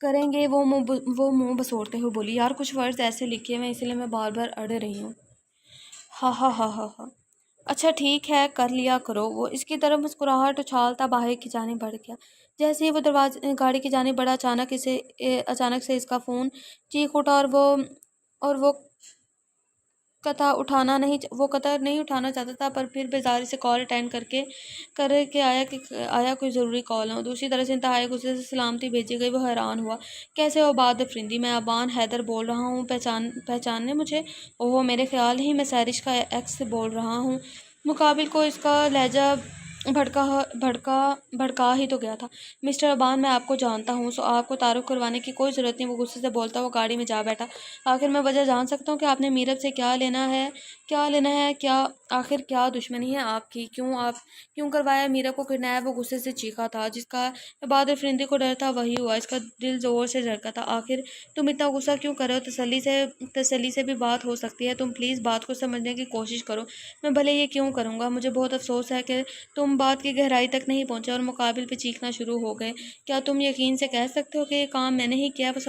Speaker 1: کریں گے؟ وہ منہ بسوڑتے ہوئے بولی، یار کچھ ورڈز ایسے لکھے ہوئے، اس لیے میں بار بار اڑ رہی ہوں۔ ہا ہا ہا ہا ہا۔ اچھا ٹھیک ہے، کر لیا کرو۔ وہ اس کی طرف مسکراہٹ اچھالتا باہر کی جانب بڑھ گیا۔ جیسے ہی وہ گاڑی کی جانب بڑھا، اچانک سے اس کا فون چیخ اٹھا، اور وہ قطع نہیں اٹھانا چاہتا تھا، پر پھر بیزاری سے کال اٹینڈ کر کے آیا کوئی ضروری کال ہو۔ دوسری طرف سے انتہائی غصے سے سلامتی بھیجی گئی۔ وہ حیران ہوا، کیسے ہو عباد افرندی؟ میں ابان حیدر بول رہا ہوں، پہچانے مجھے؟ اوہ، میرے خیال نہیں، میں سیرش کا ایکس بول رہا ہوں۔ مقابل کو اس کا لہجہ بھڑکا ہی تو گیا تھا۔ مسٹر ابان، میں آپ کو جانتا ہوں، سو آپ کو تعارف کروانے کی کوئی ضرورت نہیں۔ وہ غصے سے بولتا ہوا گاڑی میں جا بیٹھا۔ آخر میں وجہ جان سکتا ہوں کہ آپ نے میرب سے کیا لینا ہے؟ آخر کیا دشمنی ہے آپ کی؟ کیوں کروایا میرب کو کڈنیپ؟ وہ غصے سے چیخا تھا۔ جس کا عباد افرندی کو ڈر تھا وہی ہوا۔ اس کا دل زور سے دھڑکا تھا۔ آخر تم اتنا غصہ کیوں کر رہے ہو؟ تسلی سے بھی بات ہو سکتی ہے، تم پلیز بات کو سمجھنے کی کوشش کرو۔ میں بھلے یہ کیوں کروں گا؟ مجھے بہت افسوس ہے کہ تم بات کی گہرائی تک نہیں پہنچے اور مقابل پہ چیخنا شروع ہو گئے۔ کیا تم یقین سے کہہ سکتے ہو کہ یہ کام میں نے ہی کیا؟ وہ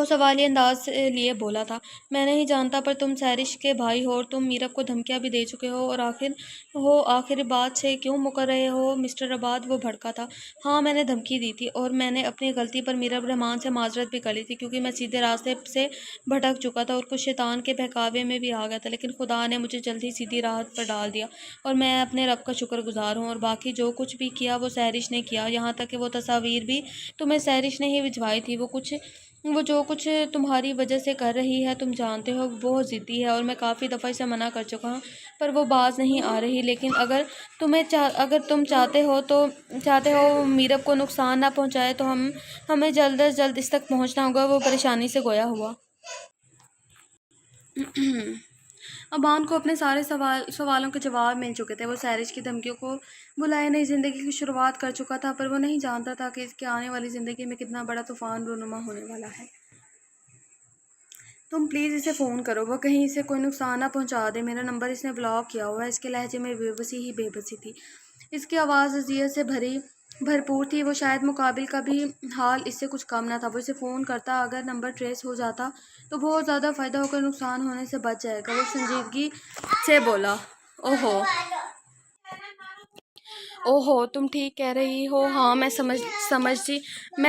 Speaker 1: سوالیہ انداز لیے بولا تھا۔ میں نہیں جانتا، پر تم سیرش کے بھائی ہو، اور تم میرب کو دھمکیاں بھی دے چکے ہو، اور آخر بات سے کیوں مکر رہے ہو مسٹر عباد؟ وہ بھڑکا تھا۔ ہاں، میں نے دھمکی دی تھی، اور میں نے اپنی غلطی پر میرب رحمان سے معذرت بھی کر لی تھی، کیونکہ میں سیدھے راستے سے بھٹک چکا تھا اور کچھ شیطان کے بہکاوے میں بھی آ گیا تھا، لیکن خدا نے مجھے جلد ہی سیدھی راہ پر ڈال دیا، اور میں اپنے رب کا شکر گزار ہوں۔ اور باقی جو کچھ بھی کیا وہ سیرش نے کیا، یہاں تک کہ وہ تصاویر بھی تمہیں سیرش نے ہی بھجوائی تھی۔ وہ جو کچھ تمہاری وجہ سے کر رہی ہے، تم جانتے ہو بہت ضدی ہے، اور میں کافی دفعہ اسے منع کر چکا ہوں، پر وہ باز نہیں آ رہی۔ لیکن اگر تم چاہتے ہو میرب کو نقصان نہ پہنچائے، تو ہمیں جلد از جلد اس تک پہنچنا ہوگا۔ وہ پریشانی سے گویا ہوا۔ ابان کو اپنے سارے سوالوں کے جواب مل چکے تھے۔ وہ سیرش کی دھمکیوں کو بلائے نئی زندگی کی شروعات کر چکا تھا، پر وہ نہیں جانتا تھا کہ اس کے آنے والی زندگی میں کتنا بڑا طوفان رونما ہونے والا ہے۔ تم پلیز اسے فون کرو، وہ کہیں اسے کوئی نقصان نہ پہنچا دے۔ میرا نمبر اس نے بلاک کیا ہوا ہے۔ اس کے لہجے میں بے بسی ہی بے بسی تھی۔ اس کی آواز اذیت سے بھرپور تھی۔ وہ شاید مقابل کا بھی حال اس سے کچھ کم نہ تھا۔ وہ اسے فون کرتا، اگر نمبر ٹریس ہو جاتا تو بہت زیادہ فائدہ ہو کر نقصان ہونے سے بچ جائے گا۔ وہ سنجیدگی سے بولا، اوہو، تم ٹھیک کہہ رہی ہو۔ ہاں، میں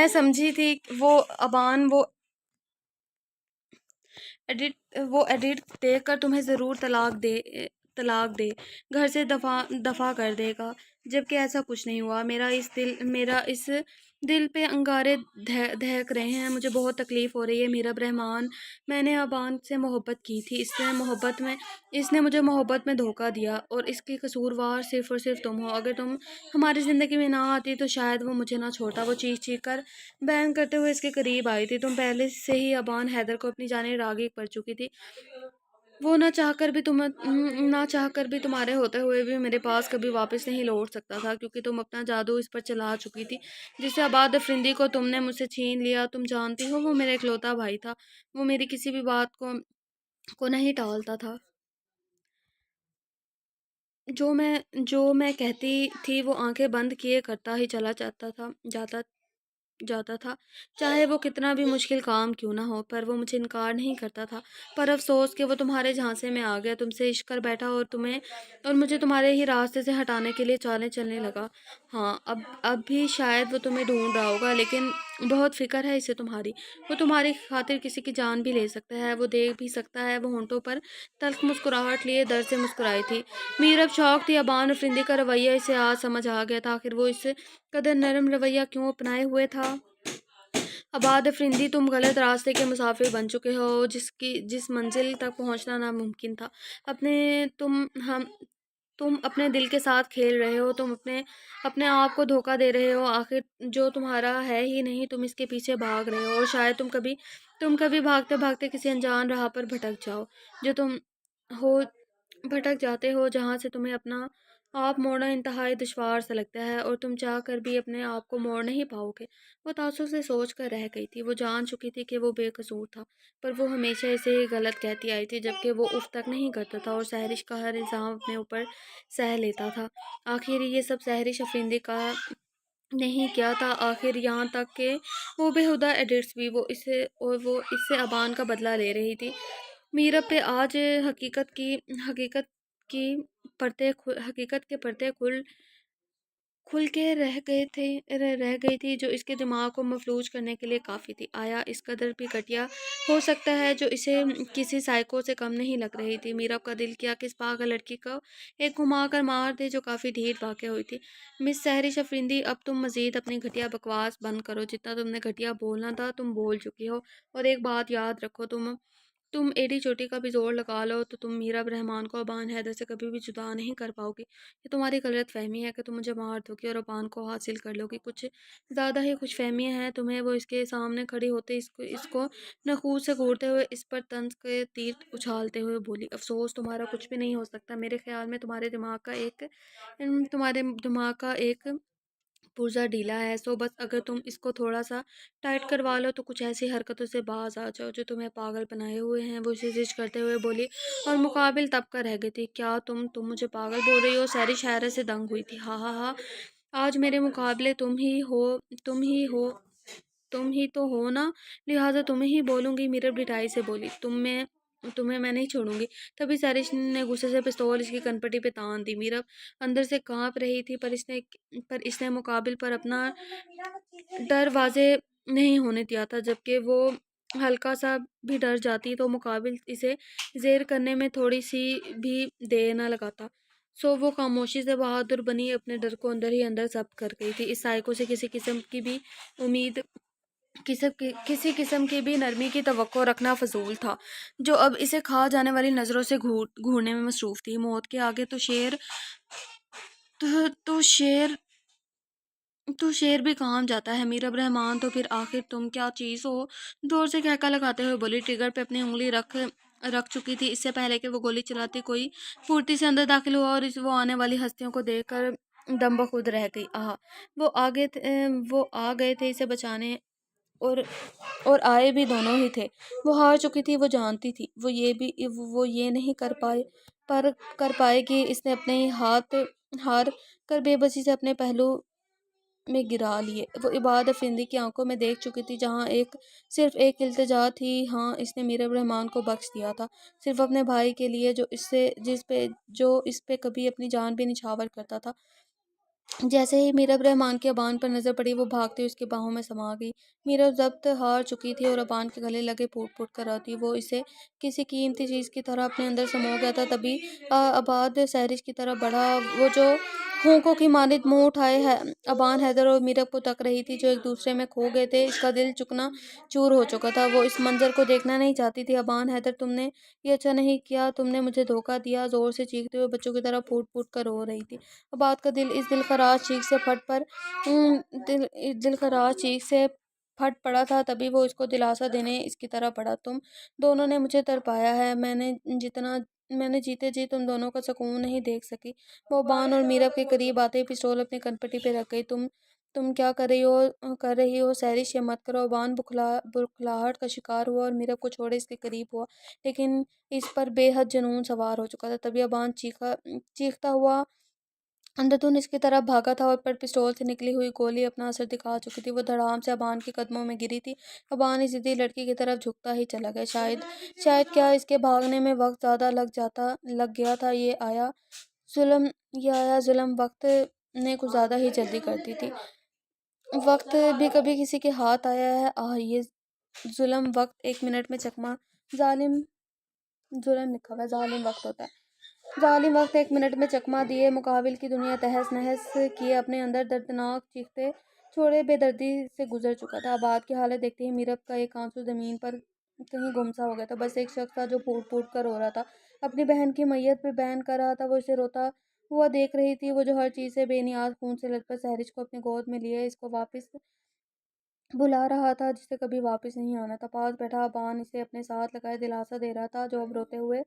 Speaker 1: سمجھی تھی۔ وہ ابان وہ ایڈٹ دیکھ کر تمہیں ضرور طلاق دے گھر سے دفع کر دے گا، جبکہ ایسا کچھ نہیں ہوا۔ میرا اس دل پہ انگارے دہک رہے ہیں، مجھے بہت تکلیف ہو رہی ہے۔ میرب رحمان، میں نے ابان سے محبت کی تھی، اس نے مجھے محبت میں دھوکہ دیا، اور اس کی قصوروار صرف اور صرف تم ہو۔ اگر تم ہماری زندگی میں نہ آتی تو شاید وہ مجھے نہ چھوڑتا۔ وہ چیخ چیخ کر بیان کرتے ہوئے اس کے قریب آئی تھی۔ تم پہلے سے ہی ابان حیدر کو اپنی جانب راغب کر چکی تھی۔ وہ نہ چاہ کر بھی تمہارے ہوتے ہوئے بھی میرے پاس کبھی واپس نہیں لوٹ سکتا تھا، کیونکہ تم اپنا جادو اس پر چلا چکی تھی، جسے عباد افرندی کو تم نے مجھ سے چھین لیا۔ تم جانتی ہو، وہ میرا اکلوتا بھائی تھا، وہ میری کسی بھی بات کو نہیں ٹالتا تھا۔ جو میں کہتی تھی وہ آنکھیں بند کیے کرتا ہی چلا جاتا تھا، چاہے وہ کتنا بھی مشکل کام کیوں نہ ہو، پر وہ مجھے انکار نہیں کرتا تھا۔ پر افسوس کہ وہ تمہارے جھانسے میں آ گیا، تم سے عشق کر بیٹھا، اور مجھے تمہارے ہی راستے سے ہٹانے کے لیے چالیں چلنے لگا۔ ہاں، اب بھی شاید وہ تمہیں ڈھونڈ رہا ہوگا، لیکن بہت فکر ہے اسے تمہاری۔ وہ تمہاری خاطر کسی کی جان بھی لے سکتا ہے، وہ دیکھ بھی سکتا ہے۔ وہ ہونٹوں پر تلخ مسکراہٹ لیے درد سے مسکرائی تھی۔ میرب شوق تھی۔ ابان افرندی کا رویہ اسے آج سمجھ آ گیا تھا۔ آخر وہ اس قدر نرم رویہ کیوں اپنائے ہوئے تھا؟ عباد افرندی، تم غلط راستے کے مسافر بن چکے ہو، جس منزل تک پہنچنا ناممکن تھا۔ تم اپنے دل کے ساتھ کھیل رہے ہو، تم اپنے آپ کو دھوکہ دے رہے ہو، آخر جو تمہارا ہے ہی نہیں تم اس کے پیچھے بھاگ رہے ہو، اور شاید تم کبھی بھاگتے بھاگتے کسی انجان راہ پر بھٹک جاؤ، جو تم ہو بھٹک جاتے ہو، جہاں سے تمہیں اپنا آپ موڑنا انتہائی دشوار سا لگتا ہے، اور تم چاہ کر بھی اپنے آپ کو موڑ نہیں پاؤ گے۔ وہ تاثر سے سوچ کر رہ گئی تھی، وہ جان چکی تھی کہ وہ بے قصور تھا، پر وہ ہمیشہ اسے غلط کہتی آئی تھی، جبکہ وہ اف تک نہیں کرتا تھا، اور سحرش کا ہر الزام اپنے اوپر سہ لیتا تھا۔ آخر یہ سب سحرش افرندی کا نہیں کیا تھا، آخر یہاں تک کہ وہ بےہودہ ایڈٹس بھی وہ اس سے ابان کا بدلہ لے رہی تھی۔ میرب پہ آج حقیقت کی حقیقت کے پردے کھل کے رہ گئی تھی، جو اس کے دماغ کو مفلوج کرنے کے لیے کافی تھی۔ آیا اس قدر بھی گھٹیا ہو سکتا ہے، جو اسے کسی سائیکو سے کم نہیں لگ رہی تھی۔ میرب کا دل کیا کہ اس پاگل لڑکی کو ایک گھما کر مار دے، جو کافی ڈھیٹ واقع ہوئی تھی۔ مس سحرش افرندی، اب تم مزید اپنی گھٹیا بکواس بند کرو، جتنا تم نے گھٹیا بولنا تھا تم بول چکی ہو، اور ایک بات یاد رکھو، تم ایڈی چوٹی کا بھی زور لگا لو تو تم میرب رحمان کو ابان حیدر سے کبھی بھی جدا نہیں کر پاؤ گی۔ یہ تمہاری غلط فہمی ہے کہ تم مجھے مار دو گی اور ابان کو حاصل کر لو گی۔ کچھ زیادہ ہی خوش فہمیاں ہیں تمہیں۔ وہ اس کے سامنے کھڑی ہوتے اس کو نخوت سے گھورتے ہوئے، اس پر طنز کے تیر اچھالتے ہوئے بولی، افسوس تمہارا کچھ بھی نہیں ہو سکتا۔ میرے خیال میں تمہارے دماغ کا ایک پرزا ڈھیلا ہے، سو بس اگر تم اس کو تھوڑا سا ٹائٹ کروا لو تو کچھ ایسی حرکتوں سے باز آ جاؤ جو تمہیں پاگل بنائے ہوئے ہیں۔ وہ اسے زج کرتے ہوئے بولی، اور مقابل تب کا رہ گئی تھی۔ کیا تم مجھے پاگل بول رہی ہو؟ سحرش حیرت سے دنگ ہوئی تھی۔ ہاں ہاں ہاں، آج میرے مقابلے تم ہی تو ہو نا، لہٰذا تمہیں ہی بولوں گی، میرب ڈٹائی سے بولی۔ تمہیں میں نہیں چھوڑوں گی۔ تبھی سحرش نے غصے سے پستول اس کی کنپٹی پہ تان دی۔ میرب اندر سے کانپ رہی تھی، پر اس نے مقابل پر اپنا ڈر واضح نہیں ہونے دیا تھا۔ جبکہ وہ ہلکا سا بھی ڈر جاتی تو مقابل اسے زیر کرنے میں تھوڑی سی بھی دیر نہ لگاتا، سو وہ خاموشی سے بہادر بنی اپنے ڈر کو اندر ہی اندر ضبط کر گئی تھی۔ اس سائیکو سے کسی قسم کی بھی نرمی کی توقع رکھنا فضول تھا، جو اب اسے کھا جانے والی نظروں سے گھورنے میں مصروف تھی۔ موت کے آگے تو شیر بھی کام جاتا ہے میرب رحمان، تو پھر آخر تم کیا چیز ہو؟ زور سے کہکا لگاتے ہوئے بولی۔ ٹریگر پہ اپنی انگلی رکھ چکی تھی، اس سے پہلے کہ وہ گولی چلاتی کوئی پھرتی سے اندر داخل ہوا، اور وہ آنے والی ہستیوں کو دیکھ کر دم بخود رہ گئی۔ وہ آ گئے تھے اسے بچانے، اور آئے بھی دونوں ہی تھے۔ وہ ہار چکی تھی، وہ جانتی تھی وہ یہ نہیں کر پائے گی۔ اس نے اپنے ہاتھ ہار کر بے بسی سے اپنے پہلو میں گرا لیے۔ وہ عباد افندی کی آنکھوں میں دیکھ چکی تھی، جہاں صرف ایک التجا تھی، ہاں اس نے میرب رحمان کو بخش دیا تھا، صرف اپنے بھائی کے لیے، جو اس پہ کبھی اپنی جان بھی نچھاور کرتا تھا۔ جیسے ہی میرب رحمان کی ابان پر نظر پڑی، وہ بھاگتے اس کی باہوں میں سما گئی۔ میرب ضبط ہار چکی تھی اور ابان کے گلے لگے پھوٹ پھوٹ کر روتی۔ وہ اسے کسی قیمتی چیز کی طرح اپنے اندر سمو گیا تھا۔ تبھی عباد سحرش کی طرف بڑھا، وہ جو ہونکوں کی مانند منہ اٹھائے ابان حیدر اور میرب کو تک رہی تھی، جو ایک دوسرے میں کھو گئے تھے۔ اس کا دل چکنا چور ہو چکا تھا، وہ اس منظر کو دیکھنا نہیں چاہتی تھی۔ ابان حیدر، تم نے یہ اچھا نہیں کیا، تم نے مجھے دھوکہ دیا، زور سے چیختے ہوئے بچوں کی طرح پھوٹ پھوٹ کر رو رہی تھی عباد کا دل اس دلخراش چیخ سے پھٹ پڑا تھا۔ تبھی وہ اس کو دلاسا دینے اس کی طرح بڑھا، تم دونوں نے مجھے تڑپایا ہے، میں نے جیتے جی تم دونوں کا سکون نہیں دیکھ سکی۔ وہ ابان اور میرب کے قریب آتے ہی پستول اپنی کنپٹی پہ رکھ گئی۔ تم کیا کر رہی ہو سحرش؟ یہ مت کرو۔ ابان بکھلاہٹ کا شکار ہوا اور میرب کو چھوڑے اس کے قریب ہوا، لیکن اس پر بے حد جنون سوار ہو چکا تھا۔ تبھی ابان چیختا ہوا اندھدھن اس کی طرف بھاگا تھا، اور پر پستول سے نکلی ہوئی گولی اپنا اثر دکھا چکی تھی۔ وہ دھڑام سے ابان کے قدموں میں گری تھی۔ ابان اس ضدی لڑکی کی طرف جھکتا ہی چلا گیا۔ شاید کیا اس کے بھاگنے میں وقت زیادہ لگ گیا تھا۔ یہ آیا ظلم، وقت نے کچھ زیادہ ہی جلدی کر دی تھی۔ وقت بھی کبھی کسی کے ہاتھ آیا ہے؟ یہ ظلم وقت ایک منٹ میں چکما ظالم لکھا ہوا ہے، ظالم وقت ہوتا ہے۔ ظالم وقت ایک منٹ میں چکما دیے مقابل کی دنیا تہس نہس کیے اپنے اندر دردناک چیختے چھوڑے بے دردی سے گزر چکا تھا۔ عباد کی حالت دیکھتے ہی میرب کا ایک آنسو زمین پر کہیں گم سا ہو گیا تھا۔ بس ایک شخص تھا جو پھوٹ پھوٹ کر رو رہا تھا، اپنی بہن کی میت پہ بین کر رہا تھا۔ وہ اسے روتا ہوا دیکھ رہی تھی، وہ جو ہر چیز سے بے نیاز خون سے لطپت سہرش کو اپنے گود میں لیے اس کو واپس بلا رہا تھا، جسے کبھی واپس نہیں آنا تھا۔ پاس بیٹھا ابان اسے اپنے ساتھ لگائے دلاسا دے رہا تھا، جو اب روتے ہوئے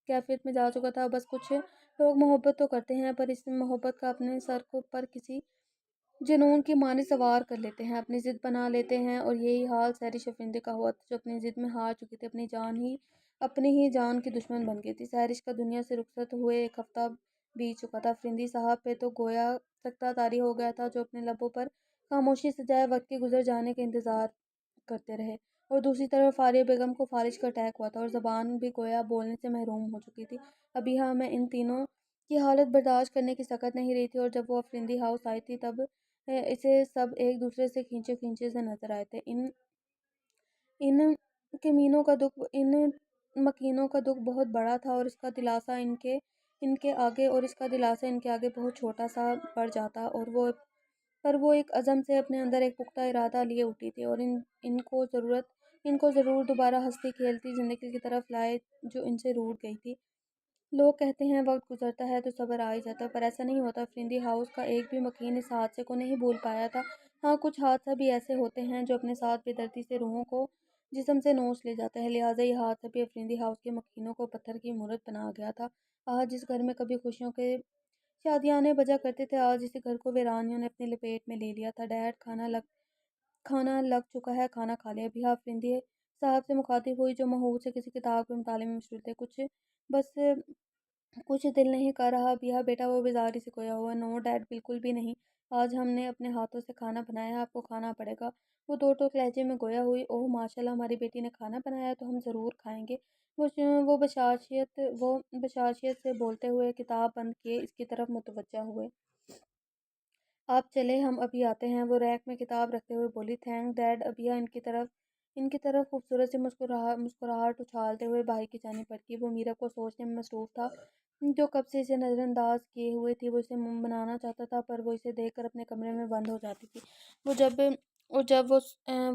Speaker 1: کیفیت میں جا چکا تھا۔ بس کچھ لوگ محبت تو کرتے ہیں، پر اس محبت کا اپنے سر کو پر کسی جنون کی معنی سوار کر لیتے ہیں، اپنی ضد بنا لیتے ہیں، اور یہی حال سحرش افرندی کا ہوا تھا، جو اپنی ضد میں ہار چکی تھی، اپنی ہی جان کی دشمن بن گئی تھی۔ سحرش کا دنیا سے رخصت ہوئے ایک ہفتہ بیت چکا تھا۔ افرندی صاحب پہ تو گویا تختہ طاری ہو گیا تھا، جو اپنے لبوں پر خاموشی سے جائے وقت کے گزر جانے کے انتظار کرتے رہے، اور دوسری طرف فاریہ بیگم کو فالج کا اٹیک ہوا تھا، اور زبان بھی گویا بولنے سے محروم ہو چکی تھی۔ ابیحہ میں ان تینوں کی حالت برداشت کرنے کی طاقت نہیں رہی تھی، اور جب وہ افرندی ہاؤس آئی تھی تب اسے سب ایک دوسرے سے کھینچے کھینچے سے نظر آئے تھے۔ ان ان مکینوں کا دکھ بہت بڑا تھا، اور اس کا دلاسا ان کے آگے بہت چھوٹا سا پڑ جاتا، پر وہ ایک عزم سے اپنے اندر ایک پختہ ارادہ لیے اٹھی تھی، اور ان کو ضرور دوبارہ ہنستی کھیلتی زندگی کی طرف لائے جو ان سے روٹھ گئی تھی۔ لوگ کہتے ہیں وقت گزرتا ہے تو صبر آ ہی جاتا ہے، پر ایسا نہیں ہوتا۔ افرندی ہاؤس کا ایک بھی مکین اس حادثے کو نہیں بھول پایا تھا۔ ہاں، کچھ حادثہ بھی ایسے ہوتے ہیں جو اپنے ساتھ بے دردی سے روحوں کو جسم سے نوچ لے جاتے ہیں، لہٰذا یہ حادثہ بھی افرندی ہاؤس کے مکینوں کو پتھر کی مورت بنا گیا تھا۔ آج جس گھر میں کبھی خوشیوں کے شادیانے بجا کرتے تھے، آج اسی گھر کو ویرانیوں نے اپنی لپیٹ میں لے لیا تھا۔ ڈیڈ، کھانا لگ چکا ہے، کھانا کھا لیا۔ ابیحہ افرندی صاحب سے مخاطب ہوئی، جو ماحول سے کسی کتاب کے مطالعے میں مشغول تھے۔ بس کچھ دل نہیں کر رہا ابیحہ بیٹا؟ وہ بیزاری سے گویا ہوا۔ نو ڈیڈ، بالکل بھی نہیں، آج ہم نے اپنے ہاتھوں سے کھانا بنایا ہے، آپ کو کھانا پڑے گا۔ وہ دو ٹوک لہجے میں گویا ہوئی۔ اوہ ماشاءاللہ، ہماری بیٹی نے کھانا بنایا ہے تو ہم ضرور کھائیں گے۔ وہ بشاشیت سے بولتے ہوئے کتاب بند کیے اس کی طرف متوجہ ہوئے۔ آپ چلیں، ہم ابھی آتے ہیں، وہ ریک میں کتاب رکھتے ہوئے بولی۔ Thank dead. ابیحہ ان کی طرف خوبصورت سی مسکراہٹ اچھالتے ہوئے بھائی کی جانب بڑھی۔ وہ میرب کو سوچنے میں مصروف تھا، جو کب سے اسے نظر انداز کیے ہوئے تھی۔ وہ اسے منانا چاہتا تھا، پر وہ اسے دیکھ کر اپنے کمرے میں بند ہو جاتی تھی، اور جب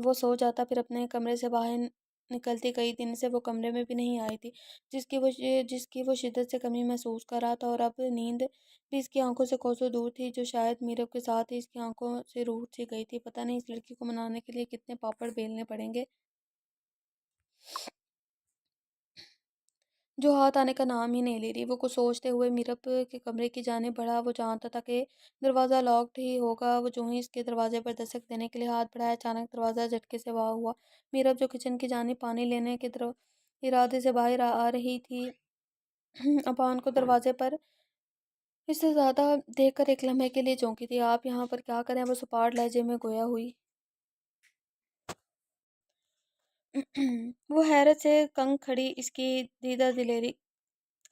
Speaker 1: وہ سو جاتا پھر اپنے کمرے سے باہر نکلتی۔ کئی دن سے وہ کمرے میں بھی نہیں آئی تھی، جس کی وہ شدت سے کمی محسوس کر رہا تھا، اور اب نیند بھی اس کی آنکھوں سے کوسوں دور تھی، جو شاید میرب کے ساتھ ہی اس کی آنکھوں سے روٹھ سی گئی تھی۔ پتہ نہیں اس لڑکی کو منانے کے لیے کتنے پاپڑ بیلنے پڑیں گے، جو ہاتھ آنے کا نام ہی نہیں لے رہی۔ وہ کچھ سوچتے ہوئے میرب کے کمرے کی جانب بڑھا۔ وہ جانتا تھا کہ دروازہ لاکڈ ہی ہوگا۔ وہ جو ہی اس کے دروازے پر دستک دینے کے لیے ہاتھ بڑھایا، اچانک دروازہ جھٹکے سے واں ہوا۔ میرب، جو کچن کی جانب پانی لینے کے ارادے سے باہر آ رہی تھی، ابان کو دروازے پر اس سے زیادہ دیکھ کر ایک لمحے کے لیے چونکی تھی۔ آپ یہاں پر کیا کریں؟ وہ سپاٹ لہجے میں گویا ہوئی۔ وہ حیرت سے کنگ کھڑی اس کی دیدہ دلیری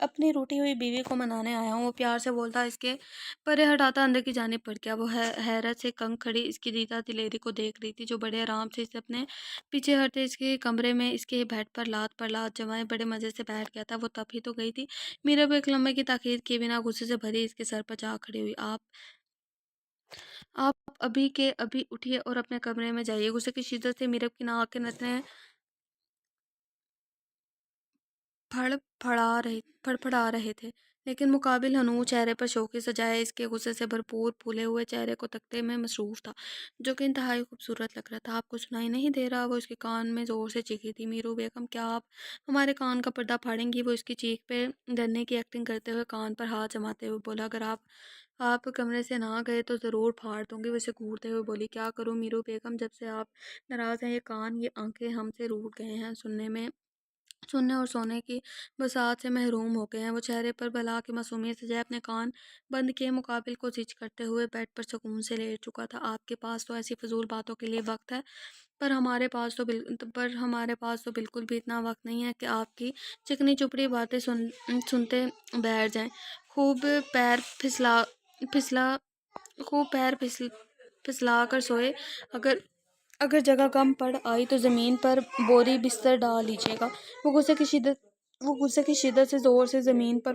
Speaker 1: اپنی روٹھی ہوئی بیوی کو منانے آیا ہوں، وہ پیار سے بولتا، اس کے پرے ہٹاتا اندر کی جانب پڑ گیا۔ وہ حیرت سے کنگ کھڑی اس کی دیدہ دلیری کو دیکھ رہی تھی، جو بڑے آرام سے اسے اپنے پیچھے ہٹتے اس کے کمرے میں اس کے بیڈ پر لات جمائے بڑے مزے سے بیٹھ گیا تھا۔ وہ تب ہی تو گئی تھی۔ میرا ایک لمحے کی تاخیر کیے بنا غصے سے بھری اس کے سر پر جا کھڑی ہوئی۔ آپ ابھی کے ابھی اٹھیے اور اپنے کمرے میں جائیے۔ غصے کی شدت سے میرب کی ناک کے نتنے پھڑپڑا رہے تھے، لیکن مقابل ہنو چہرے پر شوخی سجائے اس کے غصے سے بھرپور پھولے ہوئے چہرے کو تکتے میں مصروف تھا، جو کہ انتہائی خوبصورت لگ رہا تھا۔ آپ کو سنائی نہیں دے رہا؟ وہ اس کے کان میں زور سے چیخی تھی۔ میرو بیگم، کیا آپ ہمارے کان کا پردہ پھاڑیں گی؟ وہ اس کی چیخ پہ ڈرنے کی ایکٹنگ کرتے ہوئے کان پر ہاتھ جماتے ہوئے بولا۔ اگر آپ کمرے سے نہ گئے تو ضرور پھاڑ دوں گی، وہ اسے گھورتے ہوئے بولی۔ کیا کروں میرو بیگم؟ جب سے آپ ناراض ہیں، یہ کان، یہ آنکھیں ہم سے روٹھ گئے ہیں، سننے اور سونے کی بساط سے محروم ہو گئے ہیں۔ وہ چہرے پر بلا کی معصومیت سے جائے اپنے کان بند کیے مقابل کو زچ کرتے ہوئے بیڈ پر سکون سے لیٹ چکا تھا۔ آپ کے پاس تو ایسی فضول باتوں کے لیے وقت ہے، پر ہمارے پاس تو بالکل بھی اتنا وقت نہیں ہے کہ آپ کی چکنی چپڑی باتیں سنتے بیٹھ جائیں۔ خوب پیر پھسلا کر سوئے، اگر جگہ کم پڑ آئی تو زمین پر بوری بستر ڈال لیجیے گا۔ وہ غصے کی شدت سے زور سے زمین پر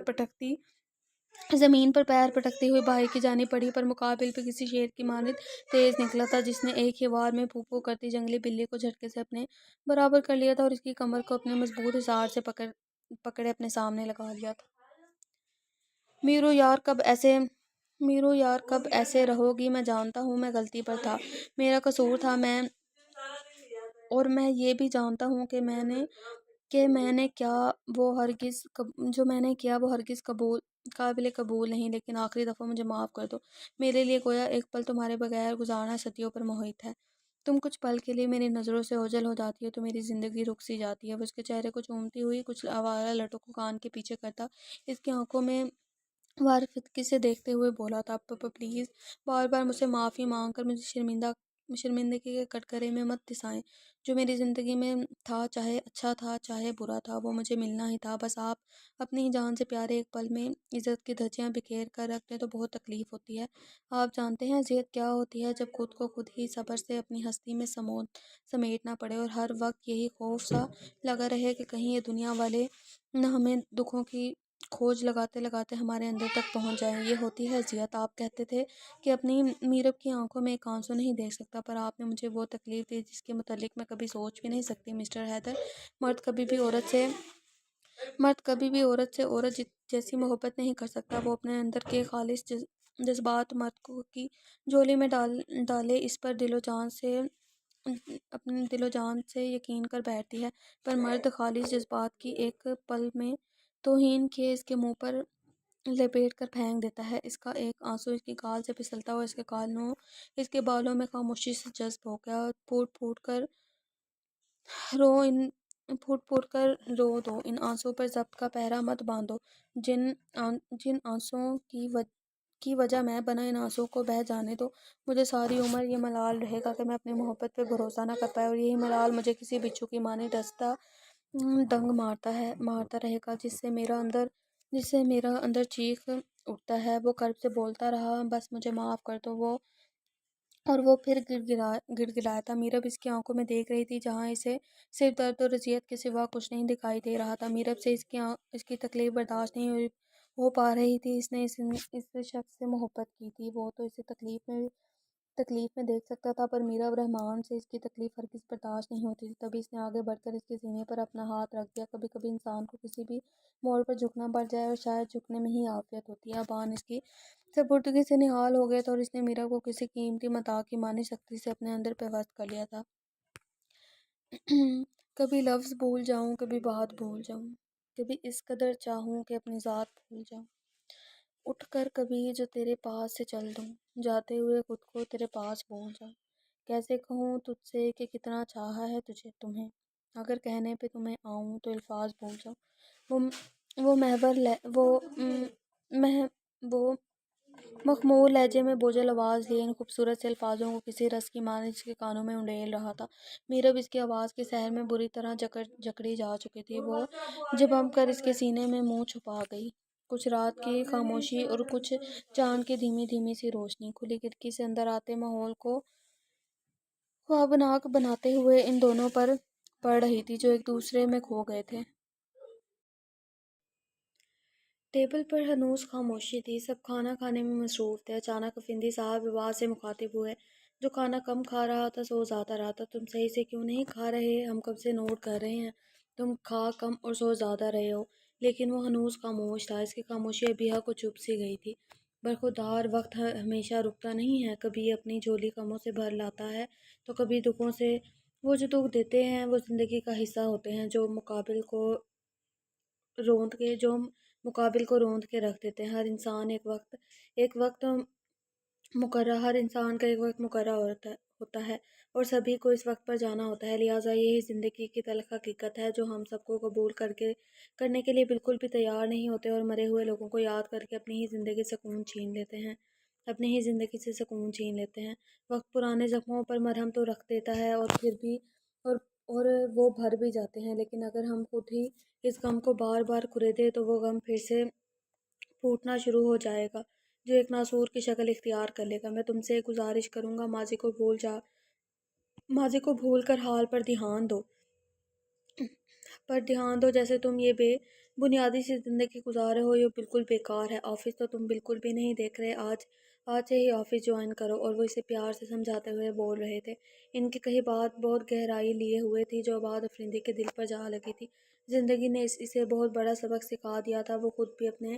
Speaker 1: پیر پٹکتی ہوئی بھائی کی جانب بڑھی، پر مقابل پہ کسی شیر کی مانند تیز نکلا تھا، جس نے ایک ہی وار میں پھو پھو کرتی جنگلی بلی کو جھٹکے سے اپنے برابر کر لیا تھا، اور اس کی کمر کو اپنے مضبوط حصار سے پکڑے اپنے سامنے لگا لیا تھا۔ میرو یار کب ایسے رہو گی، میں جانتا ہوں میں غلطی پر تھا، میرا قصور تھا، میں یہ بھی جانتا ہوں کہ میں نے کیا وہ ہرگز جو میں نے کیا وہ ہرگز قابل قبول نہیں، لیکن آخری دفعہ مجھے معاف کر دو، میرے لیے گویا ایک پل تمہارے بغیر گزارنا صدیوں پر محیط ہے۔ تم کچھ پل کے لیے میری نظروں سے اوجھل ہو جاتی ہو تو میری زندگی رک سی جاتی ہے۔ وہ اس کے چہرے کو چومتی ہوئی کچھ آوارہ لٹوں کو کان کے پیچھے کرتا اس کی آنکھوں میں وار فتکی سے دیکھتے ہوئے بولا تھا، پاپا پلیز بار بار مجھ سے معافی مانگ کر مجھے شرمندگی کے کٹکرے میں مت دسائیں۔ جو میری زندگی میں تھا، چاہے اچھا تھا چاہے برا تھا، وہ مجھے ملنا ہی تھا۔ بس آپ اپنی ہی جان سے پیارے ایک پل میں عزت کی دھجیاں بکھیر کر رکھ دیں تو بہت تکلیف ہوتی ہے۔ آپ جانتے ہیں اذیت کیا ہوتی ہے؟ جب خود کو خود ہی صبر سے اپنی ہستی میں سمیٹنا پڑے اور ہر وقت یہی خوف سا لگا رہے کہ کہیں یہ دنیا والے نہ ہمیں دکھوں کی کھوج لگاتے لگاتے ہمارے اندر تک پہنچ جائیں۔ یہ ہوتی ہے اذیت۔ آپ کہتے تھے کہ اپنی میرب کی آنکھوں میں ایک آنسو نہیں دیکھ سکتا، پر آپ نے مجھے وہ تکلیف دی جس کے متعلق میں کبھی سوچ بھی نہیں سکتی۔ مسٹر حیدر، مرد کبھی بھی عورت جیسی محبت نہیں کر سکتا۔ وہ اپنے اندر کے خالص جذبات مرد کو کی جھولی میں ڈالے اس پر اپنے دل و جان سے یقین کر بیٹھتی ہے، پر مرد خالص جذبات کی ایک پل میں توہین کے اس کے منہ پر لپیٹ کر پھینک دیتا ہے۔ اس کا ایک آنسو اس کی گال سے پھسلتا ہوا اس کے بالوں میں خاموشی سے جذب ہو گیا۔ پھوٹ پھوٹ کر رو دو، ان آنسوں پر ضبط کا پہرا مت باندھو، جن آنسوں کی وجہ میں بنا، ان آنسوں کو بہہ جانے دو۔ مجھے ساری عمر یہ ملال رہے گا کہ میں اپنی محبت پہ بھروسہ نہ کر پایا، اور یہی ملال مجھے کسی بچھو کی مانند ڈستا ڈنگ مارتا رہے گا، جس سے میرا اندر چیخ اٹھتا ہے۔ وہ کرب سے بولتا رہا، بس مجھے معاف کر دو، اور وہ پھر گڑ گڑایا تھا۔ میرب اس کی آنکھوں میں دیکھ رہی تھی، جہاں اسے صرف درد اور اذیت کے سوا کچھ نہیں دکھائی دے رہا تھا۔ میرب سے اس کی تکلیف برداشت نہیں ہو پا رہی تھی۔ اس نے اس شخص سے محبت کی تھی، وہ تو اسے تکلیف میں دیکھ سکتا تھا، پر میرب رحمان سے اس کی تکلیف ہرگز برداشت نہیں ہوتی تھی۔ تبھی اس نے آگے بڑھ کر اس کے سینے پر اپنا ہاتھ رکھ دیا۔ کبھی کبھی انسان کو کسی بھی موڑ پر جھکنا پڑ جائے، اور شاید جھکنے میں ہی عافیت ہوتی ہے۔ ابان اس کی سپردگی سے نہال ہو گئے تھے، اور اس نے میرب کو کسی قیمتی متاع کی مانی سختی سے اپنے اندر پیوست کر لیا تھا۔ کبھی لفظ بھول جاؤں، کبھی بات بھول جاؤں، کبھی اس قدر چاہوں کہ اپنی ذات بھول جاؤں، اٹھ کر کبھی جو تیرے پاس سے چل دوں، جاتے ہوئے خود کو تیرے پاس بھول جاؤں۔ کیسے کہوں تجھ سے کہ کتنا چاہا ہے تمہیں، اگر کہنے پہ تمہیں آؤں تو الفاظ بھول جاؤں۔ وہ مخمور لہجے میں بوجھل آواز لیے ان خوبصورت سے الفاظوں کو کسی رس کی مانند اس کے کانوں میں انڈیل رہا تھا۔ میرب اس کی آواز کے سحر میں بری طرح جکڑی جا چکی تھی۔ وہ جبہم کر اس کے سینے میں منہ چھپا گئی۔ کچھ رات کی خاموشی اور کچھ چاند کی دھیمی دھیمی سی روشنی کھلی کھڑکی سے اندر آتے ماحول کو خوابناک بناتے ہوئے ان دونوں پر پڑ رہی تھی، جو ایک دوسرے میں کھو گئے تھے۔ ٹیبل پر ہنوز خاموشی تھی، سب کھانا کھانے میں مصروف تھے۔ اچانک افندی صاحب آواز سے مخاطب ہوئے۔ جو کھانا کم کھا رہا تھا سو زیادہ رہا تھا۔ تم صحیح سے کیوں نہیں کھا رہے؟ ہم کب سے نوٹ کر رہے ہیں، تم کھا کم اور سو زیادہ رہے ہو۔ لیکن وہ ہنوز خاموش تھا۔ اس کی خاموشی ابیہ کو چبھ سی گئی تھی۔ برخوردار وقت ہمیشہ رکتا نہیں ہے، کبھی اپنی جھولی غموں سے بھر لاتا ہے تو کبھی دکھوں سے۔ وہ جو دکھ دیتے ہیں وہ زندگی کا حصہ ہوتے ہیں، جو مقابل کو روند کے رکھ دیتے ہیں۔ ہر انسان کا ایک وقت مقررہ ہوتا ہے، اور سبھی کو اس وقت پر جانا ہوتا ہے۔ لہٰذا یہی زندگی کی تلخ حقیقت ہے جو ہم سب کو قبول کرنے کے لیے بالکل بھی تیار نہیں ہوتے، اور مرے ہوئے لوگوں کو یاد کر کے اپنی ہی زندگی سے سکون چھین لیتے ہیں۔ وقت پرانے زخموں پر مرہم تو رکھ دیتا ہے، اور وہ بھر بھی جاتے ہیں، لیکن اگر ہم خود ہی اس غم کو بار بار کریدیں تو وہ غم پھر سے پھوٹنا شروع ہو جائے گا، جو ایک ناسور کی شکل اختیار کر لے گا۔ میں تم سے ایک گزارش کروں گا، ماضی کو بھول کر حال پر دھیان دو۔ جیسے تم یہ بے بنیادی سی زندگی گزار رہے ہو، یہ بالکل بیکار ہے۔ آفس تو تم بالکل بھی نہیں دیکھ رہے، آج سے ہی آفس جوائن کرو۔ اور وہ اسے پیار سے سمجھاتے ہوئے بول رہے تھے۔ ان کی کہی بات بہت گہرائی لیے ہوئے تھی، جو بعد افندی کے دل پر جا لگی تھی۔ زندگی نے اسے بہت بڑا سبق سکھا دیا تھا۔ وہ خود بھی اپنے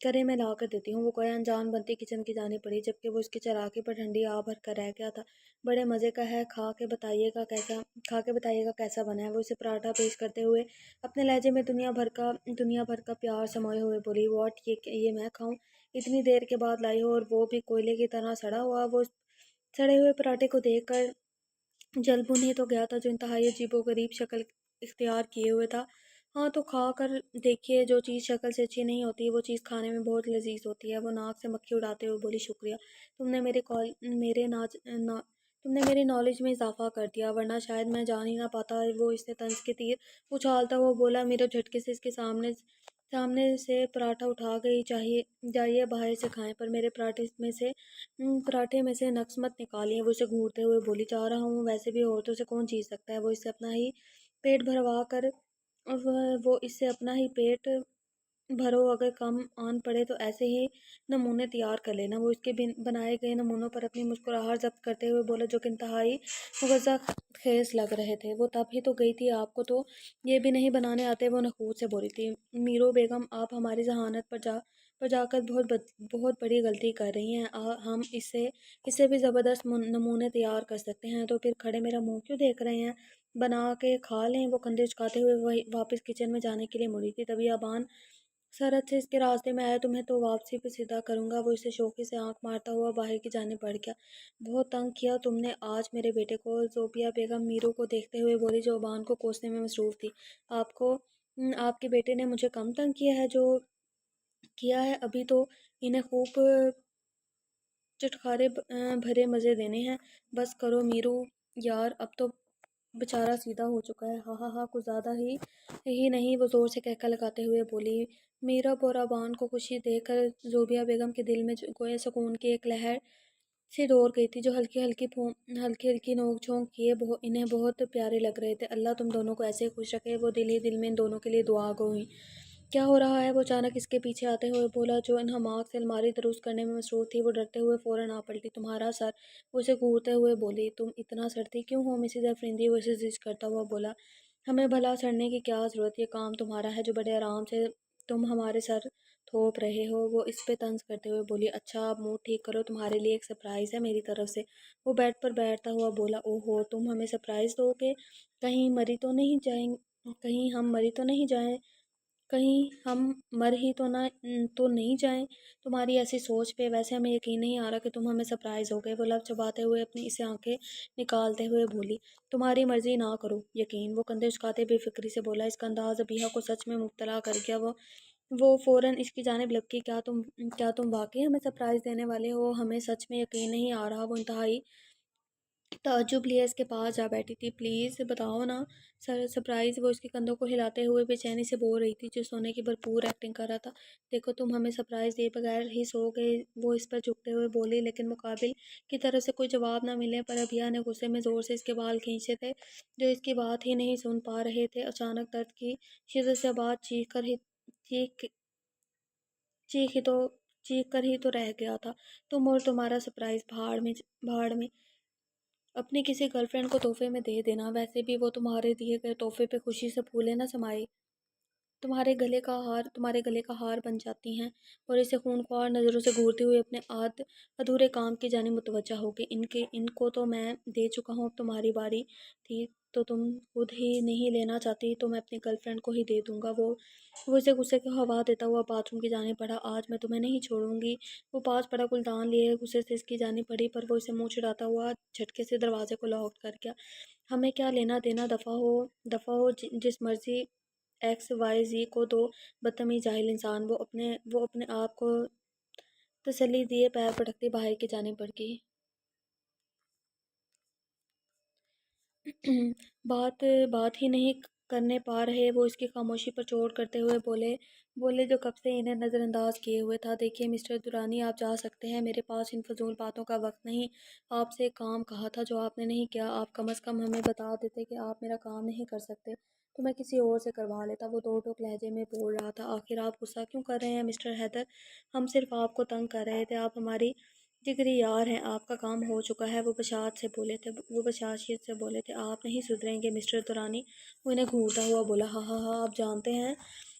Speaker 1: کرے میں لا کر دیتی ہوں۔ وہ کوئی انجان بنتی کچن کی جانب پڑی، جبکہ وہ اس کی چلاکی پر ٹھنڈی آ بھر کر رہ گیا تھا۔ بڑے مزے کا ہے، کھا کے بتائیے گا کیسا بنا ہے۔ وہ اسے پراٹھا پیش کرتے ہوئے اپنے لہجے میں دنیا بھر کا پیار سموئے ہوئے بولی، واٹ، یہ میں کھاؤں؟ اتنی دیر کے بعد لائی ہو، اور وہ بھی کوئلے کی طرح سڑا ہوا۔ وہ سڑے ہوئے پراٹھے کو دیکھ کر جل بھن ہی تو گیا تھا، جو انتہائی عجیب و غریب شکل اختیار کیے ہوئے تھا۔ ہاں تو کھا کر دیکھیے، جو چیز شکل سے اچھی نہیں ہوتی وہ چیز کھانے میں بہت لذیذ ہوتی ہے۔ وہ ناک سے مکھی اڑاتے ہوئے بولی، شکریہ، تم نے میری نالج میں اضافہ کر دیا، ورنہ شاید میں جان ہی نہ پاتا۔ وہ اس سے طنز کے تیر اچھالتا ہوا بولا، میرے جھٹکے سے اس کے سامنے سے پراٹھا اٹھا گئی، جائیے باہر سے کھائیں، پر میرے پراٹھے میں سے نقص مت نکالیے۔ وہ اسے گھورتے ہوئے بولی، جا رہا ہوں، ویسے بھی عورتوں سے کون جیت سکتا ہے۔ وہ اس سے اپنا ہی پیٹ بھرو، اگر کم آن پڑے تو ایسے ہی نمونے تیار کر لینا۔ وہ اس کے بنائے گئے نمونوں پر اپنی مسکراہٹ ضبط کرتے ہوئے بولا، جو کہ انتہائی مغزہ خیز لگ رہے تھے۔ وہ تب ہی تو گئی تھی، آپ کو تو یہ بھی نہیں بنانے آتے۔ وہ نخوت سے بولی تھی، میرو بیگم، آپ ہماری ذہانت پر جا کر بہت بڑی غلطی کر رہی ہیں۔ ہم اس سے بھی زبردست نمونے تیار کر سکتے ہیں، تو پھر کھڑے میرا منہ کیوں دیکھ رہے ہیں؟ بنا کے کھا لیں۔ وہ کندھے اچکاتے ہوئے واپس کچن میں جانے کے لیے مڑی تھی، تبھی ابان سرحد سے اس کے راستے میں آیا، تمہیں تو واپسی پہ سیدھا کروں گا۔ وہ اسے شوخی سے آنکھ مارتا ہوا باہر کی جانب بڑھ گیا۔ بہت تنگ کیا تم نے آج میرے بیٹے کو، زوبیہ بیگم میرو کو دیکھتے ہوئے بولی، جو ابان کو کوسنے میں مصروف تھی۔ آپ کے بیٹے نے مجھے کم تنگ کیا ہے؟ جو کیا ہے، ابھی تو انہیں خوب چٹخارے بھرے مزے دینے ہیں۔ بس کرو میرو یار، اب تو بیچارہ سیدھا ہو چکا ہے، ہاں ہاں ہاں، کچھ زیادہ ہی نہیں۔ وہ زور سے کہکا لگاتے ہوئے بولی۔ میرب اور ابان کو خوشی دیکھ کر زوبیہ بیگم کے دل میں گویا سکون کی ایک لہر سی دوڑ گئی تھی، جو ہلکی ہلکی نوک جھونک کیے انہیں بہت پیارے لگ رہے تھے۔ اللہ تم دونوں کو ایسے ہی خوش رکھے۔ وہ دل ہی دل میں ان دونوں کے لیے دعا گو ہوئی۔ کیا ہو رہا ہے؟ وہ اچانک اس کے پیچھے آتے ہوئے بولا، جو ان حماق سے الماری درست کرنے میں مصروف تھی۔ وہ ڈرتے ہوئے فوراً آ پلٹی۔ تمہارا سر؟ وہ اسے گھورتے ہوئے بولی۔ تم اتنا سڑتی کیوں ہو مسز افریدی؟ وہ اسے زج کرتا ہوا بولا، ہمیں بھلا سڑنے کی کیا ضرورت؟ یہ کام تمہارا ہے جو بڑے آرام سے تم ہمارے سر تھوپ رہے ہو۔ وہ اس پہ طنز کرتے ہوئے بولی، اچھا اب منہ ٹھیک کرو، تمہارے لیے ایک سرپرائز ہے میری طرف سے۔ وہ بیڈ پر بیٹھتا ہوا بولا، او ہو، تم ہمیں سرپرائز دو گے؟ کہیں ہم مر ہی تو نہیں جائیں تمہاری ایسی سوچ پہ؟ ویسے ہمیں یقین نہیں آ رہا کہ تم ہمیں سرپرائز ہو گئے۔ وہ لب چباتے ہوئے اپنی اسے آنکھیں نکالتے ہوئے بولی، تمہاری مرضی، نہ کرو یقین۔ وہ کندھے اچکاتے بے فکری سے بولا۔ اس کا انداز ابیحہ کو سچ میں مبتلا کر گیا۔ وہ فوراً اس کی جانب لپکی، کیا تم واقعی ہمیں سرپرائز دینے والے ہو؟ ہمیں سچ میں یقین نہیں آ رہا۔ وہ انتہائی تعجب لیے اس کے پاس جا بیٹھی تھی۔ پلیز بتاؤ نا سرپرائز؟ وہ اس کے کندھوں کو ہلاتے ہوئے بے چینی سے بول رہی تھی، جو سونے کی بھرپور ایکٹنگ کر رہا تھا۔ دیکھو، تم ہمیں سرپرائز دیے بغیر ہی سو گئے۔ وہ اس پر جھکتے ہوئے بولی، لیکن مقابل کی طرف سے کوئی جواب نہ ملنے پر ابیہ نے غصے میں زور سے اس کے بال کھینچے تھے، جو اس کی بات ہی نہیں سن پا رہے تھے۔ اچانک درد کی شدت سے ابا چیخ کر ہی تو رہ گیا تھا۔ تم اور تمہارا سرپرائز بھاڑ میں، اپنی کسی گرل فرینڈ کو تحفے میں دے دینا۔ ویسے بھی وہ تمہارے دیے گئے تحفے پہ خوشی سے پھولے نہ سمائے، تمہارے گلے کا ہار بن جاتی ہیں۔ اور اسے خونخوار نظروں سے گھورتے ہوئے اپنے ادھورے کام کی جانب متوجہ ہو گئی۔ ان کو تو میں دے چکا ہوں، اب تمہاری باری تھی تو تم خود ہی نہیں لینا چاہتی تو میں اپنی گرل فرینڈ کو ہی دے دوں گا۔ وہ اسے غصے کی ہوا دیتا ہوا باتھ روم کی جانب بڑھا، آج میں تمہیں نہیں چھوڑوں گی۔ وہ پاس پڑا گلدان لیے غصے سے اس کی جانب بڑھی، پر وہ اسے منہ چڑھاتا ہوا جھٹکے سے دروازے کو لاک کر گیا۔ ہمیں کیا لینا دینا، دفعہ ہو، جس مرضی ایکس وائی زی کو دو، بدتمیز جاہل انسان۔ وہ اپنے آپ کو تسلی دیے پیر پٹکتی باہر کی جانب بڑھ گئی۔ بات ہی نہیں کرنے پا رہے۔ وہ اس کی خاموشی پر چوٹ کرتے ہوئے بولے جو کب سے انہیں نظر انداز کیے ہوئے تھا، دیکھیے مسٹر درانی، آپ جا سکتے ہیں، میرے پاس ان فضول باتوں کا وقت نہیں۔ آپ سے ایک کام کہا تھا جو آپ نے نہیں کیا، آپ کم از کم ہمیں بتا دیتے کہ آپ میرا کام نہیں کر سکتے تو میں کسی اور سے کروا لیتا۔ وہ دو ٹوک لہجے میں بول رہا تھا، آخر آپ غصہ کیوں کر رہے ہیں مسٹر حیدر؟ ہم صرف آپ کو تنگ کر رہے تھے، آپ ہماری جگری یار ہیں، آپ کا کام ہو چکا ہے۔ وہ بشاشیت سے بولے تھے، آپ نہیں سدھریں گے مسٹر درانی۔ وہ انہیں گھورتا ہوا بولا، ہاں ہاں ہاں، آپ جانتے ہیں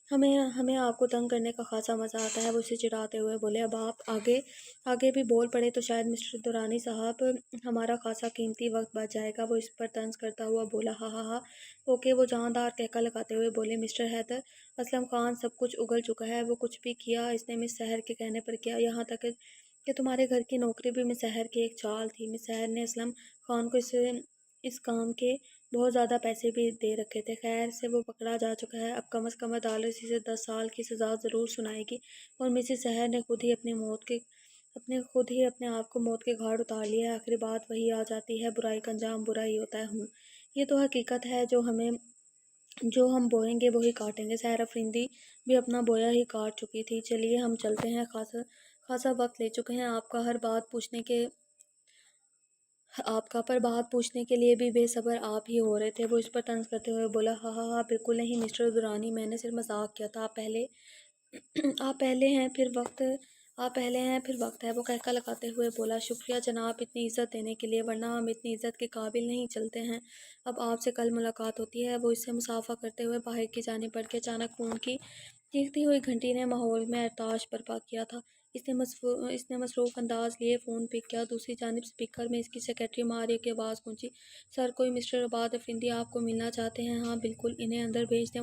Speaker 1: ہمیں ہمیں آپ کو تنگ کرنے کا خاصا مزہ آتا ہے، وہ اسے چڑھاتے ہوئے بولے۔ اب آپ آگے بھی بول پڑے تو شاید مسٹر درانی صاحب ہمارا خاصا قیمتی وقت بچ جائے گا، وہ اس پر طنز کرتا ہوا بولا۔ ہاں ہاں ہاں اوکے، وہ جاندار کہکا لگاتے ہوئے بولے۔ مسٹر حیدر اسلم خان، سب کچھ اگل چکا ہے، وہ کچھ بھی کیا اس نے مس سحر کے کہنے پر کیا، یہاں تک کہ تمہارے گھر کی نوکری بھی مس سحر کی ایک چال تھی۔ مس سحر نے اسلم خان کو اس کام کے بہت زیادہ پیسے بھی دے رکھے تھے۔ خیر سے وہ پکڑا جا چکا ہے، اب کم از کم عدالت اسے 10 سال کی سزا ضرور سنائے گی، اور مسز سحر نے خود ہی اپنے آپ کو موت کے گھاٹ اتار لیا ہے۔ آخری بات وہی آ جاتی ہے، برائی کا انجام برا ہی ہوتا ہے۔ یہ تو حقیقت ہے، جو ہم بوئیں گے وہی کاٹیں گے۔ سحر افریدی بھی اپنا بویا ہی کاٹ چکی تھی۔ چلیے ہم چلتے ہیں، خاصا وقت لے چکے ہیں آپ کا، پر بات پوچھنے کے لیے بھی بے صبر آپ ہی ہو رہے تھے، وہ اس پر طنز کرتے ہوئے بولا۔ ہاں ہاں ہاں بالکل نہیں مسٹر درانی، میں نے صرف مذاق کیا تھا، آپ پہلے ہیں پھر وقت ہے، وہ کہکا لگاتے ہوئے بولا۔ شکریہ جناب اتنی عزت دینے کے لیے، ورنہ ہم اتنی عزت کے قابل نہیں چلتے ہیں۔ اب آپ سے کل ملاقات ہوتی ہے۔ وہ اس سے مصافحہ کرتے ہوئے باہر کی جانب بڑھ کے اچانک فون کی چیختی ہوئی گھنٹی نے ماحول میں ارتعاش برپا کیا تھا۔ اس نے مصروف انداز لیے فون پک کیا۔ دوسری جانب اسپیکر میں اس کی سیکرٹری ماریہ کی آواز گونجی۔ سر، کوئی مسٹر عباد افریدی آپ کو ملنا چاہتے ہیں؟ ہاں بالکل، انہیں اندر بھیج دیں،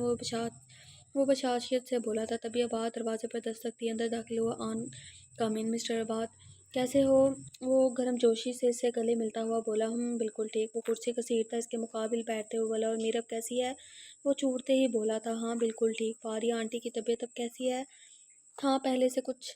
Speaker 1: وہ بشاشیت سے بولا تھا۔ تبھی عباد دروازے پر دستک دیے اندر داخل ہوا۔ آن کم ان مسٹر عباد، کیسے ہو؟ وہ گرم جوشی سے اس سے گلے ملتا ہوا بولا۔ بالکل ٹھیک، وہ کرسی گھسیٹتا اس کے مقابل بیٹھتے ہوئے بولا۔ اور میرب کیسی ہے؟ وہ چوڑتے ہی بولا تھا۔ ہاں بالکل ٹھیک۔ فاریہ آنٹی کی طبیعت اب کیسی ہے؟ ہاں پہلے سے کچھ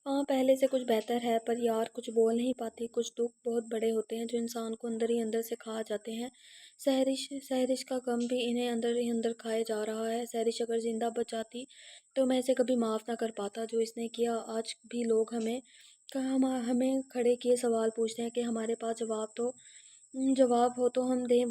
Speaker 1: ہاں پہلے سے کچھ بہتر ہے، پر یار کچھ بول نہیں پاتی۔ کچھ دکھ بہت بڑے ہوتے ہیں جو انسان کو اندر ہی اندر سے کھا جاتے ہیں۔ سحرش کا غم بھی انہیں اندر ہی اندر کھائے جا رہا ہے۔ سحرش اگر زندہ بچ جاتی تو میں اسے کبھی معاف نہ کر پاتا جو اس نے کیا۔ آج بھی لوگ ہمیں کھڑے کیے سوال پوچھتے ہیں کہ ہمارے پاس جواب ہو تو ہم دیں۔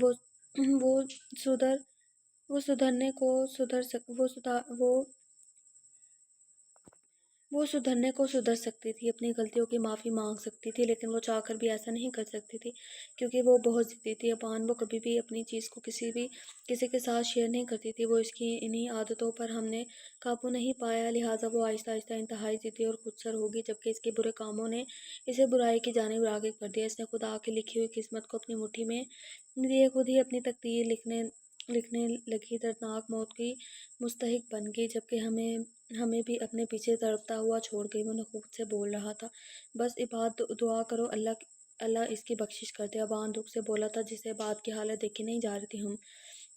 Speaker 1: وہ سدھرنے کو سدھر سکتی تھی، اپنی غلطیوں کی معافی مانگ سکتی تھی، لیکن وہ چاہ کر بھی ایسا نہیں کر سکتی تھی کیونکہ وہ بہت ضدی تھی۔ وہ کبھی بھی اپنی چیز کو کسی کے ساتھ شیئر نہیں کرتی تھی۔ وہ اس کی انہی عادتوں پر ہم نے قابو نہیں پایا، لہٰذا وہ آہستہ آہستہ انتہائی ضدی اور خودسر ہوگی، جبکہ اس کے برے کاموں نے اسے برائی کی جانب راغب کر دیا۔ اس نے خدا کی لکھی ہوئی قسمت کو اپنی مٹھی میں لیے خود ہی اپنی تقدیر لکھنے لگی، دردناک موت کی مستحق بن گئی، جبکہ ہمیں بھی اپنے پیچھے تڑپتا ہوا چھوڑ گئی۔ وہ نخوت سے بول رہا تھا۔ بس عباد دعا کرو اللہ اس کی بخشش کر دے، ابان دکھ سے بولا تھا، جسے عباد کی حالت دیکھی نہیں جا رہی تھی۔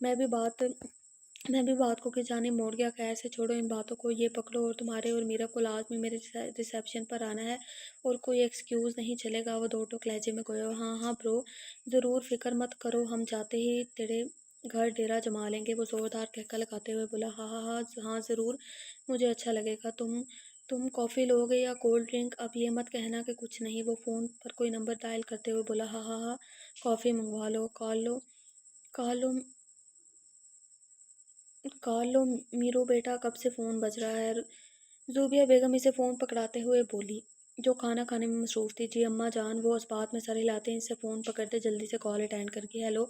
Speaker 1: میں بھی بات کو کس جانب موڑ گیا۔ خیر سے چھوڑو ان باتوں کو، یہ پکڑو اور تمہارے اور میرا کو لازمی میرے ریسیپشن پر آنا ہے، اور کوئی ایکسکیوز نہیں چلے گا۔ وہ دو ٹوک لہجے میں گویا۔ ہاں ہاں برو، ضرور، فکر مت کرو، ہم جاتے ہی تیرے گھر ڈیرا جما لیں گے۔ وہ زوردار کہکا لگاتے ہوئے بولا۔ ہاں ہاں ہاں ہاں ضرور، مجھے اچھا لگے گا۔ تم کافی لو گے یا کولڈ ڈرنک؟ اب یہ مت کہنا کہ کچھ نہیں۔ وہ فون پر کوئی نمبر ڈائل کرتے ہوئے بولا۔ ہاں ہاں ہاں کافی منگوا لو، کال لو میرو بیٹا، کب سے فون بج رہا ہے؟ زوبیہ بیگم اسے فون پکڑاتے ہوئے بولی، جو کھانا کھانے میں مصروف تھی۔ جی اماں جان، وہ اس بات میں سر ہلاتے ہیں، اس سے فون پکڑتے جلدی سے کال اٹینڈ کر کے ہیلو۔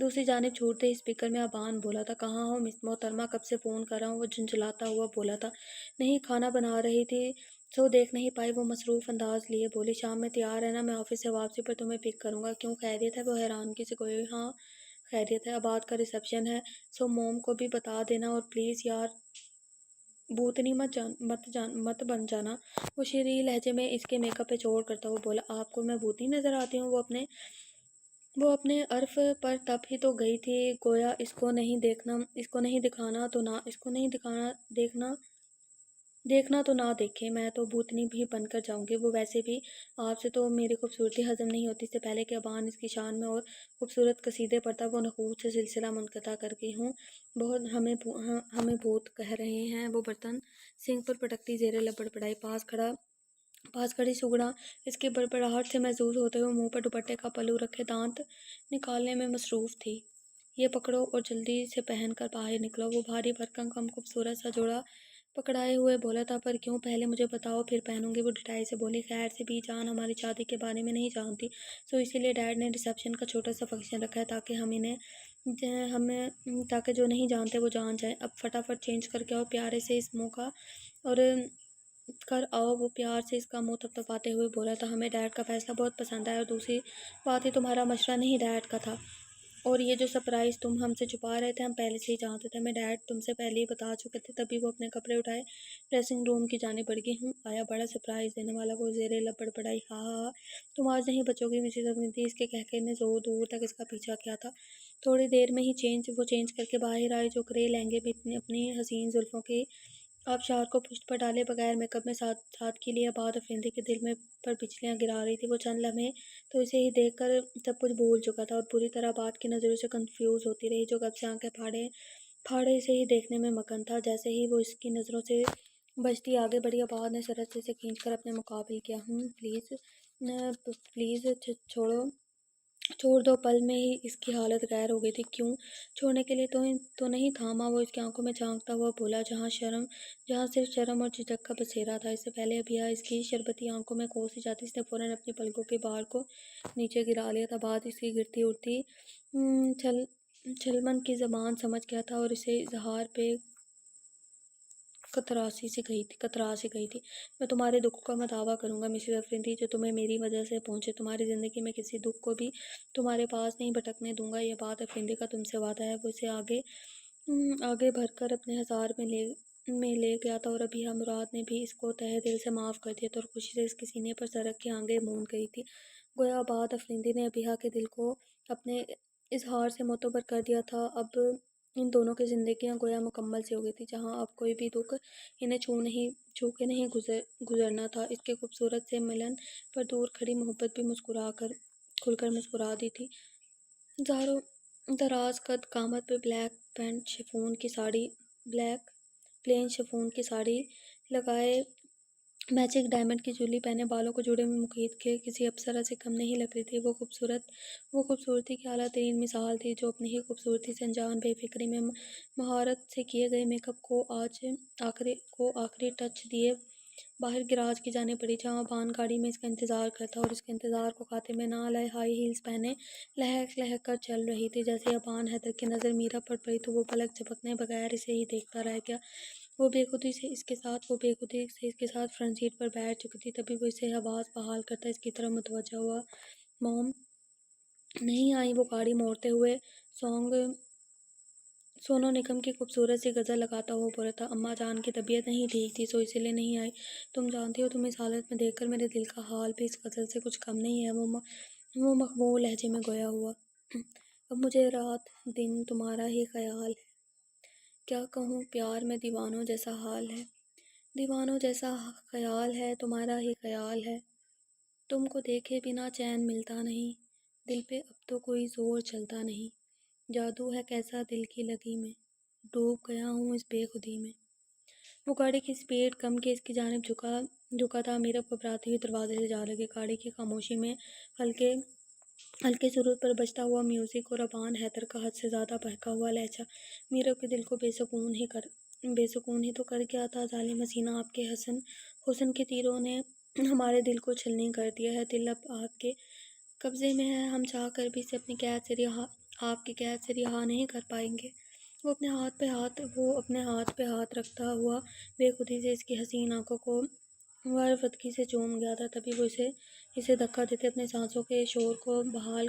Speaker 1: دوسری جانب چھوٹتے ہی اسپیکر میں ابان بولا تھا۔ کہاں ہو محترمہ، کب سے فون کر رہا ہوں؟ وہ جھنجھلاتا ہوا بولا تھا۔ نہیں، کھانا بنا رہی تھی سو دیکھ نہیں پائی، وہ مصروف انداز لیے بولی۔ شام میں تیار رہنا، میں آفس سے واپسی پر تمہیں پک کروں گا۔ کیوں، خیریت ہے؟ وہ حیرانگی سے گوئی۔ ہاں خیریت ہے، عباد کا ریسیپشن ہے، سو موم کو بھی بتا دینا، اور پلیز یار بھوتنی مت بن جانا۔ وہ شریر لہجے میں اس کے میک اپ پہ چوڑ کرتا ہوا بولا۔ آپ کو میں بھوتنی نظر آتی ہوں؟ وہ اپنے عرف پر تب ہی تو گئی تھی، گویا اس کو نہیں دیکھنا تو نہ دیکھے، میں تو بھوتنی بھی بن کر جاؤں گی۔ وہ ویسے بھی آپ سے تو میری خوبصورتی ہضم نہیں ہوتی۔ اس سے پہلے کہ ابان اس کی شان میں اور خوبصورت قصیدے پڑھتا، وہ نخوت سے سلسلہ منقطع کر گئی۔ بہت ہمیں بھوت کہہ رہے ہیں، وہ برتن سنک پر پٹکتی زیر لب بڑبڑائی۔ پاس کھڑی سگڑا اس کی بڑبڑاہٹ سے محظوظ ہوتے ہوئے منہ پر دوپٹے کا پلو رکھے دانت نکالنے میں مصروف تھی۔ یہ پکڑو اور جلدی سے پہن کر باہر نکلو۔ وہ بھاری بھرکم کم خوبصورت سا جوڑا پکڑائے ہوئے بولا تھا، پر کیوں؟ پہلے مجھے بتاؤ پھر پہنوں گی، وہ ڈٹائی سے بولی۔ خیر سے بھی جان ہماری شادی کے بارے میں نہیں جانتی، سو اسی لیے ڈیڈ نے ریسیپشن کا چھوٹا سا فنکشن رکھا ہے تاکہ ہمیں تاکہ جو نہیں جانتے وہ جان جائیں۔ اب فٹافٹ چینج کر کے آؤ پیارے سے اس منہ کا اور کر آؤ۔ وہ پیار سے اس کا منہ تھپتھپاتے ہوئے بولا تھا۔ ہمیں ڈیڈ کا فیصلہ بہت پسند آیا، اور دوسری بات یہ تمہارا مشورہ نہیں ڈیڈ کا تھا، اور یہ جو سرپرائز تم ہم سے چھپا رہے تھے ہم پہلے سے ہی جانتے تھے، ہمیں ڈیڈ تم سے پہلے ہی بتا چکے تھے۔ تبھی وہ اپنے کپڑے اٹھائے ڈریسنگ روم کی جانب بڑھ گئی۔ آیا بڑا سرپرائز دینے والا، وہ زیر لب بڑبڑائی۔ ہاں ہاں ہاں، تم آج نہیں بچو گی مسز اونتی۔ اس کے کہکے نے دور تک اس کا پیچھا کیا تھا۔ تھوڑی دیر میں ہی وہ چینج کر کے باہر آئے، جو گرے لہنگے میں اپنی حسین زلفوں کی آبشار کو پشت پر ڈالے بغیر میک اپ میں سادگی لیے بعد افندی کے دل میں پر بجلیاں گرا رہی تھی۔ وہ چند لمحے تو اسے ہی دیکھ کر سب کچھ بھول چکا تھا، اور پوری طرح بات کی نظروں سے کنفیوز ہوتی رہی، جو کب سے آنکھیں پھاڑے اسے ہی دیکھنے میں مگن تھا۔ جیسے ہی وہ اس کی نظروں سے بچتی آگے بڑھی، آباد نے سرت سے اسے کھینچ کر اپنے مقابل کیا۔ پلیز چھوڑ دو۔ پل میں ہی اس کی حالت غیر ہو گئی تھی۔ کیوں چھوڑنے کے لیے تو نہیں تھاما، وہ اس کی آنکھوں میں جھانکتا ہوا بولا، جہاں صرف شرم اور جھجک کا بسیرا تھا۔ اس سے پہلے ابھیا اس کی شربتی آنکھوں میں کھو سی جاتی، اس نے فوراً اپنی پلکوں کے بار کو نیچے گرا لیا تھا۔ بات اس کی گرتی اڑتی چھلمن کی زبان سمجھ گیا تھا، اور اسے اظہار پہ کترا سی گئی تھی۔ میں تمہارے دکھ کا دعویٰ کروں گا مسز افرینتی، جو تمہیں میری وجہ سے پہنچے۔ تمہاری زندگی میں کسی دکھ کو بھی تمہارے پاس نہیں بھٹکنے دوں گا، یہ بات افرینتی کا تم سے وعدہ ہے۔ وہ اسے آگے بڑھ کر اپنے ہزار میں لے گیا تھا، اور ابھی مراد نے بھی اس کو تہہ دل سے معاف کر دیا تھا، اور خوشی سے اس کے سینے پر سرک کے آنگیں موند گئی تھی۔ گویا بعد افرینتی نے ابھیا کے دل کو اپنے اظہار سے معتبر کر دیا تھا۔ اب ان دونوں کی زندگیاں گویا مکمل سی ہو گئی تھی، جہاں اب کوئی بھی دکھ انہیں چھو کے نہیں گزرنا تھا۔ اس کے خوبصورت سے ملن پر دور کھڑی محبت بھی کھل کر مسکرا دی تھی۔ زارو دراز قد قامت پہ بلیک پلین شفون کی ساڑی لگائے، میچنگ ڈائمنڈ کی جولی پہنے، بالوں کو جوڑے میں مقید کے کسی اپسرا سے کم نہیں لگ رہی تھی۔ وہ خوبصورتی کی اعلیٰ ترین مثال تھی، جو اپنی ہی خوبصورتی سے انجان بے فکری میں مہارت سے کیے گئے میک اپ کو آخری ٹچ دیے باہر گراج کی جانب بڑھی، جہاں بان گاڑی میں اس کا انتظار کرتا، اور اس کے انتظار کو کھاتے میں نہ لائے ہائی ہیلز پہنے لہک کر چل رہی تھی۔ جیسے ہی ابان حیدر کی نظر میرا پر پڑی تو وہ پلک جھپکنے بغیر اسے ہی دیکھتا رہ گیا۔ وہ بے خودی سے اس کے ساتھ فرنٹ سیٹ پر بیٹھ چکی تھی۔ تبھی وہ اسے حواس بحال کرتا اس کی طرف متوجہ ہوا۔ موم نہیں آئی؟ وہ گاڑی موڑتے ہوئے سونو نگم کی خوبصورت سی غزل لگاتا ہوا بولا تھا۔ اماں جان کی طبیعت نہیں ٹھیک تھی، سو اسی لیے نہیں آئی۔ تم جانتی ہو، تم اس حالت میں دیکھ کر میرے دل کا حال بھی اس غزل سے کچھ کم نہیں ہے۔ وہ مخمور لہجے میں گویا ہوا۔ اب مجھے رات دن تمہارا ہی خیال ہے، کیا کہوں، پیار میں دیوانوں جیسا حال ہے، دیوانوں جیسا خیال ہے، تمہارا ہی خیال ہے، تم کو دیکھے بنا چین ملتا نہیں، دل پہ اب تو کوئی زور چلتا نہیں، جادو ہے کیسا دل کی لگی میں، ڈوب گیا ہوں اس بے خودی میں۔ وہ گاڑی کی سپیڈ کم کے اس کی جانب جھکا تھا۔ میرب گھبراتی ہوئی دروازے سے جا لگی۔ گاڑی کی خاموشی میں ہلکے سرور پر بجتا ہوا میوزک، اور ابان حیدر کا حد سے زیادہ بہکا ہوا لہجہ میرب کے دل کو بے سکون ہی تو کر گیا تھا۔ ظالم حسینہ، آپ کے حسن کے تیروں نے ہمارے دل کو چھلنی کر دیا ہے، دل اب آپ کے قبضے میں ہے، ہم چاہ کر بھی اسے آپ کی قید سے رہا نہیں کر پائیں گے۔ وہ اپنے ہاتھ پہ ہاتھ رکھتا ہوا بے خودی سے اس کی حسین آنکھوں کو وارفتگی سے چوم گیا تھا۔ تبھی وہ اسے دھکا دیتے اپنے سانسوں کے شور کو بحال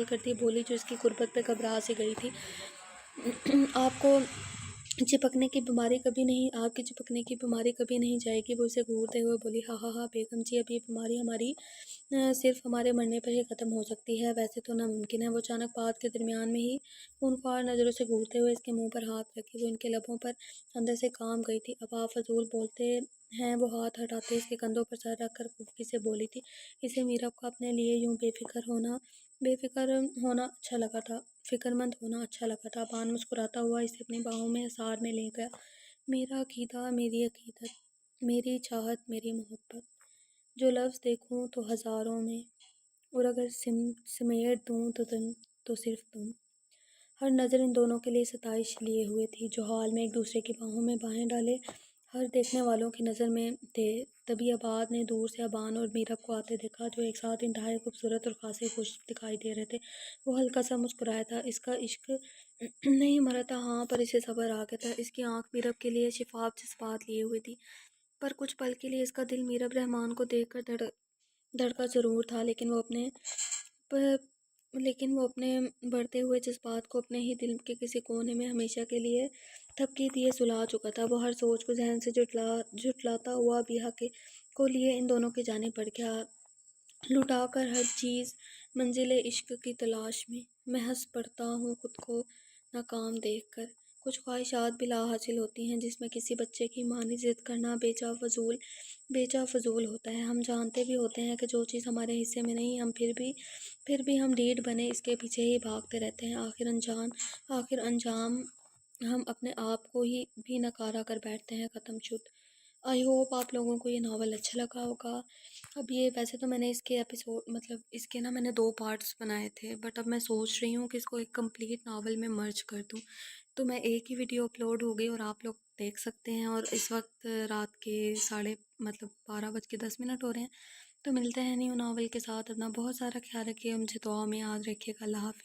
Speaker 1: کرتی بولی، جو اس کی غربت پہ گھبرا سی گئی تھی، آپ کی چپکنے کی بیماری کبھی نہیں جائے گی۔ وہ اسے گھورتے ہوئے بولی، ہاں ہاں ہاں بیگم جی، اب یہ بیماری صرف ہمارے مرنے پر ہی ختم ہو سکتی ہے، ویسے تو ناممکن ہے۔ وہ اچانک بات کے درمیان میں ہی خونخوار نظروں سے گھورتے ہوئے اس کے منہ پر ہاتھ رکھے، وہ ان کے لبوں پر اندر سے کام گئی تھی۔ اب آپ فضول بولتے ہیں، وہ ہاتھ ہٹاتے اس کے کندھوں پر سر رکھ کر خفگی سے بولی تھی۔ اسے میرب کا اپنے لیے یوں بے فکر ہونا اچھا لگا تھا، فکرمند ہونا اچھا لگا تھا۔ ابان مسکراتا ہوا اسے اپنی باہوں میں اثار میں لے گیا۔ میرا عقیدہ، میری عقیدت، میری چاہت، میری محبت، جو لفظ دیکھوں تو ہزاروں میں، اور اگر سمیٹ دوں تو صرف تم۔ ہر نظر ان دونوں کے لیے ستائش لیے ہوئے تھی، جو حال میں ایک دوسرے کی باہوں میں باہیں ڈالے ہر دیکھنے والوں کی نظر میں تھے۔ تبھی عباد نے دور سے ابان اور میرب کو آتے دیکھا، جو ایک ساتھ انتہائی خوبصورت اور خاصے خوش دکھائی دے رہے تھے۔ وہ ہلکا سا مسکرایا تھا۔ اس کا عشق نہیں مرا تھا، ہاں، پر اسے صبر آ گیا تھا۔ اس کی آنکھ میرب کے لیے شفاف جذبات لیے ہوئی تھی، پر کچھ پل کے لیے اس کا دل میرب رحمان کو دیکھ کر دھڑکا ضرور تھا، لیکن وہ اپنے بڑھتے ہوئے جذبات کو اپنے ہی دل کے کسی کونے میں ہمیشہ کے لیے تھپکی دیے سلا چکا تھا۔ وہ ہر سوچ کو ذہن سے جھٹلاتا ہوا بیہا کو لیے ان دونوں کی جانب بڑھ گیا، لٹا کر ہر چیز منزل عشق کی تلاش میں ہنس پڑتا ہوں خود کو ناکام دیکھ کر۔ کچھ خواہشات بھی لا حاصل ہوتی ہیں، جس میں کسی بچے کی مانی ضد کرنا بے جا فضول ہوتا ہے۔ ہم جانتے بھی ہوتے ہیں کہ جو چیز ہمارے حصے میں نہیں، ہم پھر بھی ہم ڈھیڈ بنے اس کے پیچھے ہی بھاگتے رہتے ہیں۔ آخر انجام ہم اپنے آپ کو ہی بھی نکارا کر بیٹھتے ہیں۔ ختم شد۔ آئی ہوپ آپ لوگوں کو یہ ناول اچھا لگا ہوگا۔ اب یہ ویسے تو میں نے اس کے اس کے میں نے 2 پارٹس بنائے تھے، بٹ اب میں سوچ رہی ہوں کہ اس کو ایک کمپلیٹ ناول میں مرج کر دوں، تو میں ایک ہی ویڈیو اپلوڈ ہوگی اور آپ لوگ دیکھ سکتے ہیں۔ اور اس وقت رات کے 12:10 ہو رہے ہیں، تو ملتے ہیں نیو ناول کے ساتھ۔ اپنا بہت سارا خیال رکھیے، مجھے دعا میں یاد رکھیے گا۔ اللہ حافظ۔